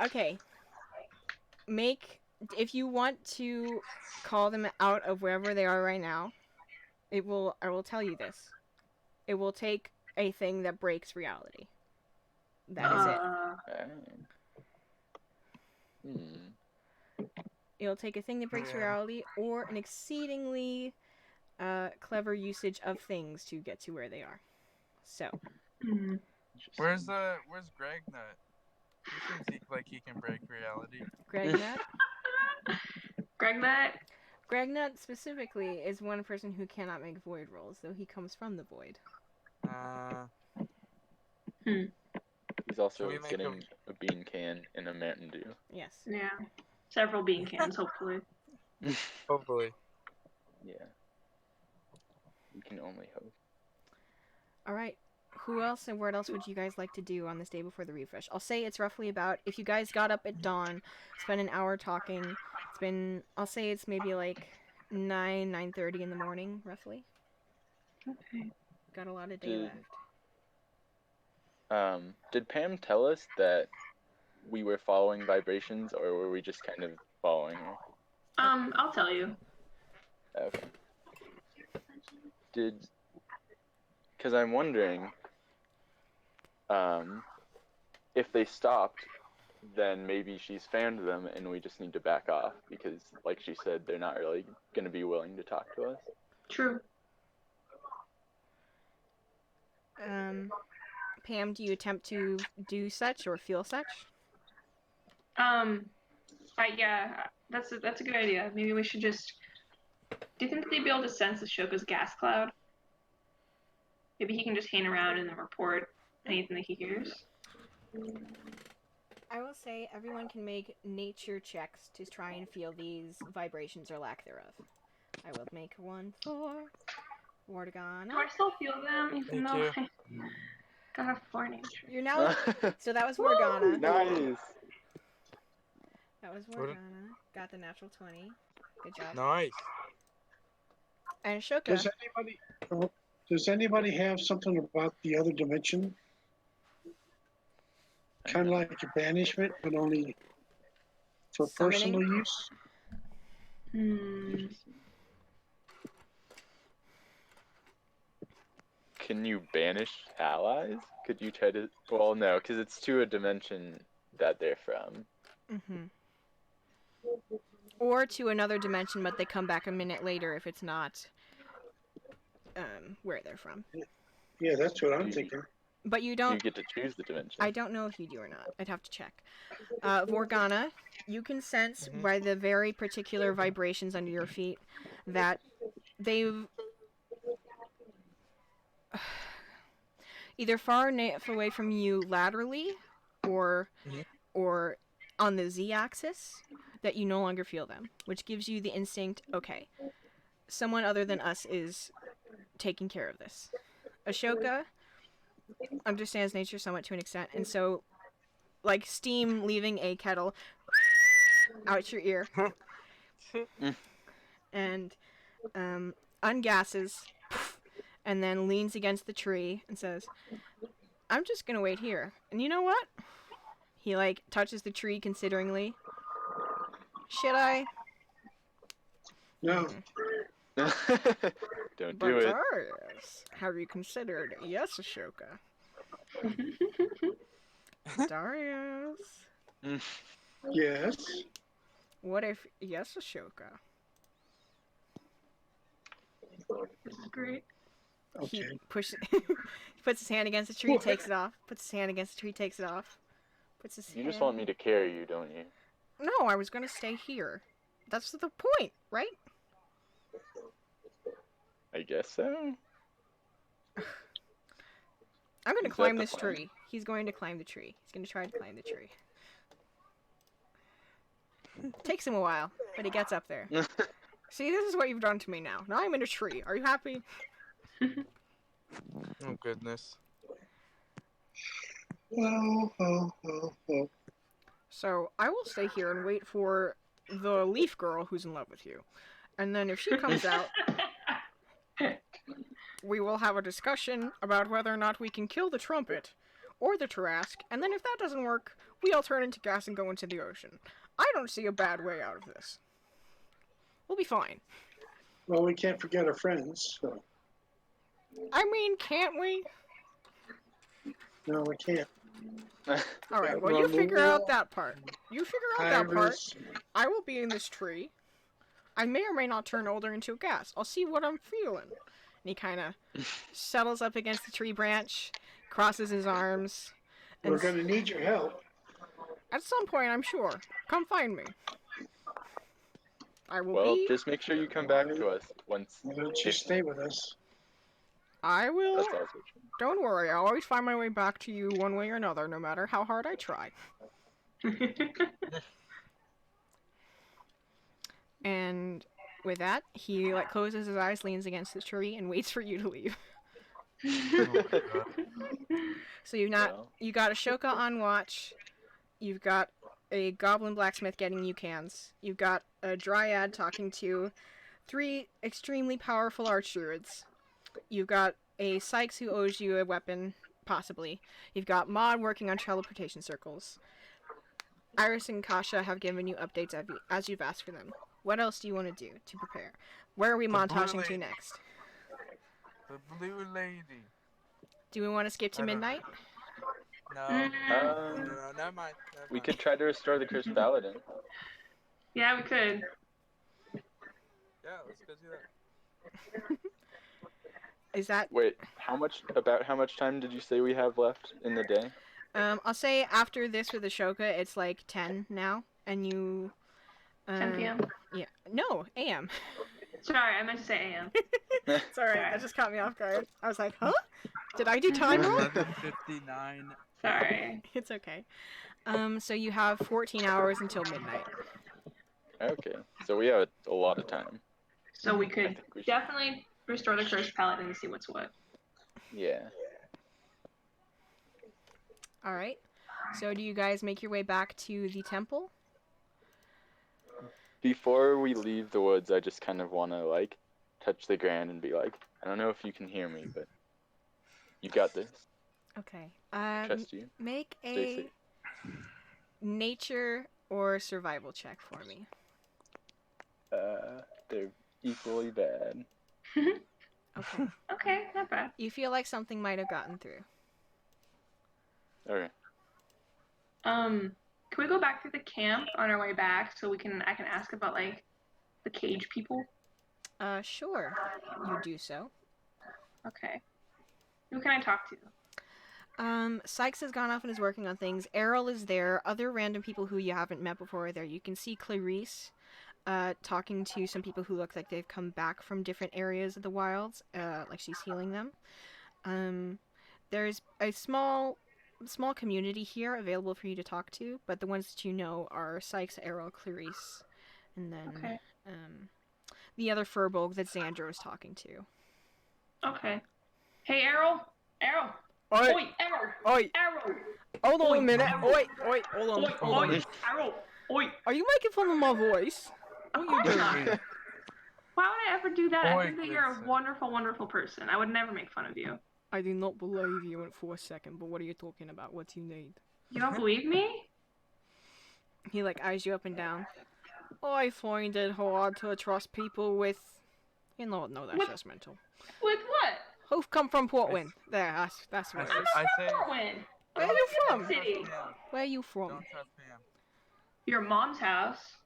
Okay. If you want to call them out of wherever they are right now, I will tell you this. It will take a thing that breaks reality. that is it. It'll take a thing that breaks reality or an exceedingly clever usage of things to get to where they are. So. Where's Greg Nut? He seems like he can break reality. Greg Nut? Greg Nut? Greg Nut specifically is one person who cannot make void rolls, though he comes from the void. He's also getting a bean can and a Mountain Dew. Yes. Yeah. Several bean cans, hopefully. Hopefully. Yeah. We can only hope. Alright. Who else and what else would you guys like to do on this day before the refresh? I'll say it's roughly about, if you guys got up at dawn, spent an hour talking, I'll say it's maybe like 9:30 in the morning, roughly. Okay. Got a lot of day left. Did Pam tell us that we were following vibrations, or were we just kind of following her? I'll tell you. Okay. Because I'm wondering, if they stopped, then maybe she's found them and we just need to back off, because, like she said, they're not really going to be willing to talk to us. True. Pam, do you attempt to do such or feel such? Yeah, that's a good idea. Maybe we should just. Do you think they'd be able to sense Ashoka's gas cloud? Maybe he can just hang around and then report anything that he hears. I will say everyone can make nature checks to try and feel these vibrations or lack thereof. I will make one for Morgana. Do I still feel them, even though I got a 4 nature? You're now. So that was Morgana. Nice. That was Morgana. Got the natural 20. Good job. Nice. And Ashoka. Does anybody have something about the other dimension? Kind of like a banishment, but only for Summoning? personal use? Can you banish allies? Could you try to... Well, no, because it's to a dimension that they're from. Or to another dimension, but they come back a minute later if it's not where they're from. Yeah, that's what I'm thinking. But you don't... You get to choose the dimension. I don't know if you do or not. I'd have to check. Morgana, you can sense by the very particular vibrations under your feet that they've... either far away from you laterally or on the z-axis, that you no longer feel them, which gives you the instinct, okay, someone other than us is taking care of this. Ashoka understands nature somewhat to an extent, and so, like steam leaving a kettle out your ear, and ungasses, and then leans against the tree and says, I'm just gonna wait here. And you know what? He, like, touches the tree consideringly. Should I? No. Don't do it. Darius, have you considered? Yes, Ashoka. Darius. Yes. What if yes, Ashoka? This is great. Okay. He pushes. He puts his hand against the tree, takes it off. Puts his hand against the tree, takes it off. Puts his You hand... just want me to carry you, don't you? No, I was gonna stay here. That's the point, right? I guess so. I'm gonna climb this tree. He's going to climb the tree. He's gonna try to climb the tree. Takes him a while, but he gets up there. See, this is what you've done to me now. Now I'm in a tree. Are you happy? Oh, goodness. Oh. So, I will stay here and wait for the leaf girl who's in love with you. And then if she comes out, we will have a discussion about whether or not we can kill the trumpet or the Tarask, and then if that doesn't work, we all turn into gas and go into the ocean. I don't see a bad way out of this. We'll be fine. Well, we can't forget our friends. So. I mean, can't we? No, we can't. All right. Well, you figure out that part. You figure out that part. Iris, I will be in this tree. I may or may not turn older into a gas. I'll see what I'm feeling. And he kind of settles up against the tree branch, crosses his arms. we're going to need your help. At some point, I'm sure. Come find me. I will Well, be. just make sure you come back to us once. Why don't you stay with us? I will. That's also true. Don't worry. I'll always find my way back to you one way or another, no matter how hard I try. And with that, he like closes his eyes, leans against the tree, and waits for you to leave. So you got Ashoka on watch. You've got a goblin blacksmith getting you cans. You've got a dryad talking to 3 extremely powerful arch druids. You've got a Sykes who owes you a weapon, possibly. You've got Maud working on teleportation circles. Iris and Kasha have given you updates as you've asked for them. What else do you want to do to prepare? Where are we montaging to next? The blue lady. Do we want to skip to midnight? No. Mm. No, never mind. We could try to restore the cursed paladin. Yeah, we could. Yeah, let's go do that. Is that... Wait, how much time did you say we have left in the day? I'll say after this with Ashoka, it's like 10 now, and you... 10 p.m.? Yeah. No, a.m. Sorry, I meant to say a.m. It's alright, that just caught me off guard. I was like, huh? Did I do time wrong? 11:59. Sorry. It's okay. So you have 14 hours until midnight. Okay, so we have a lot of time. So we could definitely restore the cursed paladin and see what's what. Yeah. Alright. So do you guys make your way back to the temple? Before we leave the woods, I just kind of want to, like, touch the ground and be like, I don't know if you can hear me, but you got this. Okay. Trust you. Make Stay a safe. nature or survival check for me. They're equally bad. Okay. Okay, not bad. You feel like something might have gotten through. Okay. Can we go back through the camp on our way back so I can ask about like the cage people? Sure. You do so. Okay. Who can I talk to? Sykes has gone off and is working on things. Errol is there. Other random people who you haven't met before are there. You can see Clarice talking to some people who look like they've come back from different areas of the wilds, like she's healing them. There's a small community here available for you to talk to, but the ones that you know are Sykes, Errol, Clarice, and then the other furbolg that Xandro is talking to. Okay. Hey, Errol! Errol! Oi! Oi, Errol! Oi! Errol! Hold on Oi, a minute! Errol. Oi! Hold on! Oi, Hold oi, on! Errol! Oi! Are you making fun of my voice? Of What are you course doing? not. Why would I ever do that? I Oi, think that you're a Vincent. wonderful, wonderful person. I would never make fun of you. I do not believe you for a second, but what are you talking about? What do you need? You don't believe me? He like eyes you up and down. I find it hard to trust people with... You know what? No, that's With- just mental. With what? Who've come from Portland? There, that's what it is. I say, Portland. Where are you from? City. Where are you from? Don't trust Pam. Your mom's house.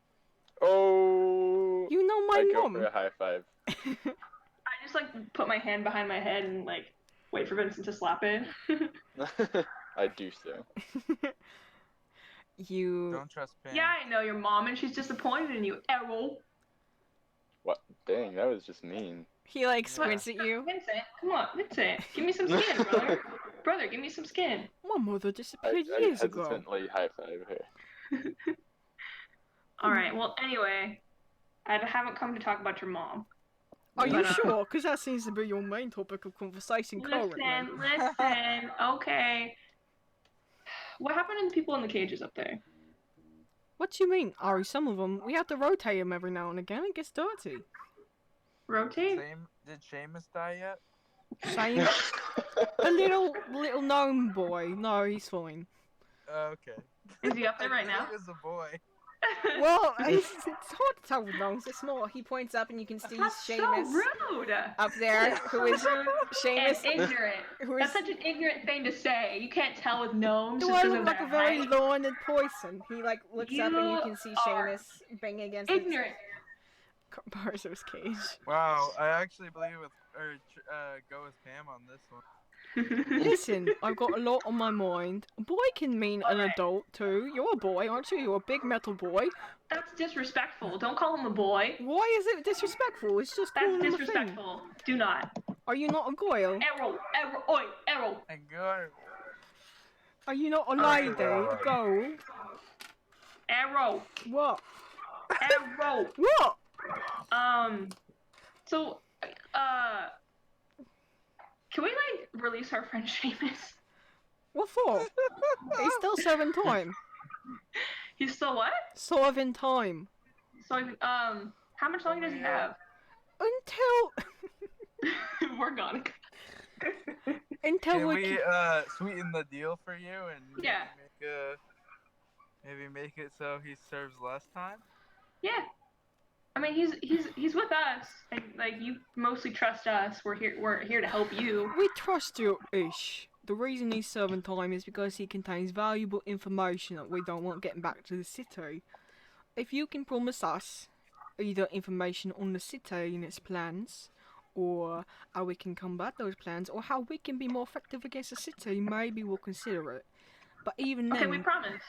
Oh! You know my I go mom. for a high five. I just like put my hand behind my head and like wait for Vincent to slap it. I do so. You... Don't trust Pam. Yeah, I know your mom and she's disappointed in you, Errol. What? Dang, that was just mean. He like squints at you. Vincent, come on, Vincent. Give me some skin, brother. Brother, give me some skin. My mother I disappeared years ago. hesitantly high five her. Alright, well, anyway, I haven't come to talk about your mom. Are you But, sure? Because that seems to be your main topic of conversation currently. Listen, okay. What happened to the people in the cages up there? What do you mean? Ari, some of them, we have to rotate them every now and again. It gets dirty. Rotate? Did Seamus die yet? Same. The little gnome boy. No, he's fine. Okay. Is he up there right now? He was a boy. Well, it's hard to tell with gnomes. They're small. He points up and you can see That's Seamus so rude. up there, who is rude Seamus. and ignorant. Who is, That's such an ignorant thing to say. You can't tell with gnomes do just I because look of like their a very height. learned person? He like looks up and you can see are Seamus banging against ignorant. the bars of his cage. Wow, I actually believe go with Pam on this one. Listen, I've got a lot on my mind. A boy can mean an adult too. You're a boy, aren't you? You're a big metal boy. That's disrespectful. Don't call him a boy. Why is it disrespectful? It's just calling That's him a thing. disrespectful. Do not. Are you not a goyle? Arrow. And go. Are you not a lady? Go. Arrow. What? Arrow. What? So, can we like release our friend Seamus? What for? He's still serving time. He's still what? Serving time. So, how much longer does he have? Until We're gone. Can we we sweeten the deal for you and Yeah. maybe make it so he serves less time? Yeah. I mean, he's with us, and like you mostly trust us. We're here to help you. we trust you, Ish. The reason he's serving time is because he contains valuable information that we don't want getting back to the city. If you can promise us either information on the city and its plans, or how we can combat those plans, or how we can be more effective against the city, maybe we'll consider it. But even then... Okay, we promise.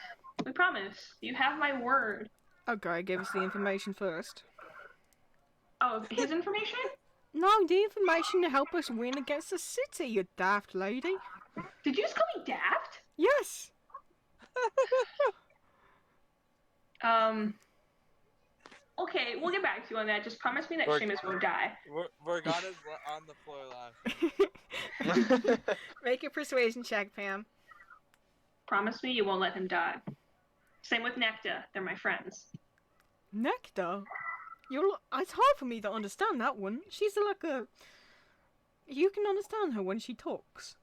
We promise. You have my word. Okay, give us the information first. Oh, his information? No, the information to help us win against the city, you daft lady. Did you just call me daft? Yes! Okay, we'll get back to you on that. Just promise me that Seamus won't die. Morgana's on the floor laughing. Make a persuasion check, Pam. Promise me you won't let him die. Same with Necta. They're my friends. Nectar? It's hard for me to understand that one. She's like a... You can understand her when she talks.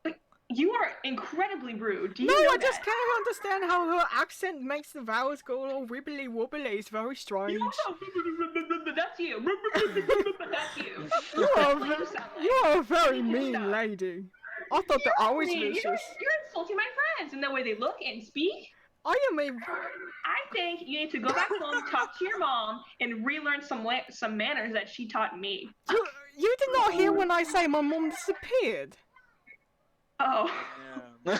Like, you are incredibly rude. Do you No, know I just that? can't understand how her accent makes the vowels go all wibbly wobbly. It's very strange. That's you. That's you. You are a very mean lady. I thought that I was vicious. You're insulting my friends in the way they look and speak. I am a... I think you need to go back home, talk to your mom, and relearn some manners that she taught me. You did not hear when I say my mom disappeared. Oh. Dang.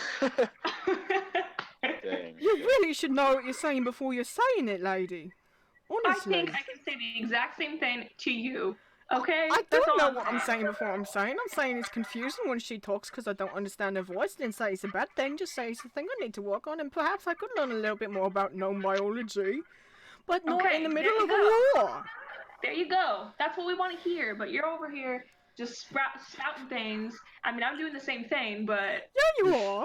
You really should know what you're saying before you're saying it, lady. Honestly. I think I can say the exact same thing to you. Okay? I That's don't all know what I'm saying before I'm saying. I'm saying it's confusing when she talks because I don't understand her voice. Didn't say it's a bad thing, just say it's a thing I need to work on, and perhaps I could learn a little bit more about gnome biology. But not Okay, in the there middle you of go. a war. There you go. That's what we want to hear, but you're over here just spouting things. I mean, I'm doing the same thing, but... Yeah, you are.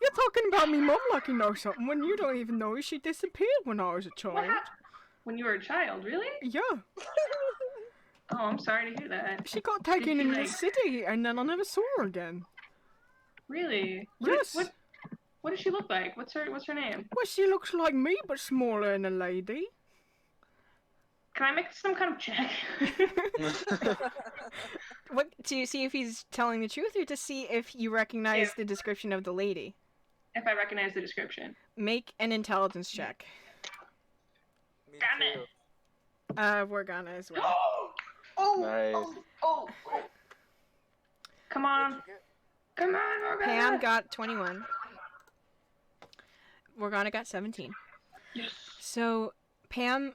You're talking about me mom like you know something when you don't even know she disappeared when I was a child. What happened? When you were a child, really? Yeah. Oh, I'm sorry to hear that. She got taken in the city and then I never saw her again. Really? Yes. What does she look like? What's her name? Well, she looks like me but smaller than a lady. Can I make some kind of check? What, to see if he's telling the truth or to see if you recognize the description of the lady? If I recognize the description. Make an intelligence check. Damn it. We're gonna as well. Nice. Oh. Come on. Come on, Morgana. Pam got 21. Morgana got 17. Yes. So, Pam,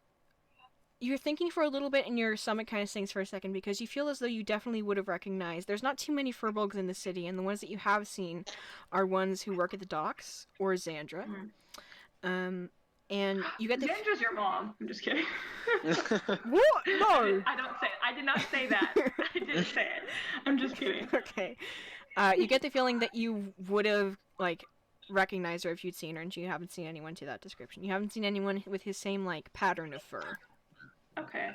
you're thinking for a little bit and your stomach kind of sinks for a second because you feel as though you definitely would have recognized. There's not too many furbolgs in the city, and the ones that you have seen are ones who work at the docks or Xandra. Mm-hmm. And you get the... Xandra's your mom. I'm just kidding. What? No! I don't say it. I did not say that. I didn't say it. I'm just kidding. Okay. You get the feeling that you would have, like, recognized her if you'd seen her, and you haven't seen anyone to that description. You haven't seen anyone with his same, like, pattern of fur. Okay.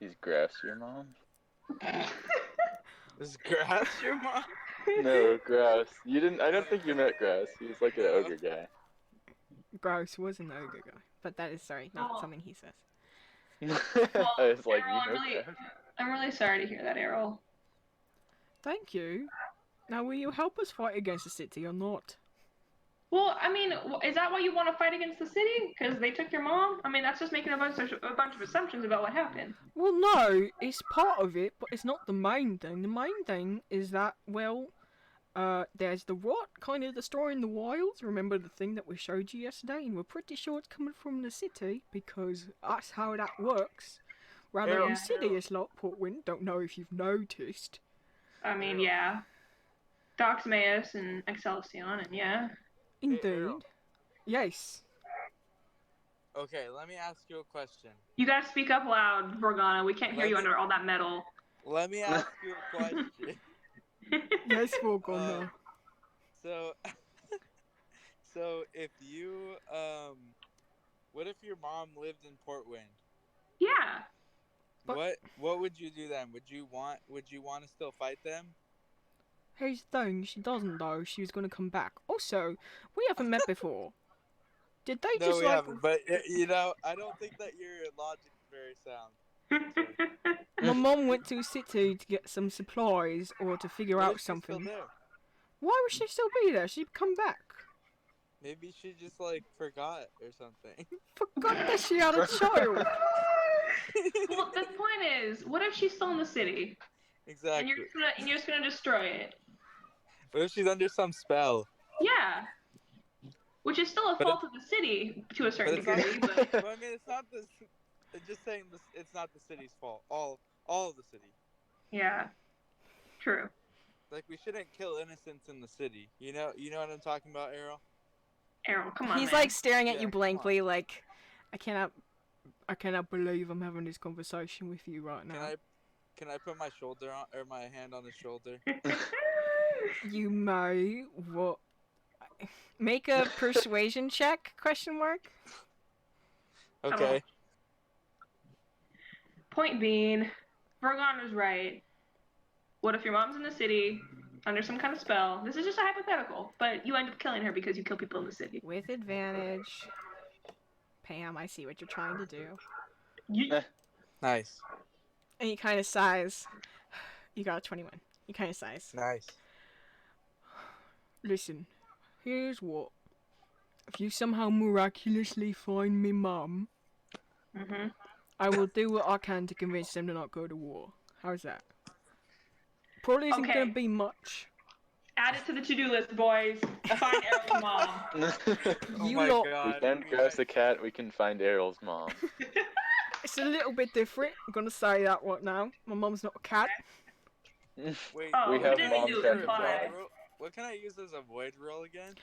Is Grass your mom? Is Grass your mom? No, Grass. You didn't. I don't think you met Grass. He was like an ogre guy. gross was an ogre guy. But that is, sorry, not something he says. Well, I was like, Errol, I'm really sorry to hear that, Errol. Thank you. Now, will you help us fight against the city or not? Well, I mean, is that why you want to fight against the city? Because they took your mom? I mean, that's just making a bunch of assumptions about what happened. Well, no, it's part of it, but it's not the main thing. The main thing is that, well, there's the rot kind of destroying the wilds. Remember the thing that we showed you yesterday? And we're pretty sure it's coming from the city, because that's how that works. Rather insidious, like Portwind. Don't know if you've noticed. I mean, yeah. Doxmaeus and Excelsior, and yeah. Indeed. Yes. Okay, let me ask you a question. You gotta speak up loud, Morgana. We can't hear you under all that metal. Let me ask you a question. Yes, Morgana. So, so if you, what if your mom lived in Portwind? Yeah. What would you do then? Would you want to still fight them? Here's the thing, she doesn't though. She was gonna come back. Also, we haven't met before. Did they No, just we like? haven't. But you know, I don't think that your logic is very sound. My mom went to a city to get some supplies or to figure out something. Still there? Why would she still be there? She'd come back. Maybe she just like forgot or something. Forgot that she had a child. Well, the point is, what if she's still in the city? Exactly. And you're just gonna destroy it? What if she's under some spell? Yeah. Which is still a fault of the city to a certain degree. But I mean, it's not this. Just saying this. It's not the city's fault. All of the city. Yeah. True. Like, we shouldn't kill innocents in the city. You know what I'm talking about, Errol? Errol, come on. He's man. like staring at you blankly, like, I cannot believe I'm having this conversation with you right now. Can I put my shoulder on, or my hand on his shoulder? You may. What? Make a persuasion check? Question mark. Okay. Point being, Vergon was right. What if your mom's in the city under some kind of spell? This is just a hypothetical, but you end up killing her because you kill people in the city. With advantage. Pam, I see what you're trying to do. Nice. And he kind of sighs. You got a 21. He kind of sighs. Nice. Listen, here's what. If you somehow miraculously find me mum, I will do what I can to convince them to not go to war. How's that? Probably isn't going to be much. Add it to the to-do list, boys. Find Errol's mom. You lot. We can grab the cat. We can find Errol's mom. It's a little bit different. I'm gonna say that right now. My mom's not a cat. Wait, we have mom cat. What can I use as a void roll again?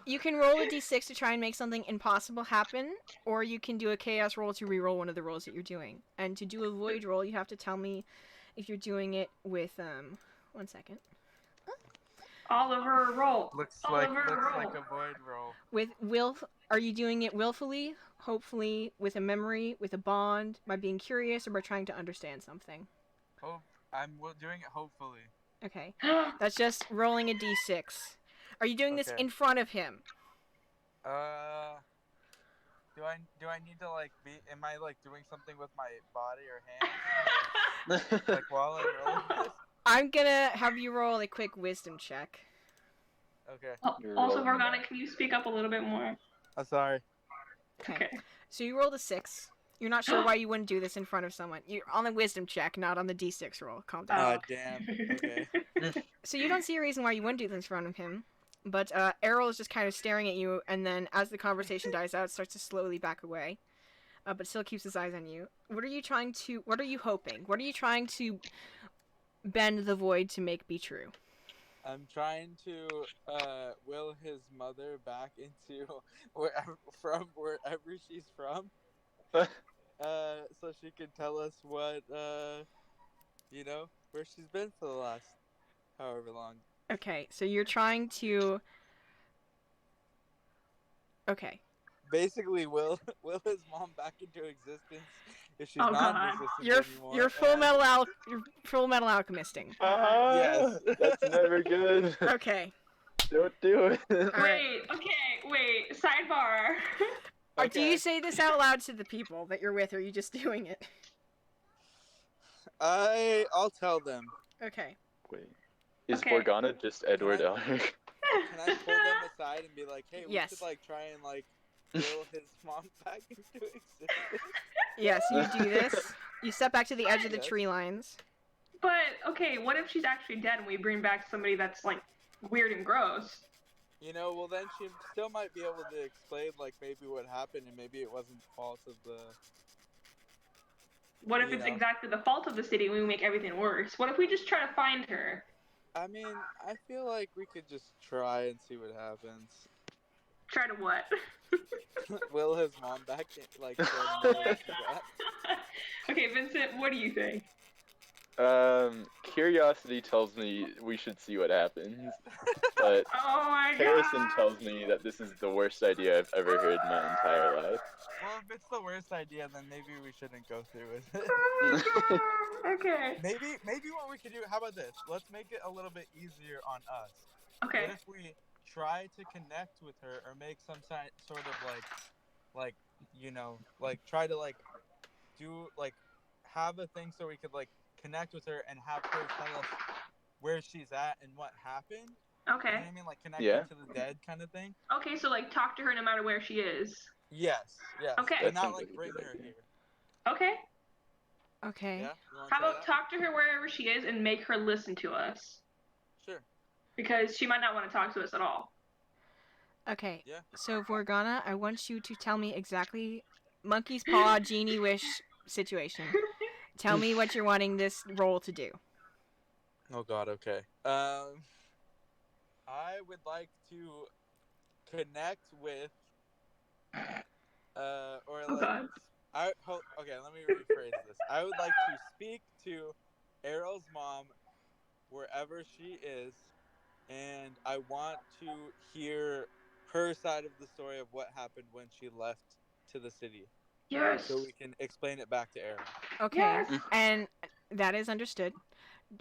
You can roll a d6 to try and make something impossible happen, or you can do a chaos roll to re-roll one of the rolls that you're doing. And to do a void roll, you have to tell me if you're doing it with 1 second. Oliver roll. Looks like a void roll. With are you doing it willfully, hopefully, with a memory, with a bond, by being curious, or by trying to understand something? Oh, I'm doing it hopefully. Okay. That's just rolling a d6. Are you doing this in front of him? Do I need to like be? Am I like doing something with my body or hands? Like while I'm rolling this? I'm gonna have you roll a quick wisdom check. Okay. Also, Morgana, can you speak up a little bit more? I'm sorry. Okay. So you rolled a 6. You're not sure why you wouldn't do this in front of someone. You're on the wisdom check, not on the d6 roll. Calm down. Oh, damn. Okay. So you don't see a reason why you wouldn't do this in front of him. But Errol is just kind of staring at you, and then as the conversation dies out, starts to slowly back away. But still keeps his eyes on you. What are you hoping? What are you trying to bend the void to make be true? I'm trying to will his mother back into wherever she's from. So she can tell us what where she's been for the last however long. Okay, so you're trying to... Okay. Basically, will his mom back into existence if she's not in existence anymore? You're full metal alchemisting. Yes, that's never good. Okay. Don't do it. Wait, wait. Sidebar. Or do you say this out loud to the people that you're with, or are you just doing it? I'll tell them. Okay. Wait. Is Okay. Morgana just Edward Elric? Can I pull them aside and be like, hey, we Yes. should like try and like will his mom back into existence? Yes, you do this. You step back to the edge of the Yes. tree lines. But okay, what if she's actually dead and we bring back somebody that's like weird and gross? You know, well then she still might be able to explain like maybe what happened and maybe it wasn't the fault of the. What if it's exactly the fault of the city and we make everything worse? What if we just try to find her? I mean, I feel like we could just try and see what happens. Try to what? Will his mom back in, like send Miller back? Okay, Vincent, what do you think? Curiosity tells me we should see what happens, but Oh my Harrison god! tells me that this is the worst idea I've ever heard in my entire life. Well, if it's the worst idea, then maybe we shouldn't go through with it. Oh my god! Okay. Maybe what we could do, how about this? Let's make it a little bit easier on us. Okay. What if we try to connect with her or make some sort of like, you know, like try to like do like have a thing so we could like connect with her and have her tell us where she's at and what happened. Okay. You know what I mean? Like connecting to the dead kind of thing. Okay, so like talk to her no matter where she is. Yes. Okay. But not like bring her here. Okay. Okay. Yeah. How about talk to her wherever she is and make her listen to us? Sure. Because she might not want to talk to us at all. Okay. Yeah. So, Vorgana, I want you to tell me exactly Monkey's Paw, Genie Wish situation. Tell me what you're wanting this role to do. Oh god, okay. I would like to connect with or like God. okay, let me rephrase this. I would like to speak to Errol's mom wherever she is, and I want to hear her side of the story of what happened when she left to the city. Yes. So we can explain it back to Errol. Okay. Yes. And that is understood.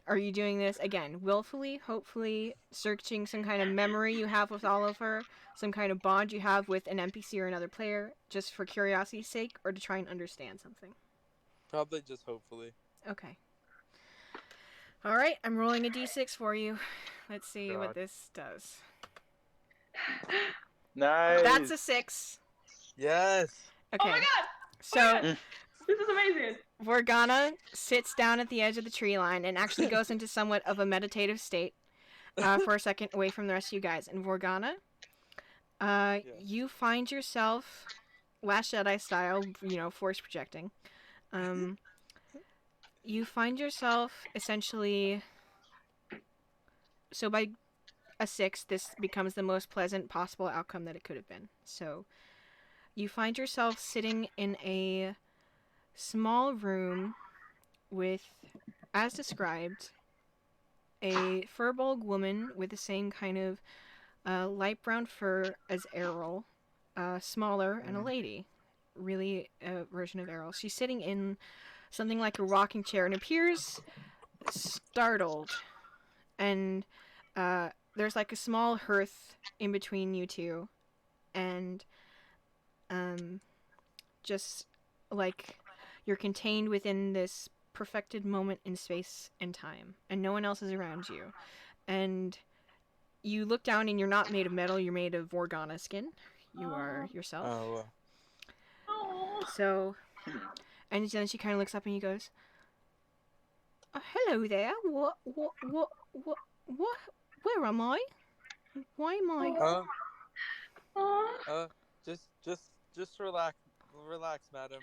Are you doing this, again, willfully, hopefully, searching some kind of memory you have with all of her, some kind of bond you have with an NPC or another player, just for curiosity's sake, or to try and understand something? Probably just hopefully. Okay. Alright, I'm rolling a d6 for you. Let's see what God. this does. Nice. That's a 6. Yes. Okay. Oh my god! So, This is amazing. Vorgana sits down at the edge of the tree line and actually goes into somewhat of a meditative state for a second away from the rest of you guys. And Vorgana, you find yourself, Last Jedi style, you know, force projecting. You find yourself essentially... So by a 6, this becomes the most pleasant possible outcome that it could have been. So you find yourself sitting in a small room with, as described, a furbolg woman with the same kind of light brown fur as Errol, smaller, and a lady. Really a version of Errol. She's sitting in something like a rocking chair and appears startled. And there's like a small hearth in between you two. And just like you're contained within this perfected moment in space and time, and no one else is around you. And you look down and you're not made of metal, you're made of Vorgana skin. You are yourself. Oh. So, and then she kind of looks up and he goes, hello there, what, where am I? Why am I? Just relax, madam.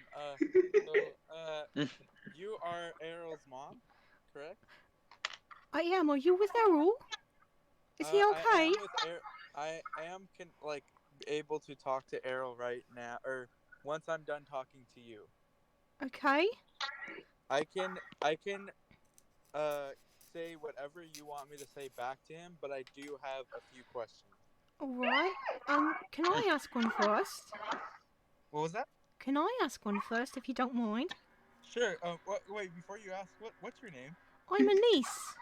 You are Errol's mom, correct? I am. Are you with Errol? Is he okay? I am able to talk to Errol right now, or once I'm done talking to you. Okay. I can say whatever you want me to say back to him, but I do have a few questions. All right. Can I ask one first? What was that? Can I ask one first, if you don't mind? Sure. Wait, before you ask, what's your name? I'm a niece.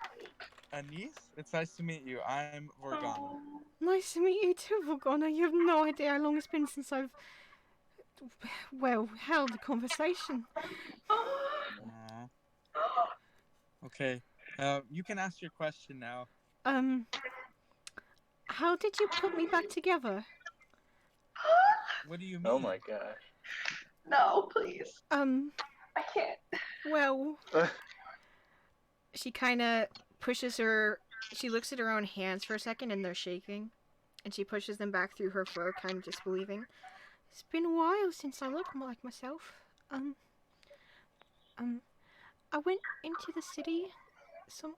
A niece? It's nice to meet you. I'm Vorgana. Nice to meet you too, Vorgona. You have no idea how long it's been since I've, well, held a conversation. Aww. Okay. You can ask your question now. How did you put me back together? What do you mean? Oh my gosh. No, please. I can't. Well, she kind of pushes her. She looks at her own hands for a second, and they're shaking, and she pushes them back through her fur, kind of disbelieving. It's been a while since I looked like myself. I went into the city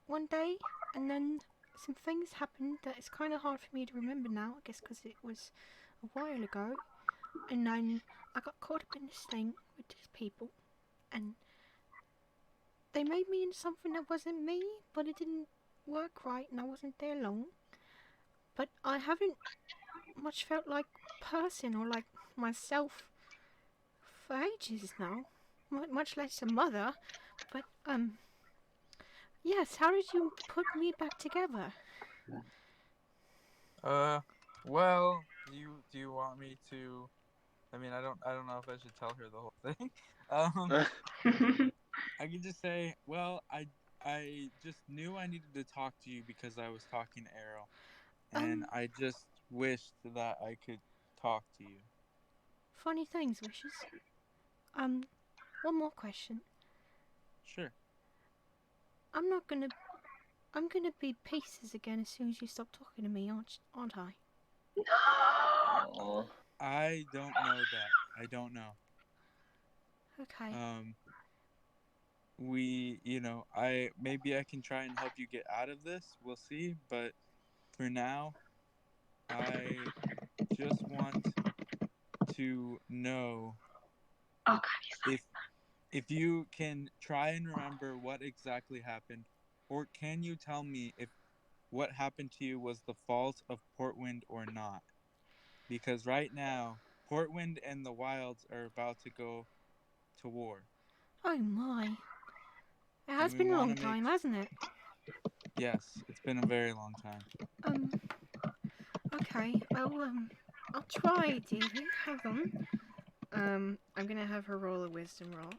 one day, and then some things happened that it's kind of hard for me to remember now. I guess because it was a while ago, and then I got caught up in this thing with these people, and they made me into something that wasn't me, but it didn't work right, and I wasn't there long. But I haven't much felt like a person or like myself for ages now, much less a mother. But yes. How did you put me back together? Well, do you want me to? I mean, I don't know if I should tell her the whole thing. I can just say, well, I just knew I needed to talk to you because I was talking to Arrow, and I just wished that I could talk to you. Funny things, wishes. One more question. Sure. I'm gonna be pieces again as soon as you stop talking to me, aren't I? No. I don't know that. I don't know. Okay. Maybe I can try and help you get out of this. We'll see, but for now, I just want to know Oh God, if you can try and remember what exactly happened, or can you tell me if what happened to you was the fault of Portwind or not? Because right now, Portwind and the Wilds are about to go to war. Oh my. It And has we been a want long to make... time, hasn't it? Yes, it's been a very long time. Okay. I'll try, dearie. Hold on. I'm gonna have her roll a wisdom roll.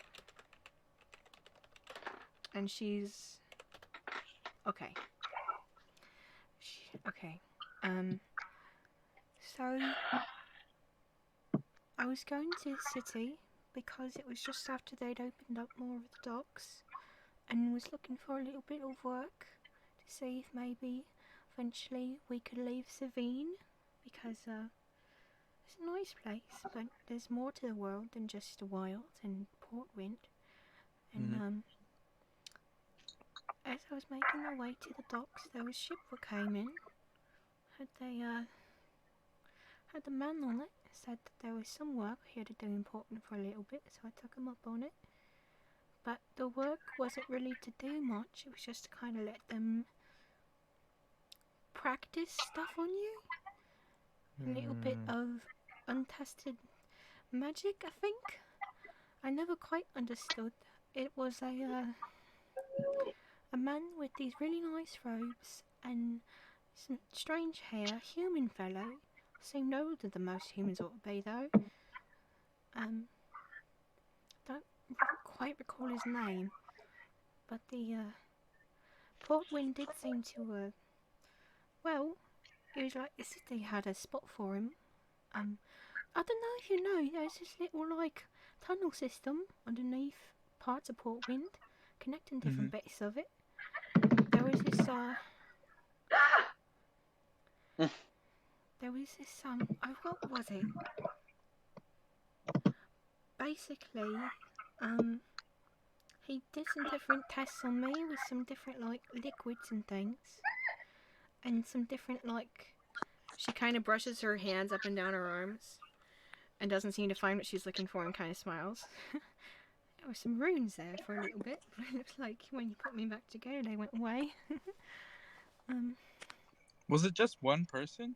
And she's... Okay. Okay. So... I was going to the city because it was just after they'd opened up more of the docks, and was looking for a little bit of work to see if maybe eventually we could leave Savine, because it's a nice place, but there's more to the world than just the wild and Portwind. And as I was making my way to the docks, there was a ship that came in. Had the man on it, said that there was some work here to do important for a little bit, so I took him up on it. But the work wasn't really to do much, it was just to kind of let them practice stuff on you. A little bit of untested magic, I think. I never quite understood. It was a man with these really nice robes and some strange hair, human fellow. Seemed older than most humans ought to be, though. Don't quite recall his name, but the Portwind did seem to well, it was like the city had a spot for him. I don't know if you know, there's this little like tunnel system underneath parts of Portwind, connecting different bits of it. There was this what was it? Basically, he did some different tests on me with some different like liquids and things, and some different like. She kind of brushes her hands up and down her arms, and doesn't seem to find what she's looking for, and kind of smiles. There were some runes there for a little bit, but it looks like when you put me back together, they went away. Was it just one person?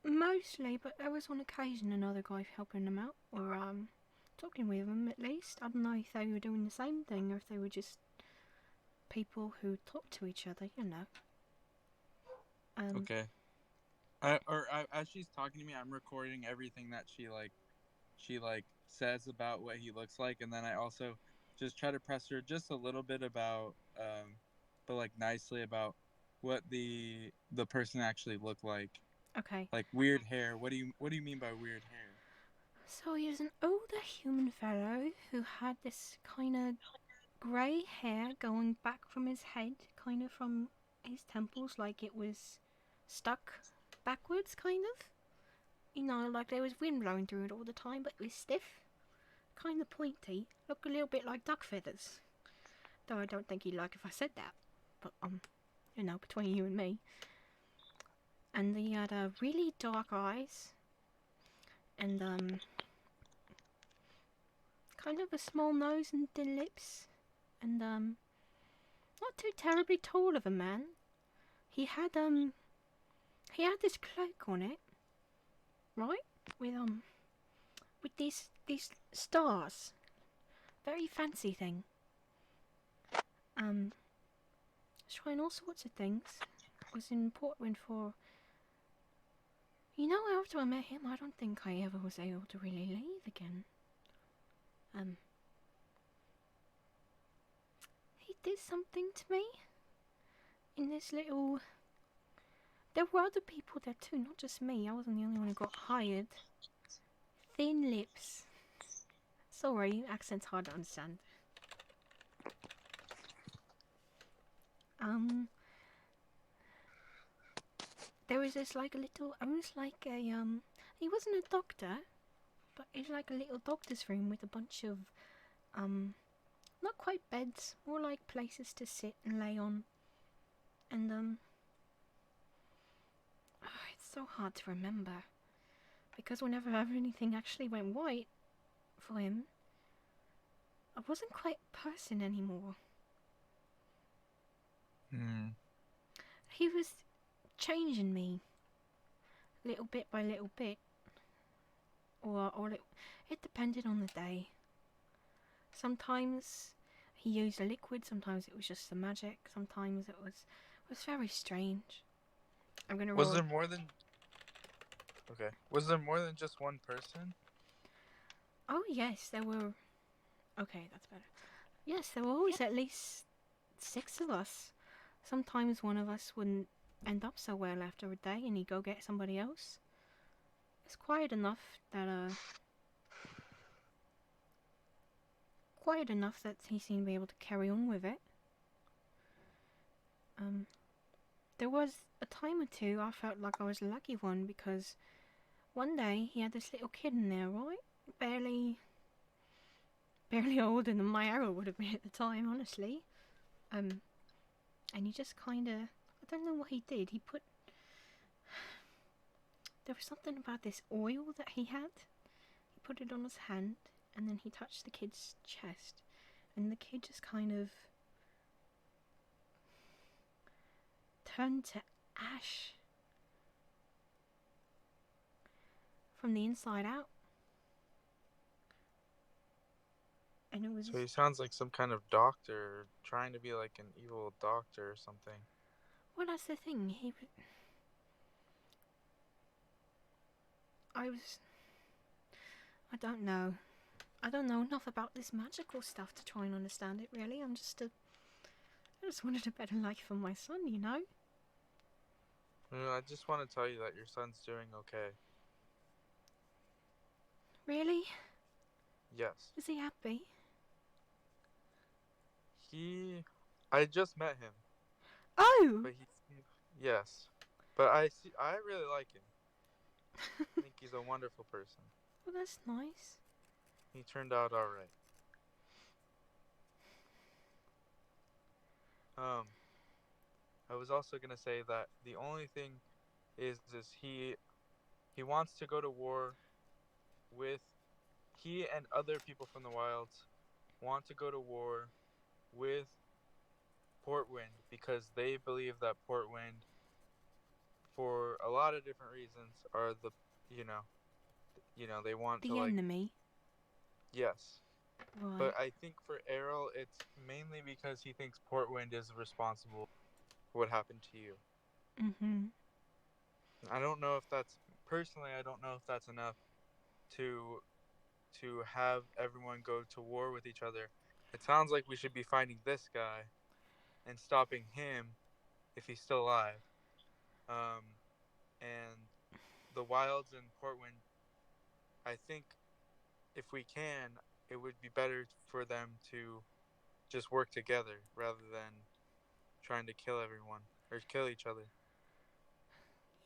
Mostly, but there was on occasion another guy helping them out, or talking with them at least. I don't know if they were doing the same thing, or if they were just people who talk to each other, you know. Okay. As she's talking to me, I'm recording everything that she says about what he looks like, and then I also just try to press her just a little bit about, but like nicely about what the person actually looked like. Okay. Like weird hair. What do you mean by weird hair? So he was an older human fellow who had this kind of grey hair going back from his head, kind of from his temples, like it was stuck backwards, kind of. You know, like there was wind blowing through it all the time, but it was stiff, kind of pointy, look a little bit like duck feathers. Though I don't think he'd like if I said that. But you know, between you and me. And he had really dark eyes, and kind of a small nose and thin lips, and not too terribly tall of a man. He had this cloak on it, right? With these stars. Very fancy thing. Trying all sorts of things. Was in Portland for. You know, after I met him, I don't think I ever was able to really leave again. He did something to me in this little. There were other people there too, not just me. I wasn't the only one who got hired. Thin lips. Sorry, accent's hard to understand. There was this like a little, almost like a he wasn't a doctor, but it was like a little doctor's room with a bunch of not quite beds, more like places to sit and lay on, and it's so hard to remember because whenever anything actually went white for him, I wasn't quite a person anymore. He was changing me little bit by little bit, or it depended on the day. Sometimes he used a liquid, sometimes it was just the magic, sometimes it was very strange. I'm gonna roll. Was there more than just one person? Oh yes, there were. Okay, that's better. Yes, there were always at least 6 of us. Sometimes one of us wouldn't end up so well after a day and he'd go get somebody else. It's quiet enough that he seemed to be able to carry on with it. There was a time or two I felt like I was the lucky one because one day he had this little kid in there, right? Barely older than my arrow would have been at the time, honestly. And he just kind of, I don't know what he did. There was something about this oil that he had. He put it on his hand, and then he touched the kid's chest, and the kid just kind of turned to ash from the inside out. And it was. So he sounds like some kind of doctor, trying to be like an evil doctor or something. Well, that's the thing. I don't know. I don't know enough about this magical stuff to try and understand it, really. I just wanted a better life for my son, you know? I just want to tell you that your son's doing okay. Really? Yes. Is he happy? I just met him. Oh! But yes. But I really like him. I think he's a wonderful person. Well, that's nice. He turned out alright. I was also gonna say that the only thing is he wants to go to war with, he and other people from the wilds want to go to war with Portwind because they believe that Portwind, for a lot of different reasons, are the they want the to like enemy. Yes. Right. But I think for Errol, it's mainly because he thinks Portwind is responsible for what happened to you. Mm-hmm. I don't know if that's personally. I don't know if that's enough to have everyone go to war with each other. It sounds like we should be fighting this guy and stopping him if he's still alive. Um, and the wilds in Portland, I think if we can, it would be better for them to just work together rather than trying to kill everyone or kill each other.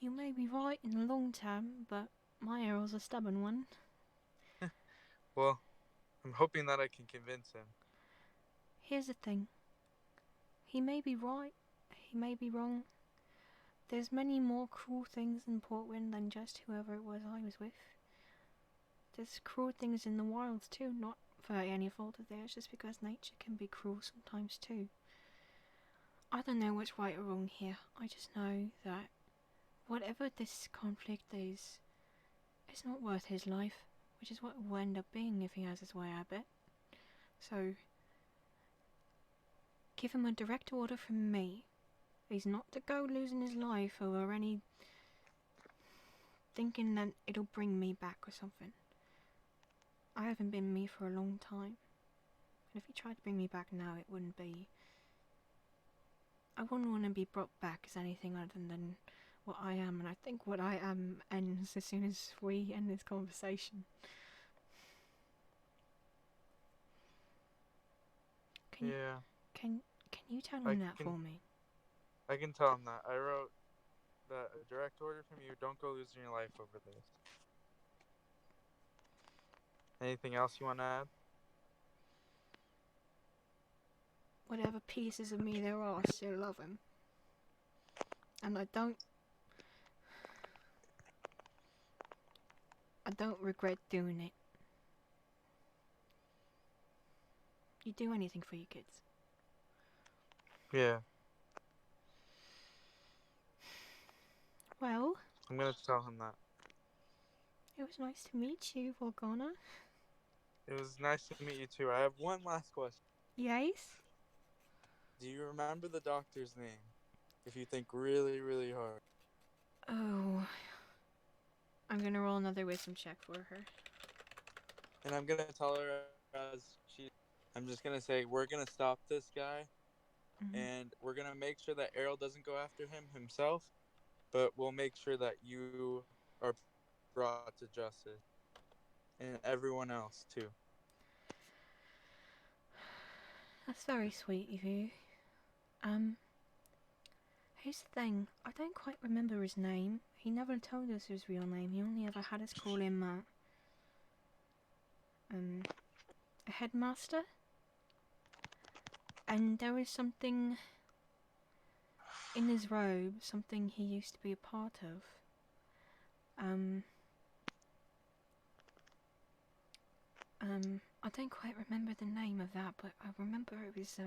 You may be right in the long term, but my Errol's a stubborn one. Well, I'm hoping that I can convince him. Here's the thing. He may be right, he may be wrong. There's many more cruel things in Portland than just whoever it was I was with. There's cruel things in the wilds too, not for any fault of theirs, just because nature can be cruel sometimes too. I don't know what's right or wrong here. I just know that whatever this conflict is, it's not worth his life, which is what it will end up being if he has his way, I bet. So, give him a direct order from me. He's not to go losing his life over any thinking that it'll bring me back or something. I haven't been me for a long time. And if he tried to bring me back now, it wouldn't be... I wouldn't want to be brought back as anything other than what I am, and I think what I am ends as soon as we end this conversation. Can you tell him that for me? I can tell him that. I wrote that a direct order from you, don't go losing your life over this. Anything else you want to add? Whatever pieces of me there are, I still love him. And I don't regret doing it. You do anything for your kids. Yeah. Well, I'm gonna tell him that. It was nice to meet you, Volgana. It was nice to meet you too. I have one last question. Yes? Do you remember the doctor's name? If you think really, really hard. Oh. I'm gonna roll another wisdom check for her. And I'm gonna tell her I'm just gonna say, we're gonna stop this guy. Mm-hmm. And we're gonna make sure that Errol doesn't go after him himself. But we'll make sure that you are brought to justice. And everyone else too. That's very sweet of you. Here's the thing. I don't quite remember his name. He never told us his real name. He only ever had us call him, a headmaster. And there was something in his robe, something he used to be a part of. I don't quite remember the name of that, but I remember it was,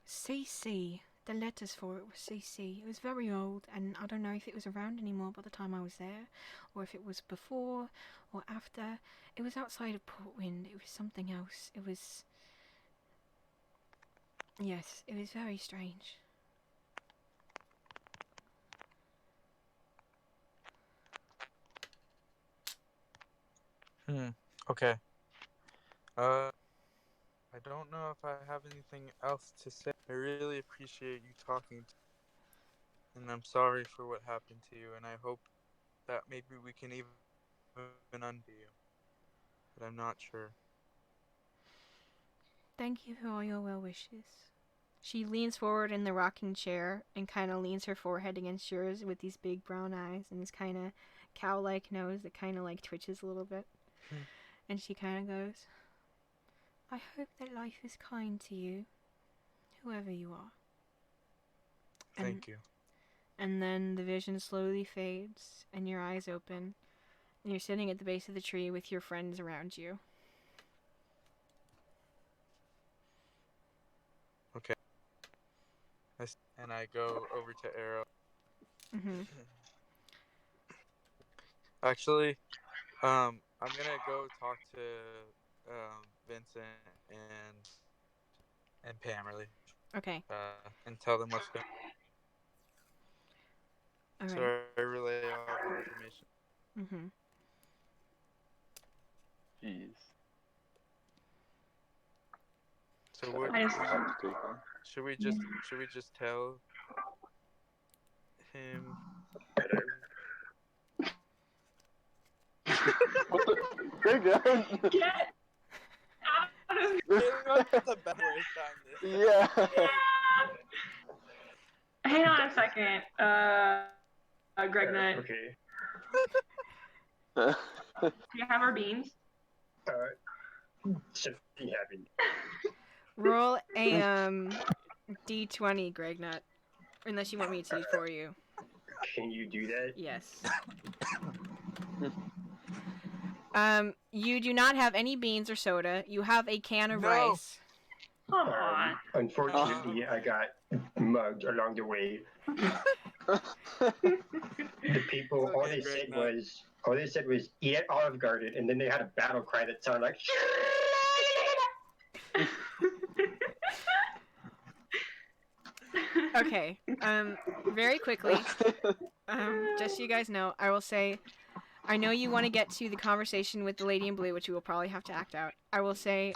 CC. The letters for it were CC. It was very old, and I don't know if it was around anymore by the time I was there, or if it was before or after. It was outside of Portland. It was something else. It was... Yes, it was very strange. Okay. I don't know if I have anything else to say. I really appreciate you talking to me, and I'm sorry for what happened to you, and I hope that maybe we can even undo you. But I'm not sure. Thank you for all your well wishes. She leans forward in the rocking chair and kind of leans her forehead against yours with these big brown eyes and this kind of cow-like nose that kind of like twitches a little bit. And she kind of goes, I hope that life is kind to you, whoever you are. Thank you. And then the vision slowly fades and your eyes open and you're sitting at the base of the tree with your friends around you. Okay. And I go over to Arrow. Mm-hmm. Actually, I'm gonna go talk to Vincent and Pam, really. Okay. And tell them what's going on. All right. So I relay all the information. Mm-hmm. Jeez. So what should we just tell him? What the? Greg, Get out of That's a bad way to time this. yeah. Hang on a second, Greg Nut. Okay. Do you have our beans? Should be happy. Roll a d20, Greg Nut. Unless you want me to for you. Can you do that? Yes. You do not have any beans or soda. You have a can of rice. Come on. Unfortunately, I got mugged along the way. The people, all they said was eat at Olive Garden, and then they had a battle cry that sounded like. Okay. Very quickly. Just so you guys know, I will say, I know you want to get to the conversation with the lady in blue, which we will probably have to act out. I will say,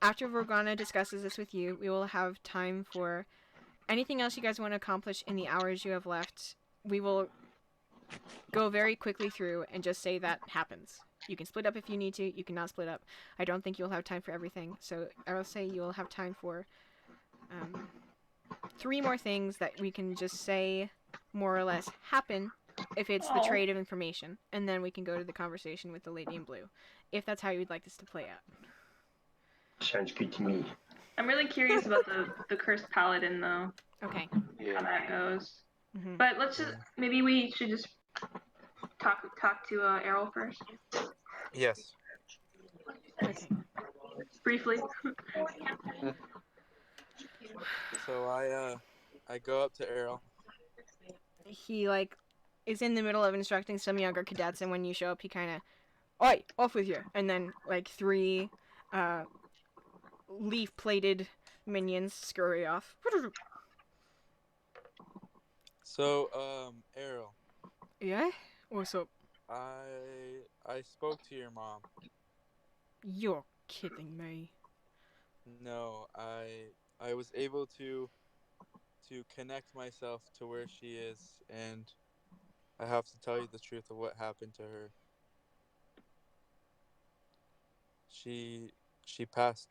after Morgana discusses this with you, we will have time for anything else you guys want to accomplish in the hours you have left. We will go very quickly through and just say that happens. You can split up if you need to. You cannot split up. I don't think you'll have time for everything. So I will say you'll have time for 3 more things that we can just say more or less happen if it's the trade of information. And then we can go to the conversation with the lady in blue. If that's how you'd like this to play out. Sounds good to me. I'm really curious about the cursed paladin though. Okay. How that goes. Mm-hmm. But let's just maybe we should just talk to Errol first. Yes. Okay. Briefly. So I go up to Errol. He is in the middle of instructing some younger cadets, and when you show up, he kind of, "Oi, off with you!" And then 3 leaf-plated minions scurry off. So Errol. Yeah? What's up? I spoke to your mom. You're kidding me. No, I was able to connect myself to where she is, and I have to tell you the truth of what happened to her. She passed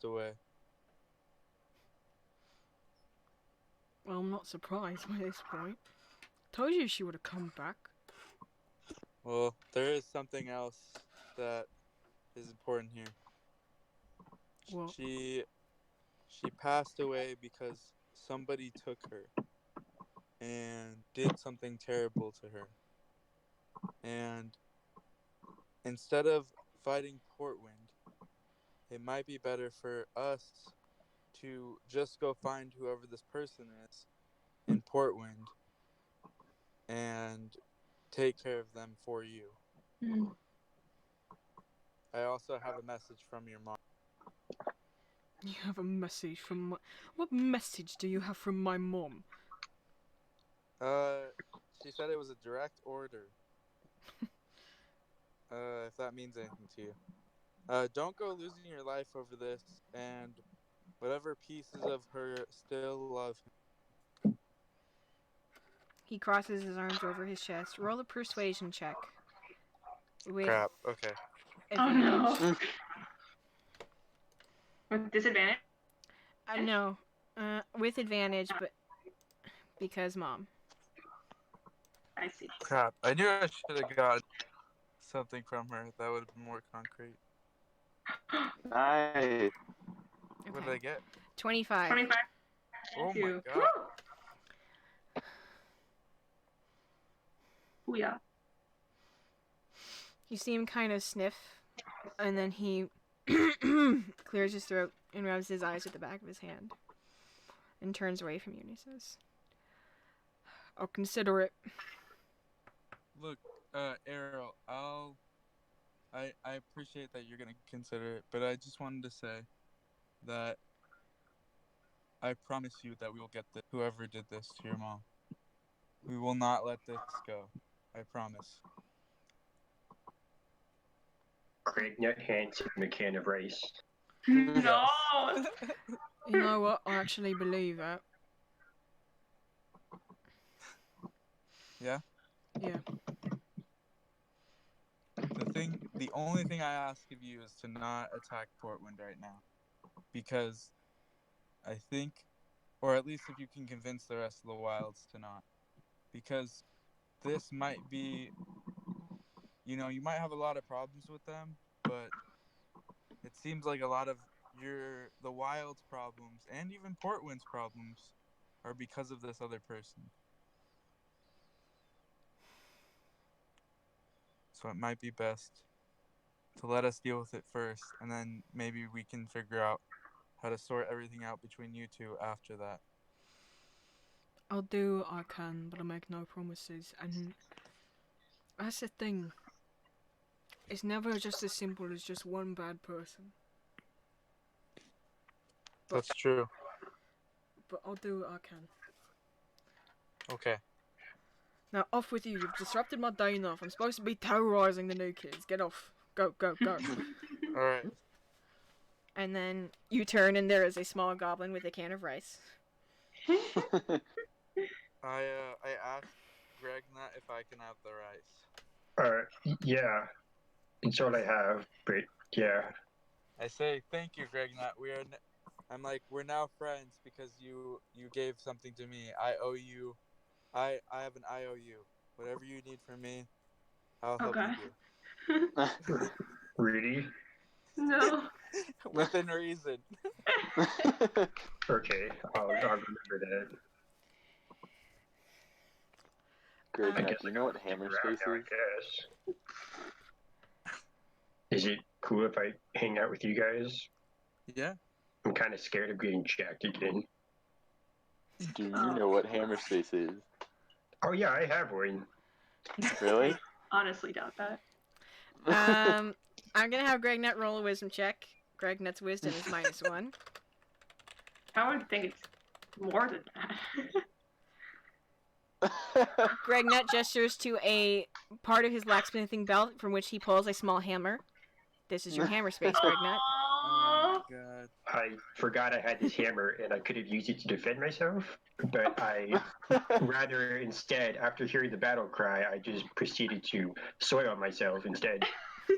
away. Well, I'm not surprised by this point. Told you she would have come back. Well, there is something else that is important here. What? She passed away because somebody took her and did something terrible to her. And instead of fighting Portwind, it might be better for us to just go find whoever this person is in Portwind and take care of them for you. Mm. I also have a message from your mom. You have a message from my... What message do you have from my mom? She said it was a direct order. If that means anything to you. Don't go losing your life over this, and whatever pieces of her still love him. He crosses his arms over his chest. Roll a persuasion check. With Crap, okay. advantage. Oh no. With disadvantage? No. With advantage, but because mom. I see. Crap, I knew I should have got something from her that would have been more concrete. Nice. What did I get? 25. 25. Oh my god. Woo! Ooh, yeah. You see him kind of sniff, and then he clears his throat and rubs his eyes with the back of his hand and turns away from you and he says, I'll consider it. Look, Errol, I appreciate that you're gonna consider it, but I just wanted to say that I promise you that we will get whoever did this to your mom. We will not let this go. I promise. Gragnut hands him a can of rice. No. You know what? I actually believe that. Yeah? Yeah. The only thing I ask of you is to not attack Portland right now. Because I think, or at least if you can convince the rest of the Wilds to not. Because this might be, you know, you might have a lot of problems with them, but it seems like a lot of the Wild's problems, and even Portland's problems, are because of this other person. So it might be best to let us deal with it first, and then maybe we can figure out how to sort everything out between you two after that. I'll do what I can, but I make no promises. And that's the thing. It's never just as simple as just one bad person. That's true. But I'll do what I can. Okay. Now, off with you. You've disrupted my day enough. I'm supposed to be terrorizing the new kids. Get off. Go, go, go. Alright. And then you turn and there is a small goblin with a can of rice. I asked Gregnut if I can have the rice. Yeah. It's all I have, but yeah. I say, thank you, Gregnut. I'm like, we're now friends because you gave something to me. I owe you. I have an IOU. Whatever you need from me, I'll help you do. Really? No. Within reason. Okay, I'll remember that. Gregnut, do you know what hammer space I is? guess. Is it cool if I hang out with you guys? Yeah. I'm kind of scared of getting jacked again. Do you know what hammer space is? Oh yeah, I have one. Really? Honestly doubt that. I'm gonna have Gregnut roll a wisdom check. Gregnut's wisdom is -1. I would think it's more than that. Gregnut gestures to a part of his blacksmithing belt from which he pulls a small hammer. This is your hammer space, Gregnut. Oh my god. I forgot I had this hammer and I could have used it to defend myself, but I rather instead, after hearing the battle cry, I just proceeded to soil myself instead.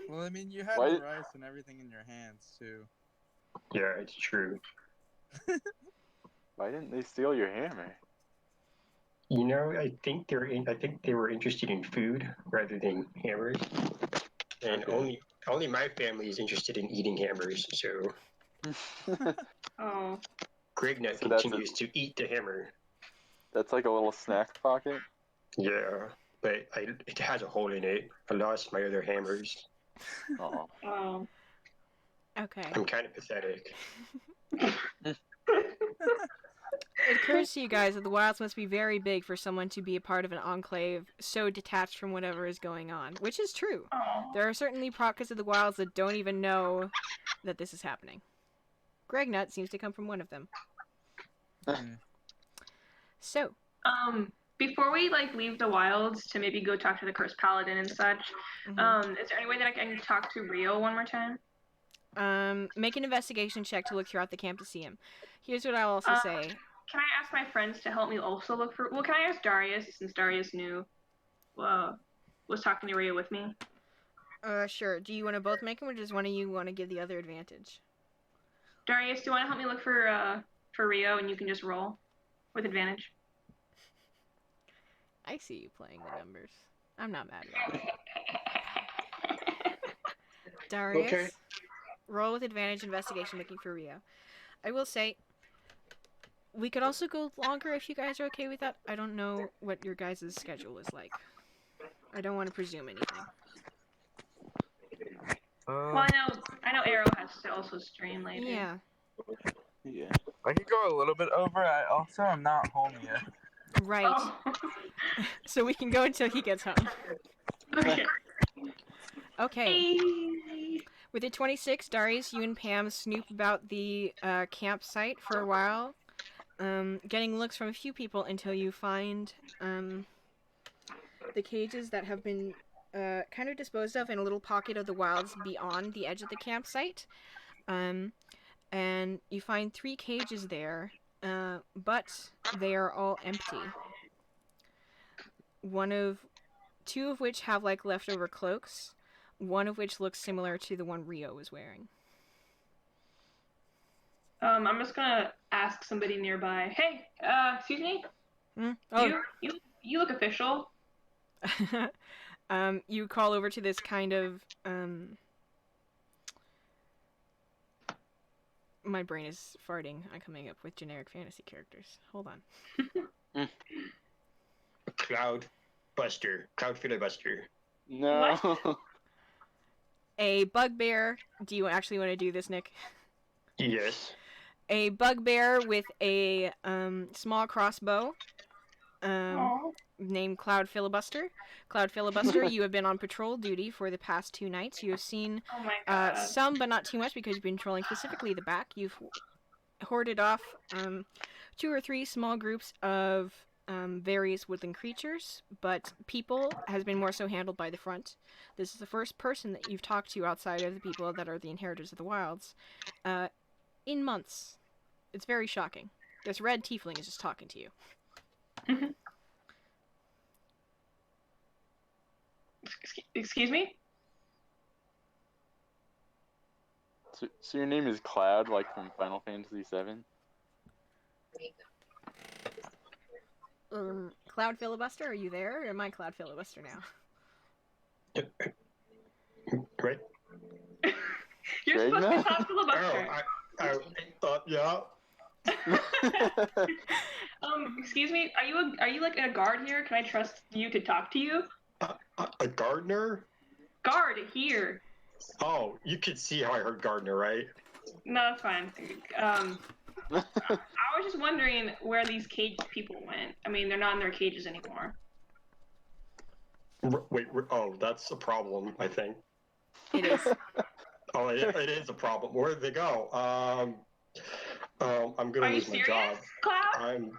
Well, I mean, you had the rice and everything in your hands, too. Yeah, it's true. Why didn't they steal your hammer? You know, I think they were interested in food rather than hammers, and Okay. only my family is interested in eating hammers. So, Oh. Gregnut continues to eat the hammer. That's like a little snack pocket? Yeah, but it has a hole in it. I lost my other hammers. Oh. Oh. Okay. I'm kind of pathetic. It occurs to you guys that the wilds must be very big for someone to be a part of an enclave so detached from whatever is going on, which is true. Oh. There are certainly pockets of the wilds that don't even know that this is happening. Gregnut seems to come from one of them. So. Before we leave the wilds to maybe go talk to the cursed paladin and such, is there any way that I can talk to Rio one more time? Make an investigation check to look throughout the camp to see him. Here's what I'll also say. Can I ask my friends to help me also look for... Well, can I ask Darius, since Darius was talking to Rio with me? Sure. Do you want to both make them, or does one of you want to give the other advantage? Darius, do you want to help me look for Rio, and you can just roll with advantage? I see you playing the numbers. I'm not mad at you. Darius, okay. Roll with advantage investigation looking for Rio. I will say, we could also go longer if you guys are okay with that. I don't know what your guys' schedule is like. I don't want to presume anything. Well, I know Arrow has to also stream later. Yeah. I could go a little bit over. I also am not home yet. Right. Oh. So we can go until he gets home. Okay. With a 26, Darius, you and Pam snoop about the campsite for a while, getting looks from a few people until you find the cages that have been kind of disposed of in a little pocket of the wilds beyond the edge of the campsite. And you find 3 cages there, but they are all empty. 2 of which have like leftover cloaks, one of which looks similar to the one Rio was wearing. I'm just gonna ask somebody nearby. Hey, excuse me. Oh. You look official. You call over to this kind of my brain is farting. I'm coming up with generic fantasy characters. Hold on. Cloud filibuster. No. A bugbear. Do you actually want to do this, Nick? Yes. A bugbear with a small crossbow. Named Cloud Filibuster. Cloud Filibuster, you have been on patrol duty for the past 2 nights. You have seen some, but not too much, because you've been patrolling specifically the back. You've hoarded off 2 or 3 small groups of various woodland creatures, but people has been more so handled by the front. This is the first person that you've talked to outside of the people that are the inheritors of the wilds in months. It's very shocking. This red tiefling is just talking to you. Excuse me? So your name is Cloud, like from Final Fantasy VII? Cloud Filibuster, are you there? Or am I Cloud Filibuster now? Right? You're Greg supposed to now? be Cloud Filibuster. I thought, yeah. Excuse me, are you like a guard here? Can I trust you to talk to you? A gardener? Guard here. Oh, you could see how I heard gardener, right? No, that's fine. I was just wondering where these caged people went. I mean, they're not in their cages anymore. Wait, oh, that's a problem, I think. It is. Oh, it is a problem. Where did they go? I'm gonna lose my job. Cloud?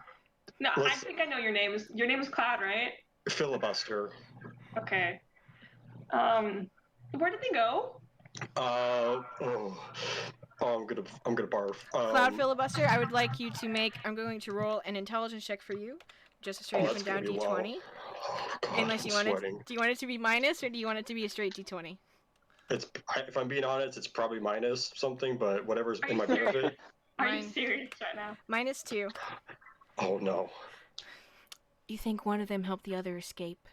I think I know your name. Your name is Cloud, right? Filibuster. Okay. Where did they go? I'm gonna barf. Cloud Filibuster, I would like you to make. I'm going to roll an intelligence check for you, just a straight up and down D20. Oh, God, Unless you want it. Do you want it to be minus, or do you want it to be a straight D20? If I'm being honest, it's probably minus something, but whatever's in my benefit. Are you serious right now? -2. Oh no. You think one of them helped the other escape?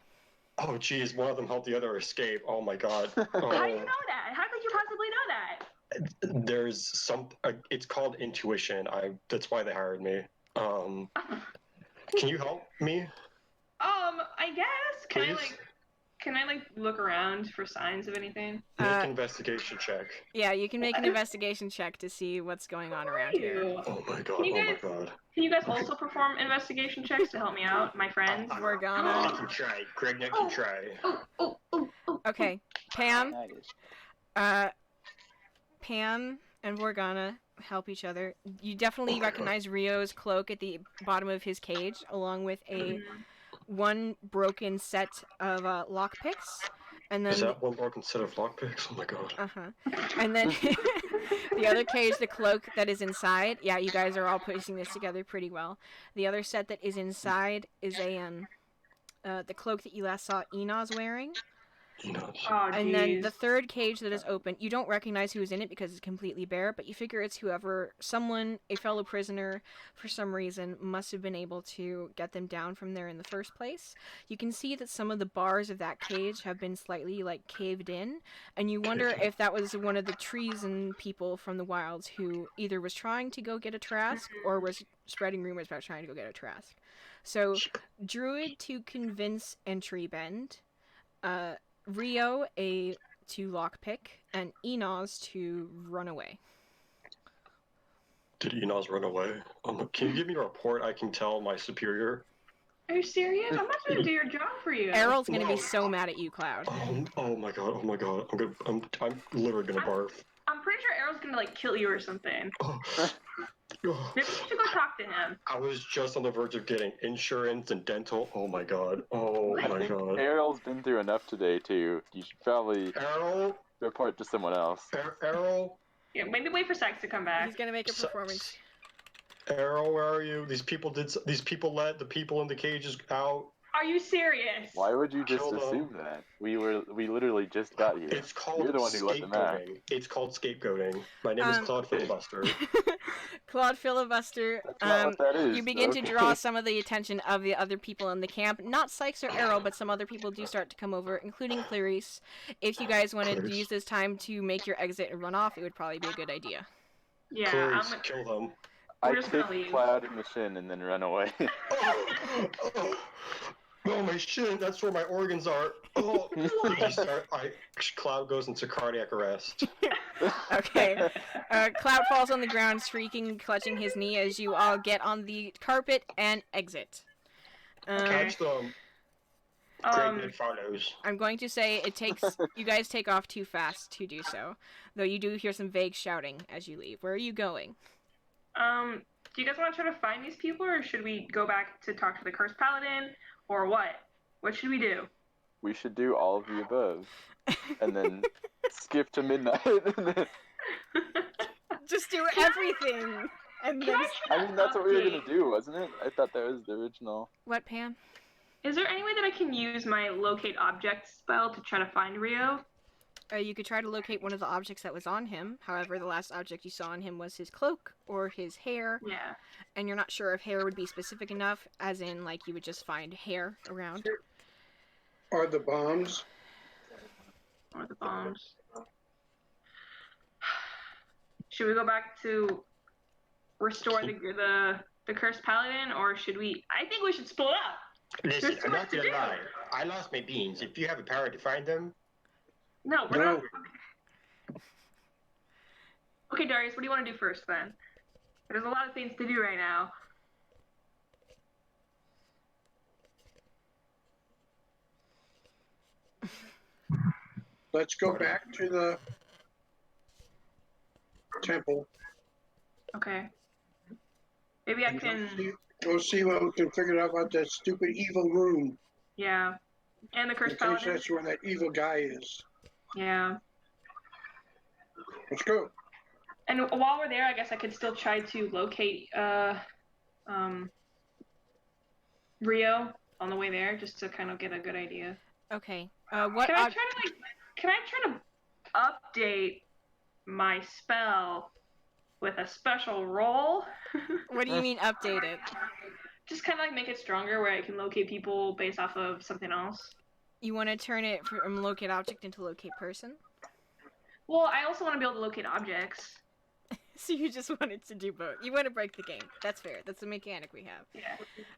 Oh geez, one of them helped the other escape. Oh my God. How do you know that? How could you possibly know that? There's some. It's called intuition. That's why they hired me. Can you help me? I guess. Please? Can I look around for signs of anything? Make an investigation check. Yeah, you can make an investigation check to see what's going on around here. Oh my God. My God. Can you guys also perform investigation checks to help me out, my friends? Morgana. I can try. Greg can try. Okay, Pam. Pam and Morgana help each other. You definitely recognize Rio's cloak at the bottom of his cage, along with one broken set of lockpicks, and then is that one broken set of lockpicks? Oh my God. And then the other cage, the cloak that is inside. Yeah, you guys are all piecing this together pretty well. The other set that is inside is the cloak that you last saw Enos wearing. Oh, and then the third cage that is open, you don't recognize who is in it because it's completely bare, but you figure it's a fellow prisoner, for some reason, must have been able to get them down from there in the first place. You can see that some of the bars of that cage have been slightly, caved in, and you wonder if that was one of the treason people from the wilds who either was trying to go get a Trask or was spreading rumors about trying to go get a Trask. So, Druid to convince entry bend, Rio to lockpick, and Enos to run away. Did Enos run away? Can you give me a report I can tell my superior? Are you serious? I'm not gonna do your job for you. Errol's gonna be so mad at you, Cloud. Oh my God. I'm literally gonna barf. I'm pretty sure Arrow's gonna like kill you or something. Maybe you should go talk to him. I was just on the verge of getting insurance and dental. Oh my god. Oh I my think god. Errol's been through enough today too. You should probably Errol? report to someone else. Errol? Yeah, maybe wait for Sykes to come back. He's gonna make a performance. Errol, where are you? These people let the people in the cages out. Are you serious? Why would you just Kill them. assume that? We literally just got here. It's called You're the one who let them out. scapegoating. It's called scapegoating. My name is Claude Filibuster. Claude Filibuster. That's not what that is. You begin okay. to draw some of the attention of the other people in the camp. Not Sykes or Arrow, but some other people do start to come over, including Clarice. If you guys want to Clarice. use this time to make your exit and run off, it would probably be a good idea. Yeah, Clarice, kill them. I We're just gonna kick leave. Cloud in the shin and then run away. Oh, my shin, that's where my organs are. Oh, Cloud goes into cardiac arrest. Okay. Cloud falls on the ground, shrieking, clutching his knee as you all get on the carpet and exit. Catch them. Great follows. I'm going to say you guys take off too fast to do so, though you do hear some vague shouting as you leave. Where are you going? Do you guys want to try to find these people, or should we go back to talk to the Cursed Paladin, or what? What should we do? We should do all of the above. And then skip to midnight. Just do everything! And then... I mean, that's what we were going to do, wasn't it? I thought that was the original. What, Pam? Is there any way that I can use my locate object spell to try to find Rio? You could try to locate one of the objects that was on him. However, the last object you saw on him was his cloak or his hair. Yeah. And you're not sure if hair would be specific enough, as in, like, you would just find hair around. Or the bombs. Or the bombs. Should we go back to restore the Cursed Paladin, or should we... I think we should split up! Listen, There's too I'm much not to gonna do. lie. I lost my beans. If you have a power to find them, No, we're No. not... Okay, Darius, what do you want to do first, then? There's a lot of things to do right now. Let's go back to the temple. Okay. Maybe I can... We'll see what we can figure out about that stupid evil room. Yeah. And the In Cursed case Paladin. that's where that evil guy is. Yeah. Let's go. And while we're there, I guess I could still try to locate Rio on the way there, just to kind of get a good idea. Okay. Can I try to update my spell with a special roll? What do you mean update it? Just kind of like make it stronger, where I can locate people based off of something else. You want to turn it from locate object into locate person? Well, I also want to be able to locate objects. So you just wanted to do both. You want to break the game. That's fair. That's the mechanic we have.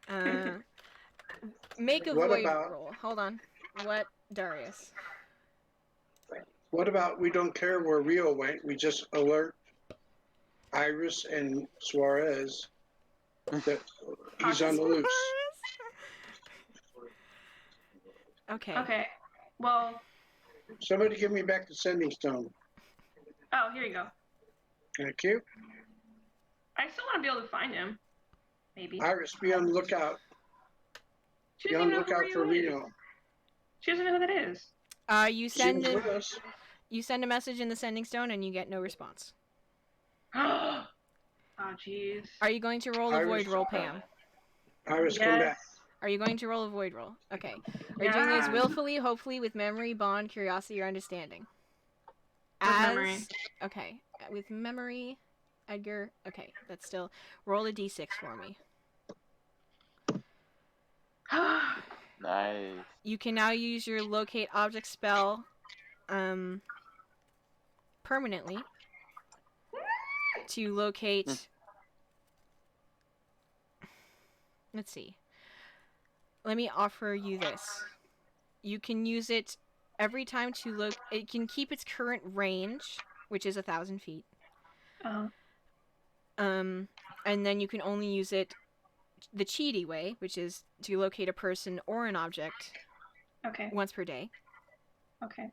Yeah. Make a What void about- roll. Hold on. What, Darius? What about we don't care where Rio went, we just alert Iris and Suarez that he's on the loose. Okay. Okay. Well. Somebody give me back the sending stone. Oh, here you go. Thank you. I still want to be able to find him. Maybe. Iris, be on the lookout. She Be doesn't on the even know who lookout for Rio is. Rio. She doesn't know who that is. You She send was a, with us. you send a message in the sending stone and you get no response. Oh, jeez. Are you going to roll a Iris- void roll, Pam? Iris, come back. Are you going to roll a void roll? Okay. Are you doing this Yeah. willfully, hopefully, with memory, bond, curiosity, or understanding? With memory. Okay. With memory, Edgar. Okay. That's still... Roll a d6 for me. Nice. You can now use your locate object spell permanently to locate... Let's see. Let me offer you this. You can use it every time to look... It can keep its current range, which is 1,000 feet. Oh. And then you can only use it the cheaty way, which is to locate a person or an object Okay. once per day. Okay.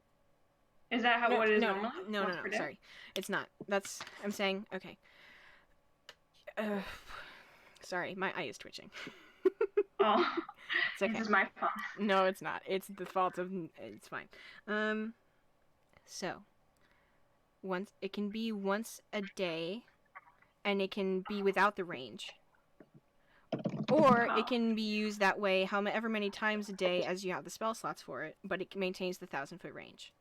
Is that how what it is normally? No, sorry. It's not. I'm saying, okay. Sorry, my eye is twitching. Oh, it's okay. This is my fault. No, it's not. It's the fault of. It's fine. So, it can be once a day, and it can be without the range, or it can be used that way however many times a day as you have the spell slots for it, but it maintains the 1,000-foot range.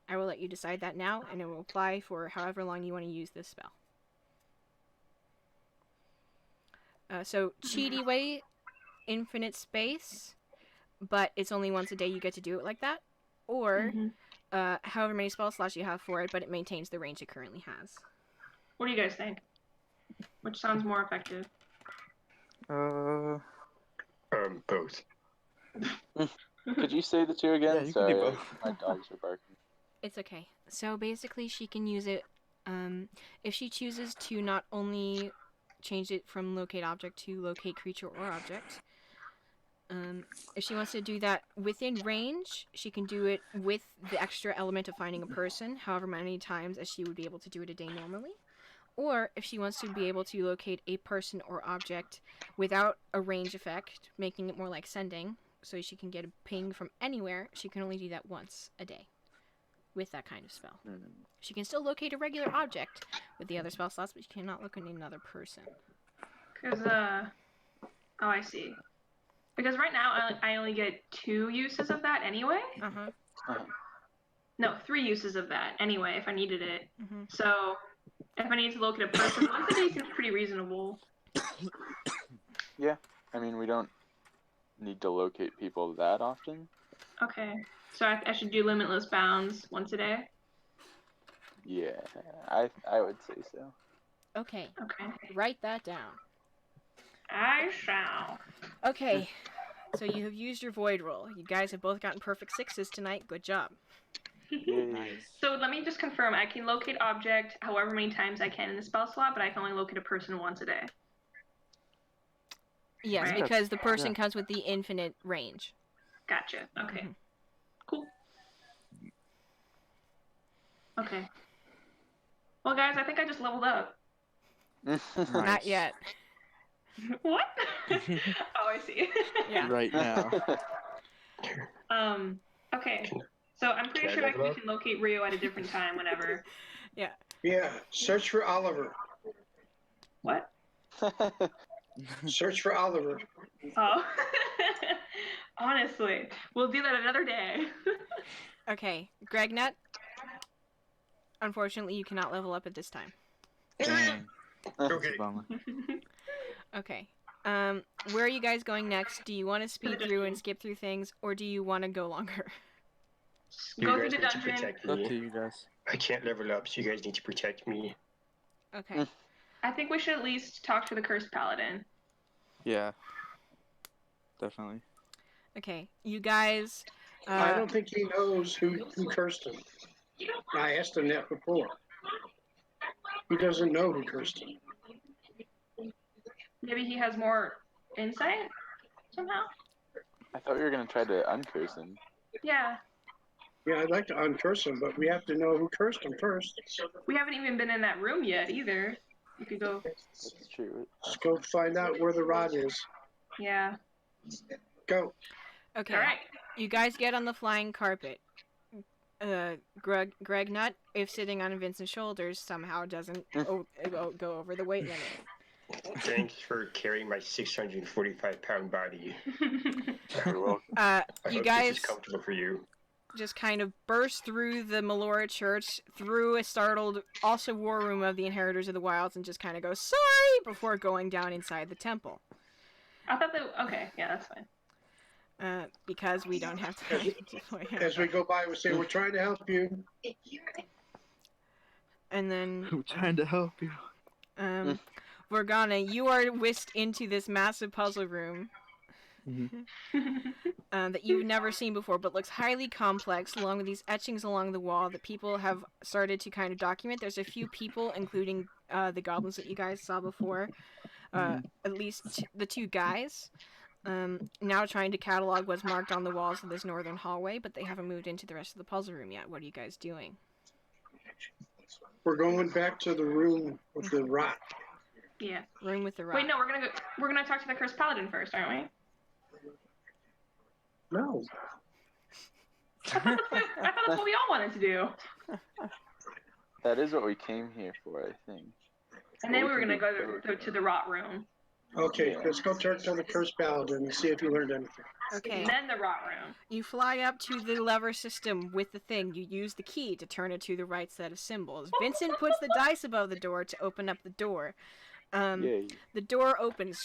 I will let you decide that now, and it will apply for however long you want to use this spell. So, cheaty way, infinite space, but it's only once a day you get to do it like that. Or, however many spell slots you have for it, but it maintains the range it currently has. What do you guys think? Which sounds more effective? Both. Could you say the two again? Yeah, you Sorry, can do both. my dogs are barking. It's okay. So basically, she can use it if she chooses to not only change it from locate object to locate creature or object. If she wants to do that within range, she can do it with the extra element of finding a person, however many times as she would be able to do it a day normally. Or if she wants to be able to locate a person or object without a range effect, making it more like sending, so she can get a ping from anywhere, she can only do that once a day with that kind of spell. She can still locate a regular object with the other spell slots, but she cannot locate another person. Because, oh, I see. Because right now I only get 2 uses of that anyway. No, 3 uses of that anyway if I needed it. So if I need to locate a person, once a day seems pretty reasonable. Yeah, I mean we don't need to locate people that often. Okay, so I should do limitless bounds once a day. Yeah, I would say so. Okay. Okay. Write that down. I shall. Okay, so you have used your void roll. You guys have both gotten perfect 6s tonight. Good job. Nice. So let me just confirm. I can locate object however many times I can in the spell slot, but I can only locate a person once a day. Yes, Right? because the person comes with the infinite range. Gotcha. Okay. Cool. Okay. Well, guys, I think I just leveled up. Not yet. What? Oh, I see. Yeah. Right now. Okay. So I'm pretty sure we can locate Rio at a different time whenever. Yeah. Yeah, search for Oliver. What? Search for Oliver. Oh. Honestly, we'll do that another day. Okay, Gregnut. Unfortunately, you cannot level up at this time. Dang. Okay. Bummer. Okay. Where are you guys going next? Do you want to speed through and skip through things, or do you want to go longer? Go through guys the need to dungeon. protect Up me. to you guys. I can't level up, so you guys need to protect me. Okay. I think we should at least talk to the cursed paladin. Yeah. Definitely. Okay, you guys. I don't think he knows who cursed him. I asked him that before. He doesn't know who cursed him. Maybe he has more insight somehow. I thought we were gonna try to uncurse him. Yeah. Yeah, I'd like to uncurse him, but we have to know who cursed him first. We haven't even been in that room yet either. You could go. That's true. Let's go find out where the rod is. Yeah. Go. Okay. All right. You guys get on the flying carpet. Gregnut, if sitting on Vincent's shoulders, somehow doesn't go over the weight limit. Thanks for carrying my 645-pound body. You're welcome. You I hope guys this is comfortable for you. just kind of burst through the Melora Church, through a startled, also war room of the Inheritors of the Wilds, and just kind of go, sorry, before going down inside the temple. I thought that. Okay. Yeah, that's fine. Because we don't have time to point out. As we go by, we say, we're trying to help you. And then, I'm trying to help you. Vorgana, you are whisked into this massive puzzle room that you've never seen before, but looks highly complex, along with these etchings along the wall that people have started to kind of document. There's a few people, including the goblins that you guys saw before, at least the 2 guys. now trying to catalog what's marked on the walls of this northern hallway, but they haven't moved into the rest of the puzzle room yet. What are you guys doing? We're going back to the room with the rot. Yeah. Room with the rot. Wait, no, we're gonna talk to the cursed paladin first, aren't we? No. I thought that's what we all wanted to do. That is what we came here for, I think. And then we were gonna go to the rot room. Okay, let's go talk to the cursed paladin and see if you learned anything. Okay. And then the rot room. You fly up to the lever system with the thing. You use the key to turn it to the right set of symbols. Vincent puts the dice above the door to open up the door. The door opens.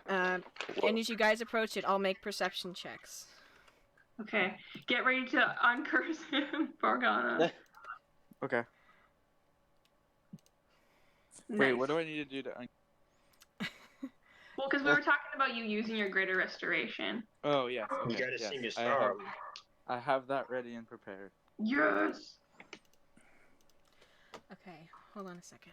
And as you guys approach it, I'll make perception checks. Okay, get ready to uncurse him, Bargana. Okay. Nice. Wait, what do I need to do to Well, because we were talking about you using your greater restoration. Oh, yes. You Okay, gotta yes. sing a song. I have that ready and prepared. Yes. Okay, hold on a second.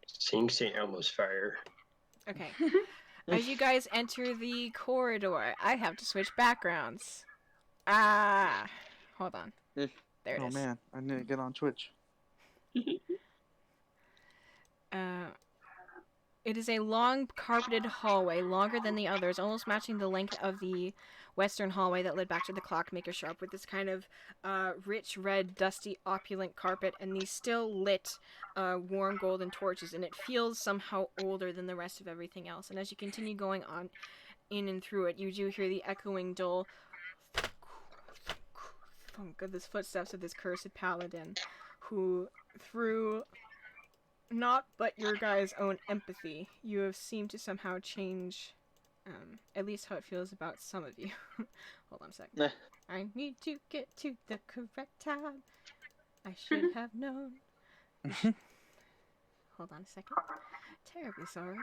Sing St. Elmo's Fire. Okay. As you guys enter the corridor, I have to switch backgrounds. Hold on. There it is. Oh man, I need to get on Twitch. It is a long carpeted hallway, longer than the others, almost matching the length of the western hallway that led back to the clockmaker shop, with this kind of rich red, dusty, opulent carpet and these still lit warm golden torches, and it feels somehow older than the rest of everything else. And as you continue going on in and through it, you do hear the echoing dull thunk of the footsteps of this cursed paladin, who, through not but your guys' own empathy, you have seemed to somehow change, at least how it feels about some of you. Hold on a second. I need to get to the correct tab. I should have known. Hold on a second. Terribly sorry.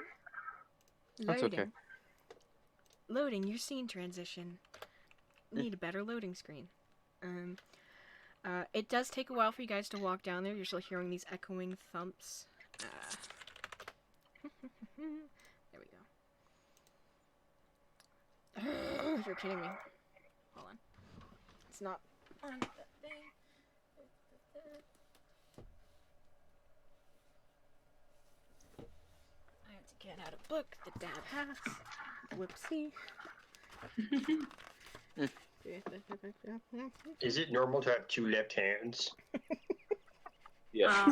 Loading. That's okay. Loading your scene transition. Need a better loading screen. It does take a while for you guys to walk down there. You're still hearing these echoing thumps. There we go. You're kidding me. Hold on. It's not on the thing. I have to get out a book that Dad has. Whoopsie. Is it normal to have two left hands? Yeah.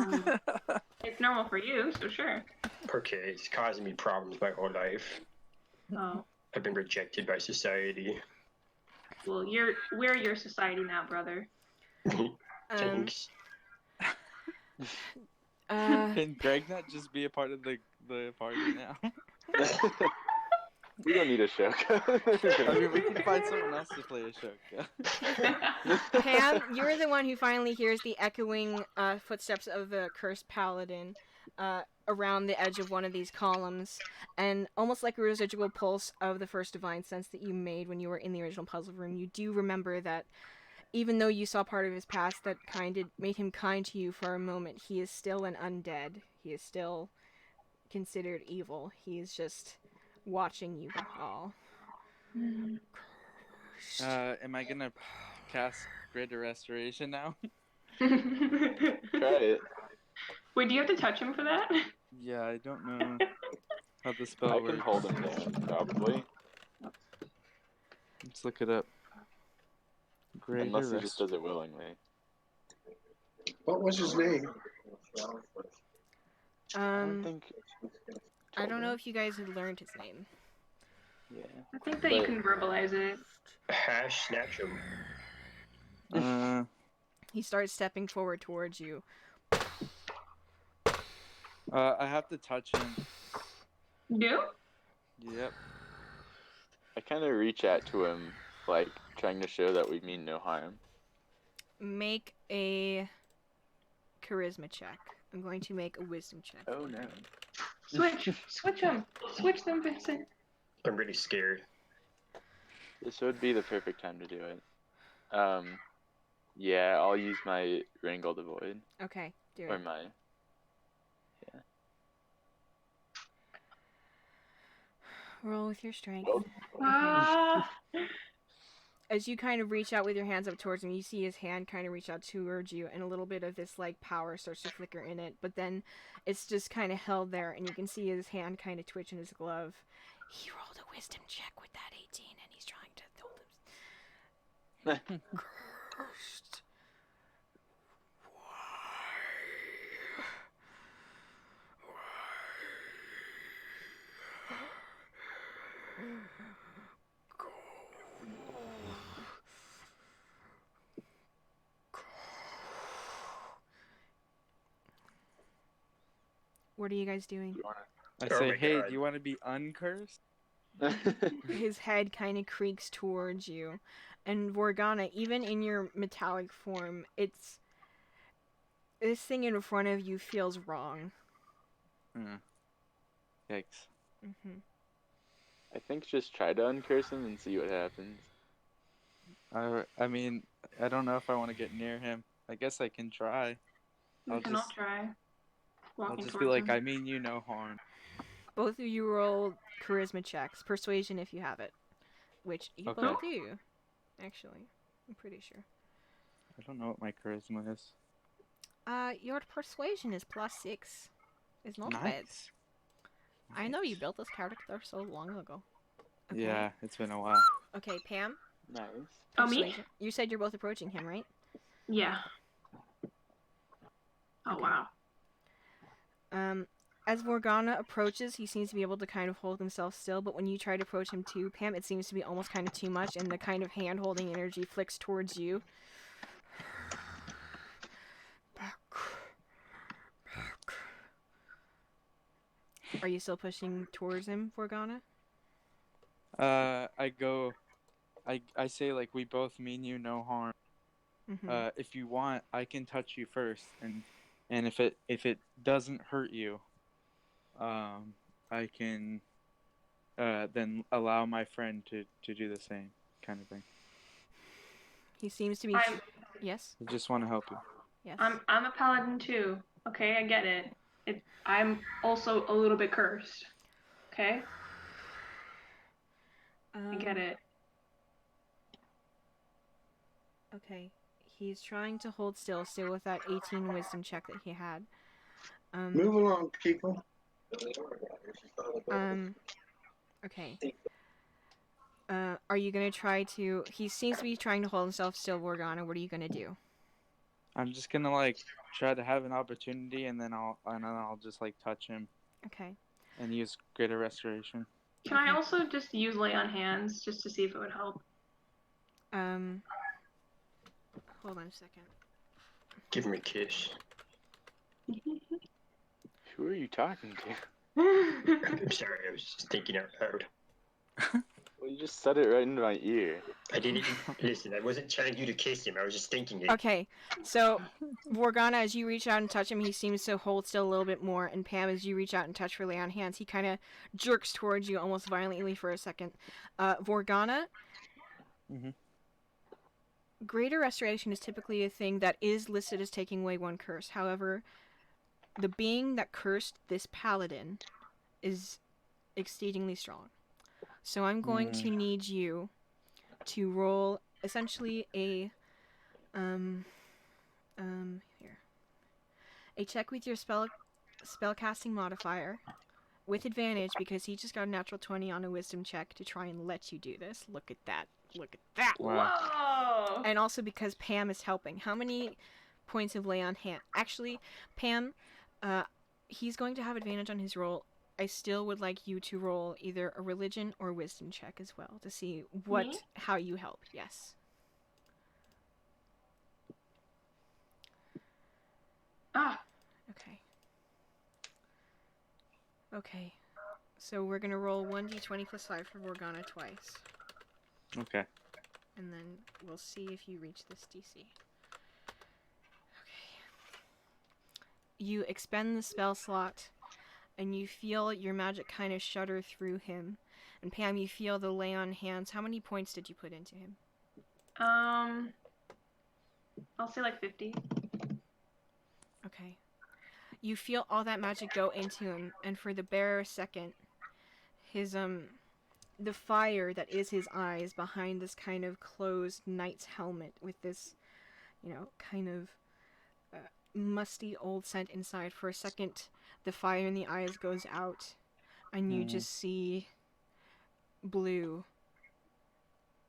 It's normal for you, so sure. Okay, it's causing me problems my whole life. Oh. I've been rejected by society. Well, we're your society now, brother. Thanks. Can Greg not just be a part of the party now? We don't need a show. I mean, we can find someone else to play a show. Pam, you're the one who finally hears the echoing footsteps of the cursed paladin around the edge of one of these columns, and almost like a residual pulse of the first divine sense that you made when you were in the original puzzle room, you do remember that even though you saw part of his past that made him kind to you for a moment, he is still an undead. He is still considered evil. He is just watching you all. Am I gonna cast Greater Restoration now? Try it. Wait, do you have to touch him for that? Yeah, I don't know how the spell I works. can hold him down, probably. Let's look it up. Greater Unless he just does it willingly. What was his name? I don't know if you guys had learned his name. Yeah. I think that you can verbalize it. Hash snatch him. He starts stepping forward towards you. I have to touch him. You? Yep. I kind of reach out to him, like, trying to show that we mean no harm. Make a charisma check. I'm going to make a wisdom check. Oh, no. Switch them. Switch them, Vincent. I'm really scared. This would be the perfect time to do it. Yeah, I'll use my Wrangle the Void. Okay, do Or it. my... Roll with your strength. Ah. As you kind of reach out with your hands up towards him, you see his hand kind of reach out towards you, and a little bit of this like power starts to flicker in it, but then it's just kind of held there, and you can see his hand kind of twitch in his glove. He rolled a wisdom check with that 18, and he's trying to hold him. Cursed. What are you guys doing? I Oh say, my hey, God. do you want to be uncursed? His head kind of creaks towards you. And Vorgana, even in your metallic form, it's... This thing in front of you feels wrong. Yikes. Mm-hmm. I think just try to uncurse him and see what happens. I mean, I don't know if I want to get near him. I guess I can try. We can all try. I'll Walking just be towards like, him. I mean you no harm. Both of you roll charisma checks. Persuasion if you have it. Which you Okay. both do. Actually. I'm pretty sure. I don't know what my charisma is. Your persuasion is +6. It's not bad. Nice. I know you built this character so long ago. Okay. Yeah, it's been a while. Okay, Pam. Nice. Oh, me? Persuasion. You said you're both approaching him, right? Yeah. Oh, Okay. wow. As Morgana approaches, he seems to be able to kind of hold himself still, but when you try to approach him too, Pam, it seems to be almost kind of too much, and the kind of hand-holding energy flicks towards you. Back. Are you still pushing towards him, Morgana? I say, like, we both mean you no harm. Mm-hmm. If you want, I can touch you first, and if it doesn't hurt you, I can then allow my friend to do the same kind of thing. He seems to be... Yes? I just want to help you. Yes. I'm a paladin too. Okay, I get it. I'm also a little bit cursed. Okay? I get it. Okay. He's trying to hold still with that 18 wisdom check that he had. Move along, people. Okay. Are you gonna try to... He seems to be trying to hold himself still, Morgana. What are you gonna do? I'm just gonna, like, try to have an opportunity, and then I'll just, like, touch him. Okay. And use greater restoration. Can I also just use lay on hands just to see if it would help? Hold on a second. Give him a kiss. Who are you talking to? I'm sorry, I was just thinking out loud. Well, you just said it right into my ear. I didn't listen. I wasn't telling you to kiss him. I was just thinking it. Okay, so Morgana, as you reach out and touch him, he seems to hold still a little bit more. And Pam, as you reach out and touch for lay on hands, he kind of jerks towards you almost violently for a second. Morgana, greater restoration is typically a thing that is listed as taking away one curse. However, the being that cursed this paladin is exceedingly strong. So I'm going to need you to roll essentially a check with your spellcasting modifier with advantage because he just got a natural 20 on a wisdom check to try and let you do this. Look at that. Look at that. Wow. Whoa! And also because Pam is helping. How many points of lay on hand? Actually, Pam, he's going to have advantage on his roll. I still would like you to roll either a religion or wisdom check as well to see how you help. Yes. Ah. Okay. So we're gonna roll 1d20 plus 5 for Morgana twice. Okay. And then we'll see if you reach this DC. Okay. You expend the spell slot, and you feel your magic kind of shudder through him. And Pam, you feel the lay on hands. How many points did you put into him? I'll say like 50. Okay. You feel all that magic go into him, and for the bare second, his the fire that is his eyes behind this kind of closed knight's helmet with this, kind of musty old scent inside. For a second, the fire in the eyes goes out, and you just see blue.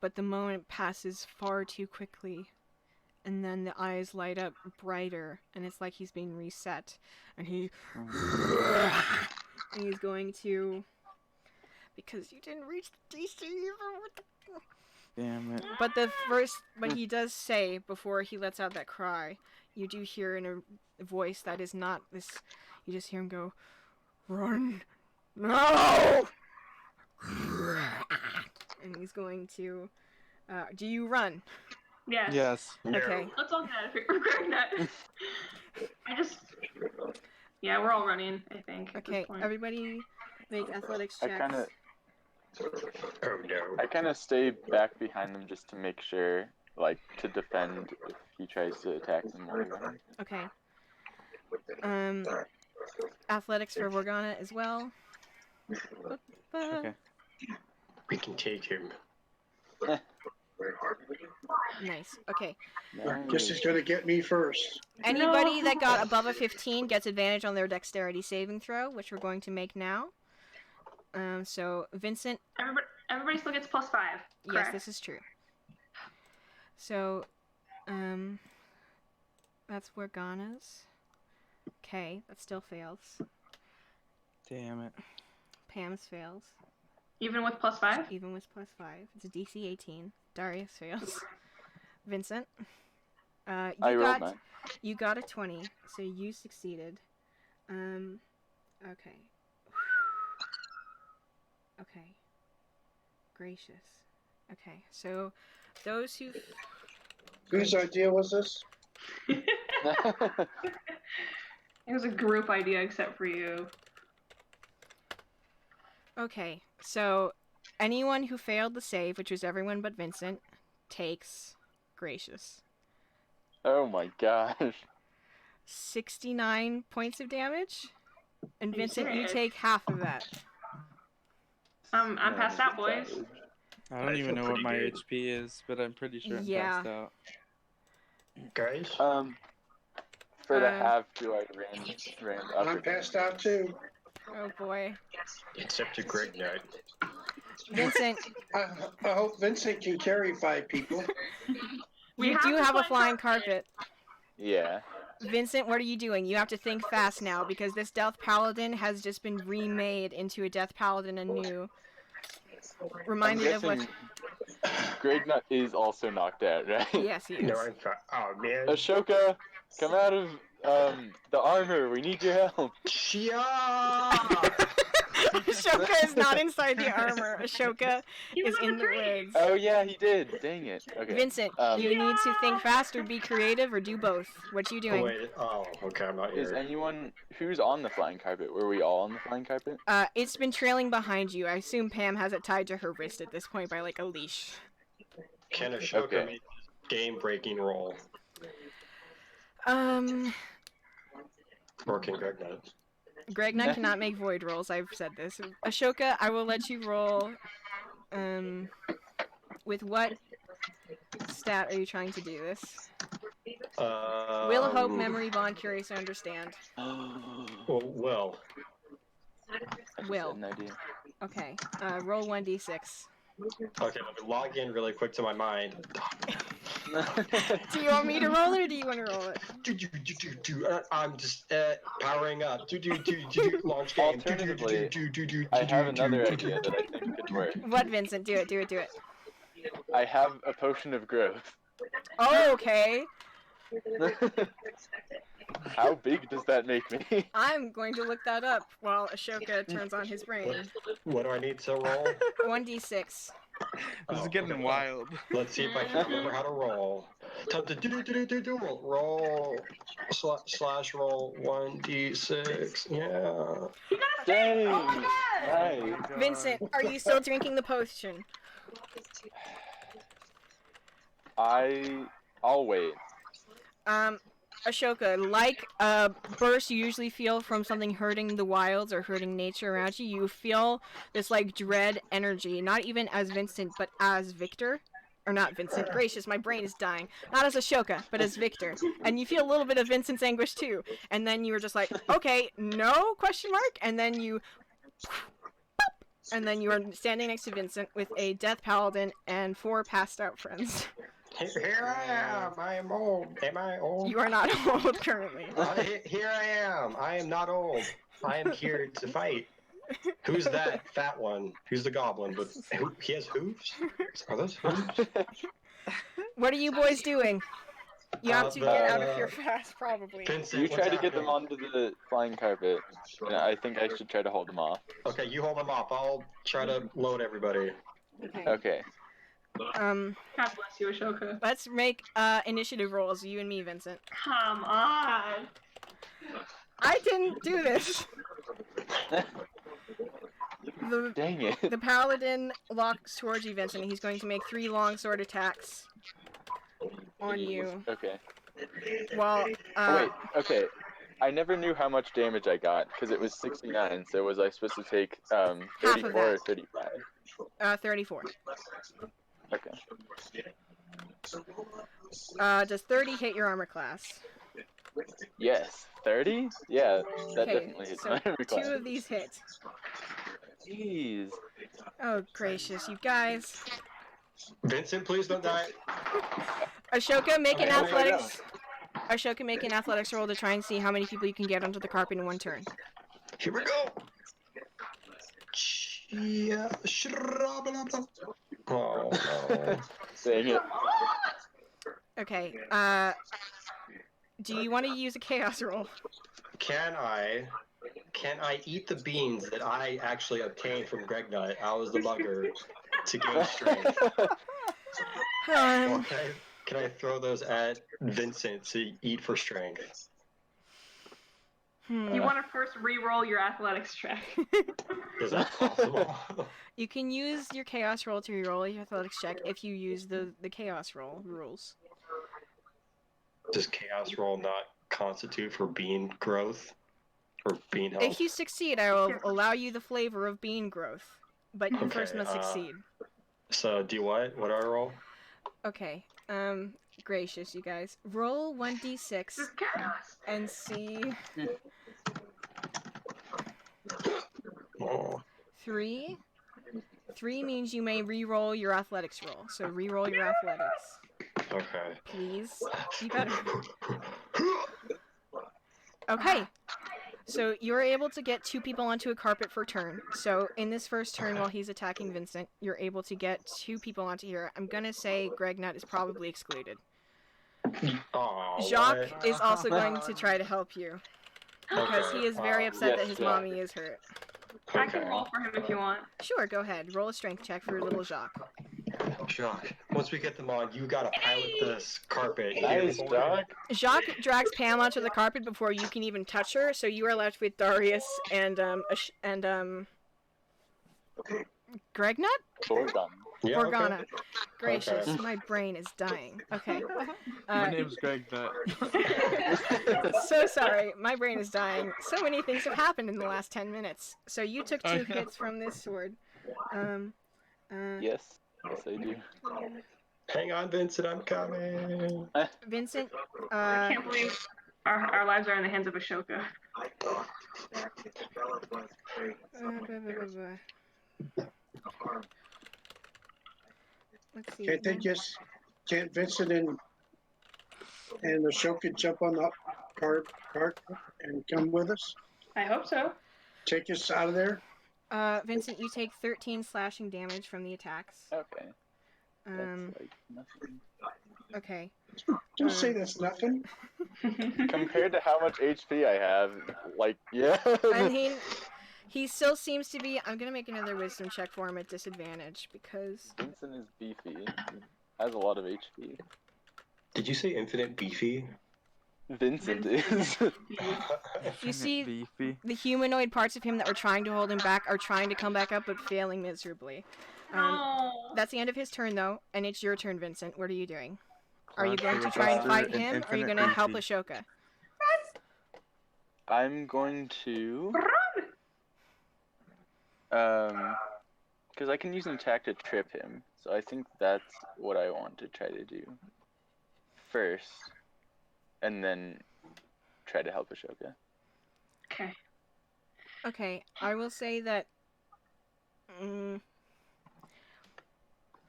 But the moment passes far too quickly, and then the eyes light up brighter, and it's like he's being reset, and he's going to, because you didn't reach the DC even. Damn it. But he does say, before he lets out that cry, you do hear in a voice that is not this, you just hear him go, "Run, no!" And he's going to, do you run? Yes. Yes. Okay. Let's all get out of here. Regretting that. Yeah, we're all running, I think. Okay, everybody make athletics checks. Oh no. I kind of stay back behind them just to make sure, like, to defend if he tries to attack them while they're running. Okay. Athletics for Morgana as well. Okay. We can take him. Nice. Okay. Guess he's gonna get me first. Anybody that got above a 15 gets advantage on their dexterity saving throw, which we're going to make now. So Vincent. Everybody still gets +5. Correct? Yes, this is true. So, that's Morgana's. Okay, that still fails. Damn it. Pam's fails. Even with +5? Even with +5. It's a DC 18. Darius fails. Vincent. You got a 20, so you succeeded. Okay. Okay. Gracious. Okay, so those who... Whose idea was this? It was a group idea except for you. Okay, so anyone who failed the save, which was everyone but Vincent, takes Gracious. Oh my gosh. 69 points of damage? And Are you Vincent, you serious? take half of that. I'm passed out, boys. I don't even know what my HP is, but I'm pretty sure I'm passed out. Guys? For the half, do I ran up? I'm passed out too. Oh boy. Except to Greg Nut. Vincent. I hope Vincent can carry 5 people. You do have a flying carpet. Yeah. Vincent, what are you doing? You have to think fast now, because this Death Paladin has just been remade into a Death Paladin anew. Reminded of what... Greg Nut is also knocked out, right? Yes, he is. No, I'm fine. Oh, man. Ashoka, come out of the armor. We need your help. Ashoka is not inside the armor. Ashoka is in the woods. Oh yeah, he did. Dang it. Okay. Vincent, you need to think fast or be creative or do both. What you doing? Okay, I'm not here. Is anyone who's on the flying carpet? Were we all on the flying carpet? It's been trailing behind you. I assume Pam has it tied to her wrist at this point by like a leash. Can Ashoka make a game-breaking roll? Or can Greg Nut? Greg Nut cannot make void rolls. I've said this. Ashoka, I will let you roll. With what stat are you trying to do this? Will, hope, memory, bond, curious, and understand. Will. Will. Okay. Roll 1d6. Okay, let me log in really quick to my mind. Do you want me to roll it or do you want to roll it? I'm just powering up. Launch game. Alternatively, I have another idea that I think could work. What, Vincent? Do it. I have a potion of growth. Oh, okay. How big does that make me? I'm going to look that up while Ashoka turns on his brain. What do I need to roll? 1d6. This is getting wild. Let's see if I can remember how to roll. Time to roll. Slash roll 1d6. Yeah. Dang! Oh, Vincent, are you still drinking the potion? I'll wait. Ashoka, like a burst you usually feel from something hurting the wilds or hurting nature around you, you feel this like dread energy, not even as Vincent, but as Victor. Or not Vincent, gracious, my brain is dying. Not as Ashoka, but as Victor. And you feel a little bit of Vincent's anguish too. And then you were just like, okay, no, question mark? And then you are standing next to Vincent with a death paladin and 4 passed out friends. Here I am. I am old. Am I old? You are not old currently. Here I am. I am not old. I am here to fight. Who's that fat one? Who's the goblin? He has hooves? Are those hooves? What are you boys doing? You have to get out of here fast, probably. Vincent, You try to get them onto the flying carpet. And I think I should try to hold them off. Okay, you hold them off. I'll try to load everybody. Okay. God bless you, Ashoka. Let's make initiative rolls, you and me, Vincent. Come on. I didn't do this. Dang it. The paladin locks towards you, Vincent. He's going to make 3 longsword attacks on you. Okay. Well, Wait, okay. I never knew how much damage I got, because it was 69, so was I supposed to take 34 or 35? 34. Okay. Does 30 hit your armor class? Yes. 30? Yeah, that Okay, definitely hits so my armor 2 class. of these hit. Jeez. Oh, gracious, you guys. Vincent, please don't die. Ashoka, make an Okay, oh my athletics. Ashoka, make an athletics roll to try and see how many people you can get onto the carpet in one turn. Here we go. Yeah. Oh no. Dang it. Okay, do you want to use a chaos roll? Can I eat the beans that I actually obtained from Greg Nut? I was the mugger to gain strength. Or can I throw those at Vincent to eat for strength? You want to first re-roll your athletics check. Is that possible? You can use your chaos roll to reroll your athletics check if you use the chaos roll rules. Does chaos roll not constitute for bean growth? Or bean health? If you succeed, I will allow you the flavor of bean growth, but you Okay, first must succeed. So, do what? What do I roll? Okay, gracious, you guys. Roll 1d6 and see... Oh. 3. 3 means you may re-roll your athletics roll, so re-roll your athletics. Okay. Please. You better. Okay. So you're able to get 2 people onto a carpet per turn. So in this first turn while he's attacking Vincent, you're able to get 2 people onto here. I'm gonna say Greg Nut is probably excluded. Oh, Jacques what? is also going to try to help you. Because he is very upset that his mommy is hurt. I can roll for him if you want. Sure, go ahead. Roll a strength check for little Jacques. Jacques, once we get them on, you gotta pilot this carpet. Nice, Jacques. Jacques drags Pam onto the carpet before you can even touch her, so you are left with Darius and Greg Nut? Orgon. Yeah, Organa. okay. Gracious, Okay. my brain is dying. Okay. My name's Greg Nut. So sorry, my brain is dying. So many things have happened in the last 10 minutes. So you took 2 hits from this sword. Yes. Yes, I do. Hang on, Vincent, I'm coming. Vincent, I can't believe our lives are in the hands of Ashoka. Let's see. Can't Vincent and Ashoka jump on the cart and come with us? I hope so. Take us out of there? Vincent, you take 13 slashing damage from the attacks. Okay. That's like nothing. Okay. Don't say that's nothing. Compared to how much HP I have, like, yeah. And he still seems to be... I'm gonna make another wisdom check for him at disadvantage, because... Vincent is beefy. He has a lot of HP. Did you say infinite beefy? Vincent is. You see, Beefy. the humanoid parts of him that were trying to hold him back are trying to come back up, but failing miserably. No. That's the end of his turn, though, and it's your turn, Vincent. What are you doing? Are you going to try and fight him, or are you going to help Ashoka? I'm going to... because I can use an attack to trip him, so I think that's what I want to try to do first, and then try to help Ashoka. Okay. Okay, I will say that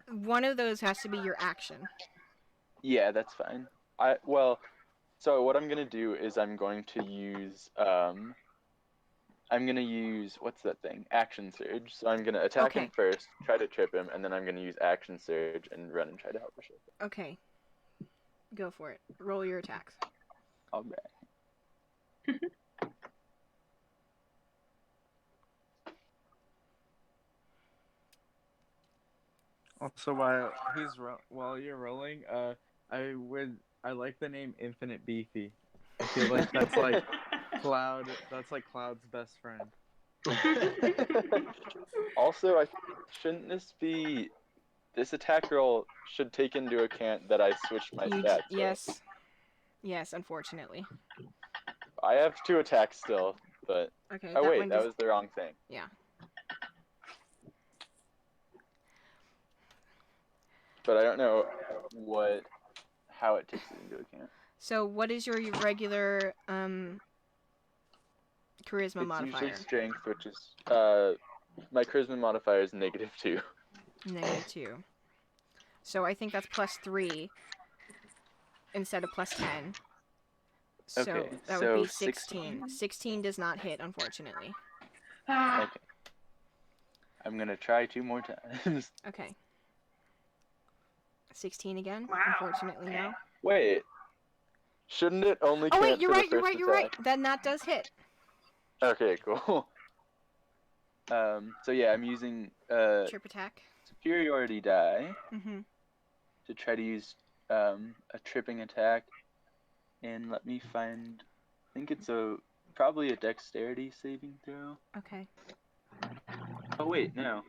one of those has to be your action. Yeah, that's fine. So what I'm gonna do is I'm going to use what's that thing? Action Surge. So I'm gonna attack him first, try to trip him, and then I'm gonna use Action Surge and run and try to help Ashoka. Okay. Go for it. Roll your attacks. All right. Also, while you're rolling, I like the name Infinite Beefy. I feel like that's like Cloud's best friend. Also, shouldn't this attack roll should take into account that I switched my stats. Yes. Right? Yes, unfortunately. I have 2 attacks still, but... Okay, oh wait, that was the wrong thing. Yeah. But I don't know how it takes it into account. So what is your regular charisma modifier? It's usually strength, which is my charisma modifier is -2. -2. So I think that's +3 instead of +10. So okay, that would be 16. 16 does not hit, unfortunately. Okay. I'm gonna try 2 more times. Okay. 16 again? Wow. Unfortunately, no. Wait. Shouldn't it only count wait, you're for right, the first you're right. attack? Then that does hit. Okay, cool. So yeah, I'm using Trip attack. superiority die Mm-hmm. to try to use a tripping attack, and let me find. I think it's probably a dexterity saving throw. Okay. Oh wait, no.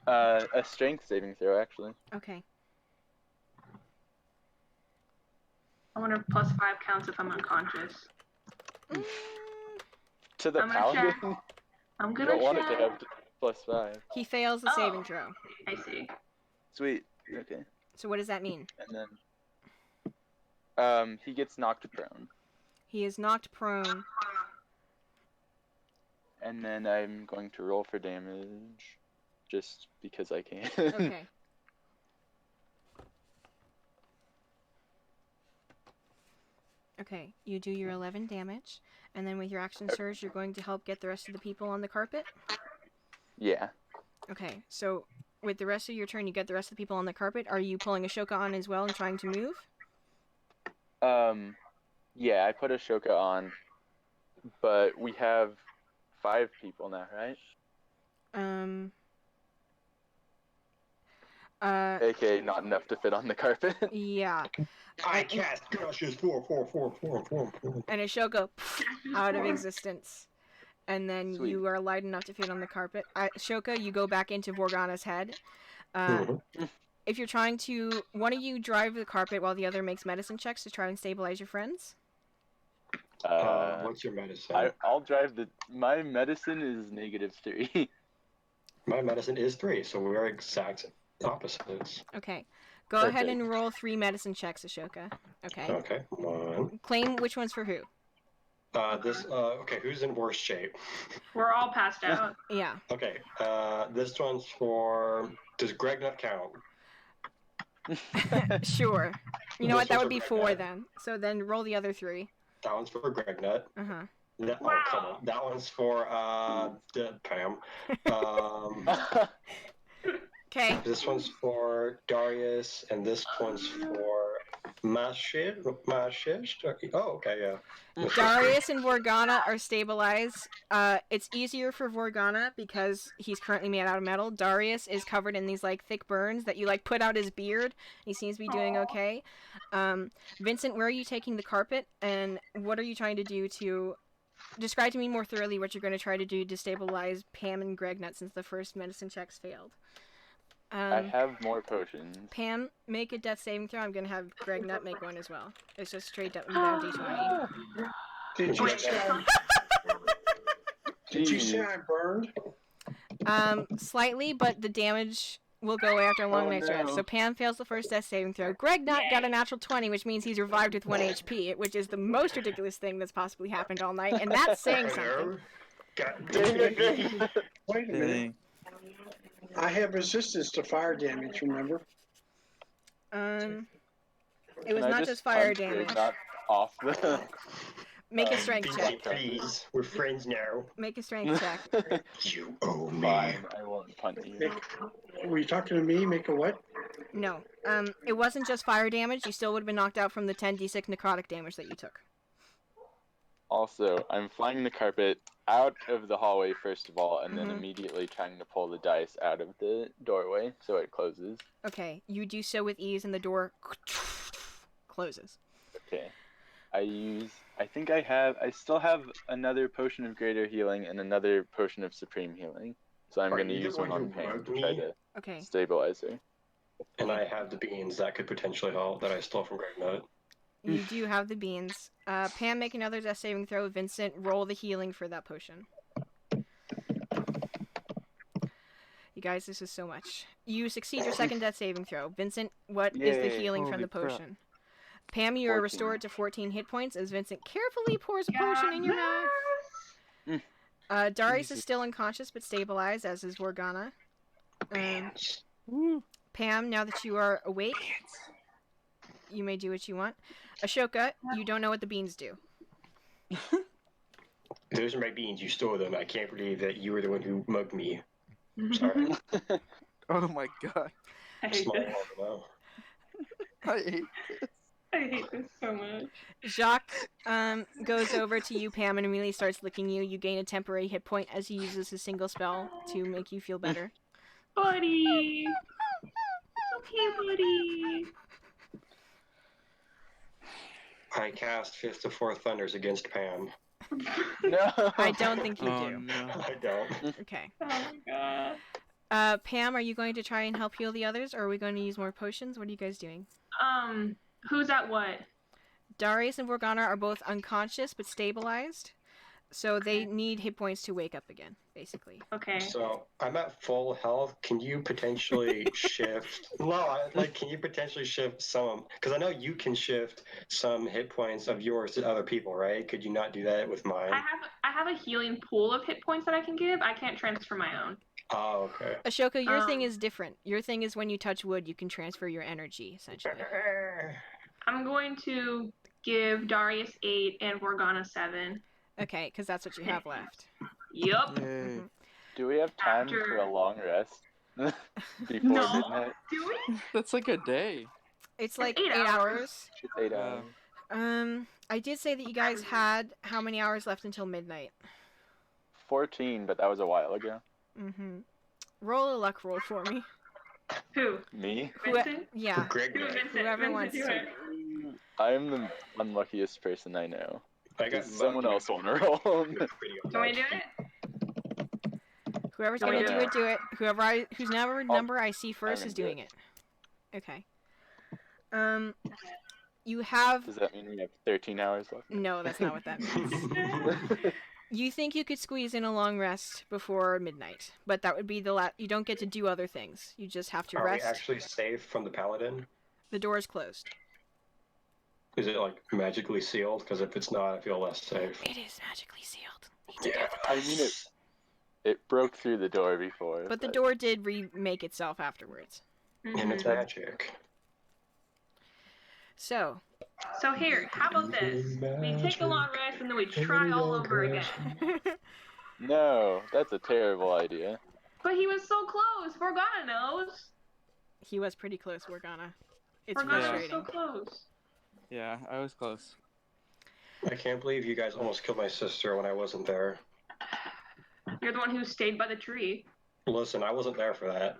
A strength saving throw actually. Okay. I wonder if +5 counts if I'm unconscious. To the I'm gonna paladin. check. I'm You gonna don't want it to check. have +5. He fails the saving throw. I see. Sweet. Okay. So what does that mean? And then he gets knocked prone. He is knocked prone. And then I'm going to roll for damage, just because I can. Okay. Okay, you do your 11 damage, and then with your action surge, you're going to help get the rest of the people on the carpet? Yeah. Okay, so with the rest of your turn, you get the rest of the people on the carpet. Are you pulling Ashoka on as well and trying to move? Yeah, I put Ashoka on, but we have 5 people now, right? AKA not enough to fit on the carpet. Yeah. I cast crushes 4. And Ashoka out of existence. And then Sweet. you are light enough to fit on the carpet. Ashoka, you go back into Vorgana's head. If you're trying to... One of you drive the carpet while the other makes medicine checks to try and stabilize your friends. What's your medicine? I'll drive my medicine is -3. My medicine is 3, so we're exact opposites. Okay. Go ahead and roll 3 medicine checks, Ashoka. Okay. Okay, 1. Claim which one's for who. Okay, who's in worse shape? We're all passed out. Yeah. Okay, this one's for... Does Greg not count? Sure. You know what? That would be Greg 4 Nut. then. So then roll the other 3. That one's for Greg Nut. Uh-huh. Oh, come on. That one's for Pam. Okay. This one's for Darius, and this one's for Mashish. Oh, okay, yeah. Darius and Vorgana are stabilized. It's easier for Vorgana because he's currently made out of metal. Darius is covered in these like thick burns that you like put out his beard. He seems to be doing okay. Vincent, where are you taking the carpet, and what are you trying to do to describe to me more thoroughly what you're going to try to do to stabilize Pam and Gregnut since the first medicine checks failed? I have more potions. Pam, make a death saving throw. I'm gonna have Greg Nut make one as well. It's just straight up down D20. Did you say did you say I burned? Slightly, but the damage will go away after a long night's rest. So Pam fails the first death saving throw. Greg Nut got a natural 20, which means he's revived with 1 HP, which is the most ridiculous thing that's possibly happened all night, and that's saying something. Wait a minute. I have resistance to fire damage, remember? It was not just fire damage. Not off the... Make a strength check. Please, we're friends now. Make a strength check. You owe me. Fine, I won't punt you. Were you talking to me? Make a what? No. It wasn't just fire damage. You still would have been knocked out from the 10d6 necrotic damage that you took. Also, I'm flying the carpet out of the hallway first of all, and then immediately trying to pull the dice out of the doorway so it closes. Okay, you do so with ease, and the door closes. Okay. I still have another potion of greater healing and another potion of supreme healing. So I'm going to use one on Pam to try to stabilize her. And I have the beans that could potentially help that I stole from Greg Nut. You do have the beans. Pam, make another death saving throw. Vincent, roll the healing for that potion. You guys, this is so much. You succeed your second death saving throw. Vincent, what is the healing from the potion? Pam, you are restored to 14 hit points as Vincent carefully pours a potion in your mouth. Darius is still unconscious but stabilized, as is Morgana. Pam, now that you are awake, you may do what you want. Ashoka, you don't know what the beans do. Those are my beans. You stole them. I can't believe that you were the one who mugged me. Sorry. Oh my god. I hate this. I hate this. I hate this so much. Jacques goes over to you, Pam, and immediately starts licking you. You gain a temporary hit point as he uses his single spell to make you feel better. Buddy! Okay, buddy! I cast Fist of Four Thunders against Pam. No! I don't think you do. No. I don't. Okay. Oh my god. Pam, are you going to try and help heal the others, or are we going to use more potions? What are you guys doing? Who's at what? Darius and Morgana are both unconscious but stabilized, so they need hit points to wake up again, basically. Okay. So I'm at full health. Can you potentially shift? Can you potentially shift some? Because I know you can shift some hit points of yours to other people, right? Could you not do that with mine? I have a healing pool of hit points that I can give. I can't transfer my own. Oh, okay. Ashoka, your thing is different. Your thing is when you touch wood, you can transfer your energy, essentially. I'm going to give Darius 8 and Morgana 7. Okay, because that's what you have left. Yup. Do we have time for a long rest before midnight? Do we? That's like a day. It's like 8 hours. It's 8 hours. I did say that you guys had how many hours left until midnight? 14, but that was a while ago. Roll a luck roll for me. Who? Me? Vincent? Yeah. Greg Nut. Whoever wants to. I am the unluckiest person I know. I got Does someone else want to roll? Do I do it? Whoever's gonna do it, do it. Whose number I see first is doing it. Okay. You have. Does that mean we have 13 hours left? No, that's not what that means. You think you could squeeze in a long rest before midnight, but that would be the last. You don't get to do other things. You just have to rest. Are we actually safe from the paladin? The door is closed. Is it like magically sealed? Because if it's not, I feel less safe. It is magically sealed. Yeah. I mean, it broke through the door before. But the door did remake itself afterwards. And it's magic. So here, how about this? We take a long rest and then we try all over again. No, that's a terrible idea. But he was so close. Morgana knows. He was pretty close, Morgana. It's Morgana was frustrating. so close. Yeah, I was close. I can't believe you guys almost killed my sister when I wasn't there. You're the one who stayed by the tree. Listen, I wasn't there for that.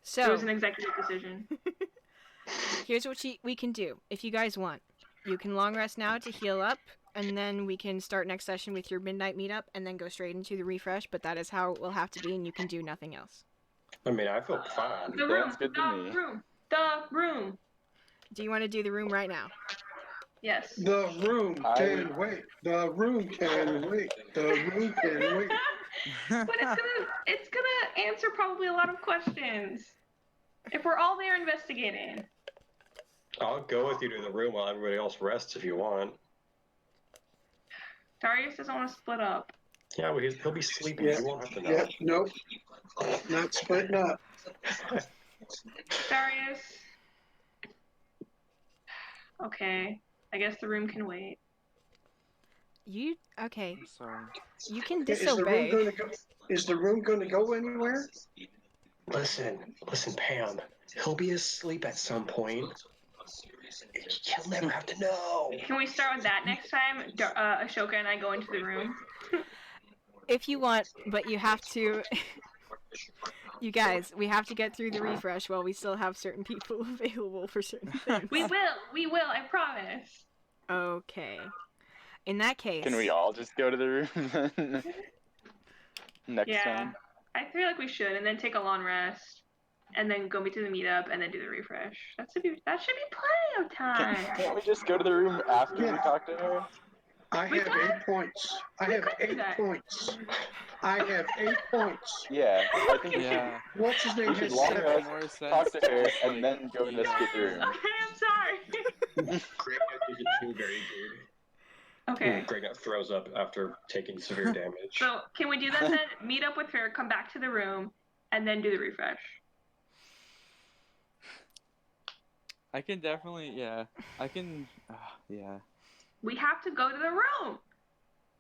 So it was an executive decision. Here's what we can do. If you guys want, you can long rest now to heal up, and then we can start next session with your midnight meetup, and then go straight into the refresh. But that is how it will have to be, and you can do nothing else. I mean, I feel fine. The room. Sounds good to me. The room. Do you want to do the room right now? Yes. The room can wait. The room can wait. The room can wait. But it's gonna answer probably a lot of questions if we're all there investigating. I'll go with you to the room while everybody else rests if you want. Darius doesn't want to split up. Yeah, well, he'll be sleeping. Yeah. You won't have to know. Yeah, nope. Not splitting up. Darius. Okay. I guess the room can wait. You okay? I'm sorry. You can Is the room disobey. going to go? Is the room going to go anywhere? Listen, Pam. He'll be asleep at some point. He'll never have to know. Can we start with that next time? Ashoka and I go into the room. If you want, but you have to. You guys, we have to get through the refresh while we still have certain people available for certain things. We will, I promise. Okay. In that case. Can we all just go to the room then? Next time? I feel like we should, and then take a long rest, and then go to the meetup, and then do the refresh. That should be plenty of time. Can't we just go to the room after we talk to her? I have 8 points. I have 8 points. I have 8 points. Yeah, I think Yeah. What's his name? we should Has long 7. rest, More sense. talk to her, and then go investigate the room. I'm sorry. Greg doesn't feel very good. Okay. Greg throws up after taking severe damage. So can we do that then? Meet up with her, come back to the room, and then do the refresh. I can definitely, yeah. I can, yeah. We have to go to the room.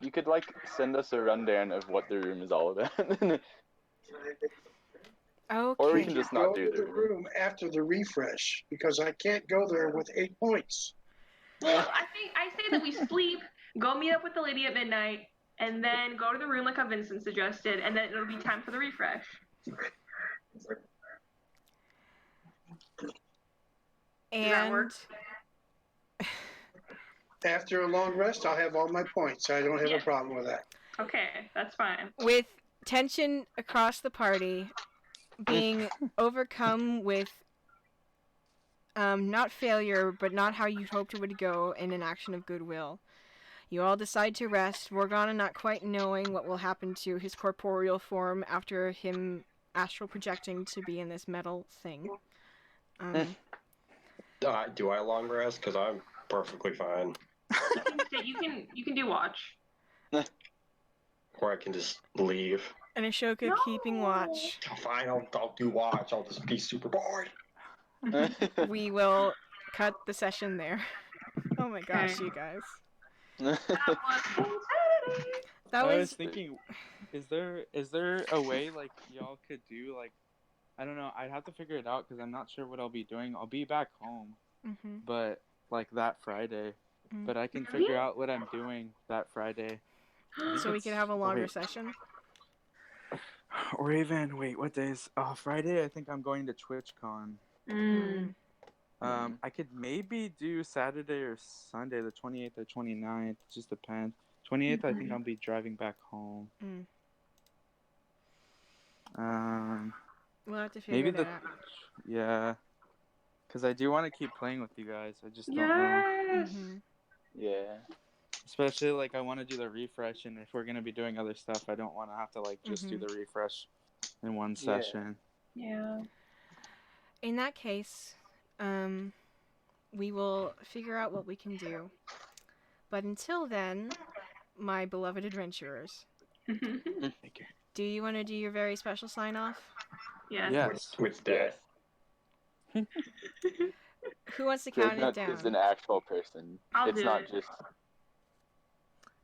You could, like, send us a rundown of what the room is all about. Okay. Or we can just Go not do to the room after the refresh because I can't go there with 8 points. Well, I say that we sleep, go meet up with the lady at midnight, and then go to the room like how Vincent suggested, and then it'll be time for the refresh. And that work? After a long rest, I'll have all my points. I don't have a problem with that. Okay, that's fine. with tension across the party being overcome with not failure, but not how you hoped it would go in an action of goodwill. You all decide to rest, Morgana not quite knowing what will happen to his corporeal form after him astral projecting to be in this metal thing. Do I long rest? Because I'm perfectly fine. You can do watch. Or I can just leave. And Ashoka keeping watch. Fine, I'll do watch. I'll just be super bored. We will cut the session there. Oh my gosh, Okay. you guys. That was That I was was thinking, is there a way like y'all could do like, I don't know, I'd have to figure it out because I'm not sure what I'll be doing. I'll be back home, but like that Friday, but I can figure out what I'm doing that Friday. so we could have a longer session. Or even wait, what days? Friday. I think I'm going to TwitchCon. I could maybe do Saturday or Sunday, the 28th or 29th. Just depends. 28th, I think I'll be driving back home. We'll have to figure that out. Yeah, because I do want to keep playing with you guys. I just don't Yes. know. Yeah. Especially like I want to do the refresh, and if we're gonna be doing other stuff, I don't want to have to like just do the refresh in one session. Yeah. In that case, we will figure out what we can do. But until then, my beloved adventurers, do you want to do your very special sign-off? Yeah. Yes. With death. Who wants to count it Dreadnought down? is an actual person. I'll It's do not it. just.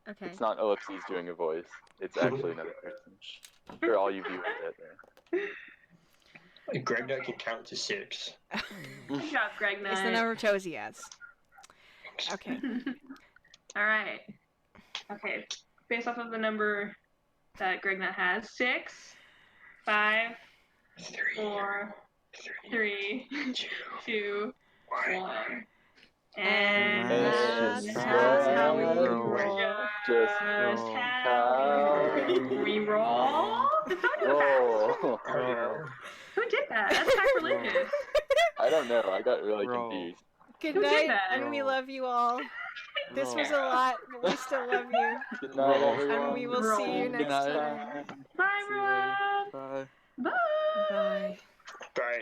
Okay. It's not Ellipses doing a voice. It's actually another person. For all you viewers out there. Greg can count to 6. Good job, Greg. It's the number of toes he has. Okay. All right. Okay. Based off of the number that Gregnut has, 6, 5, 4, 3, 2, 1. And That's that's just how we roll. roll. Just how we roll. Did someone do that fast? roll. Who did that? That's sacrilegious. I don't know. I got really Roll. confused. Good Who did night, that? and we Roll. love you all. This was a lot, but we still love you. Good night, Roll. everyone. And we will see you Roll. next night. time. Bye, See you later. everyone. Bye. Bye. Bye. Bye.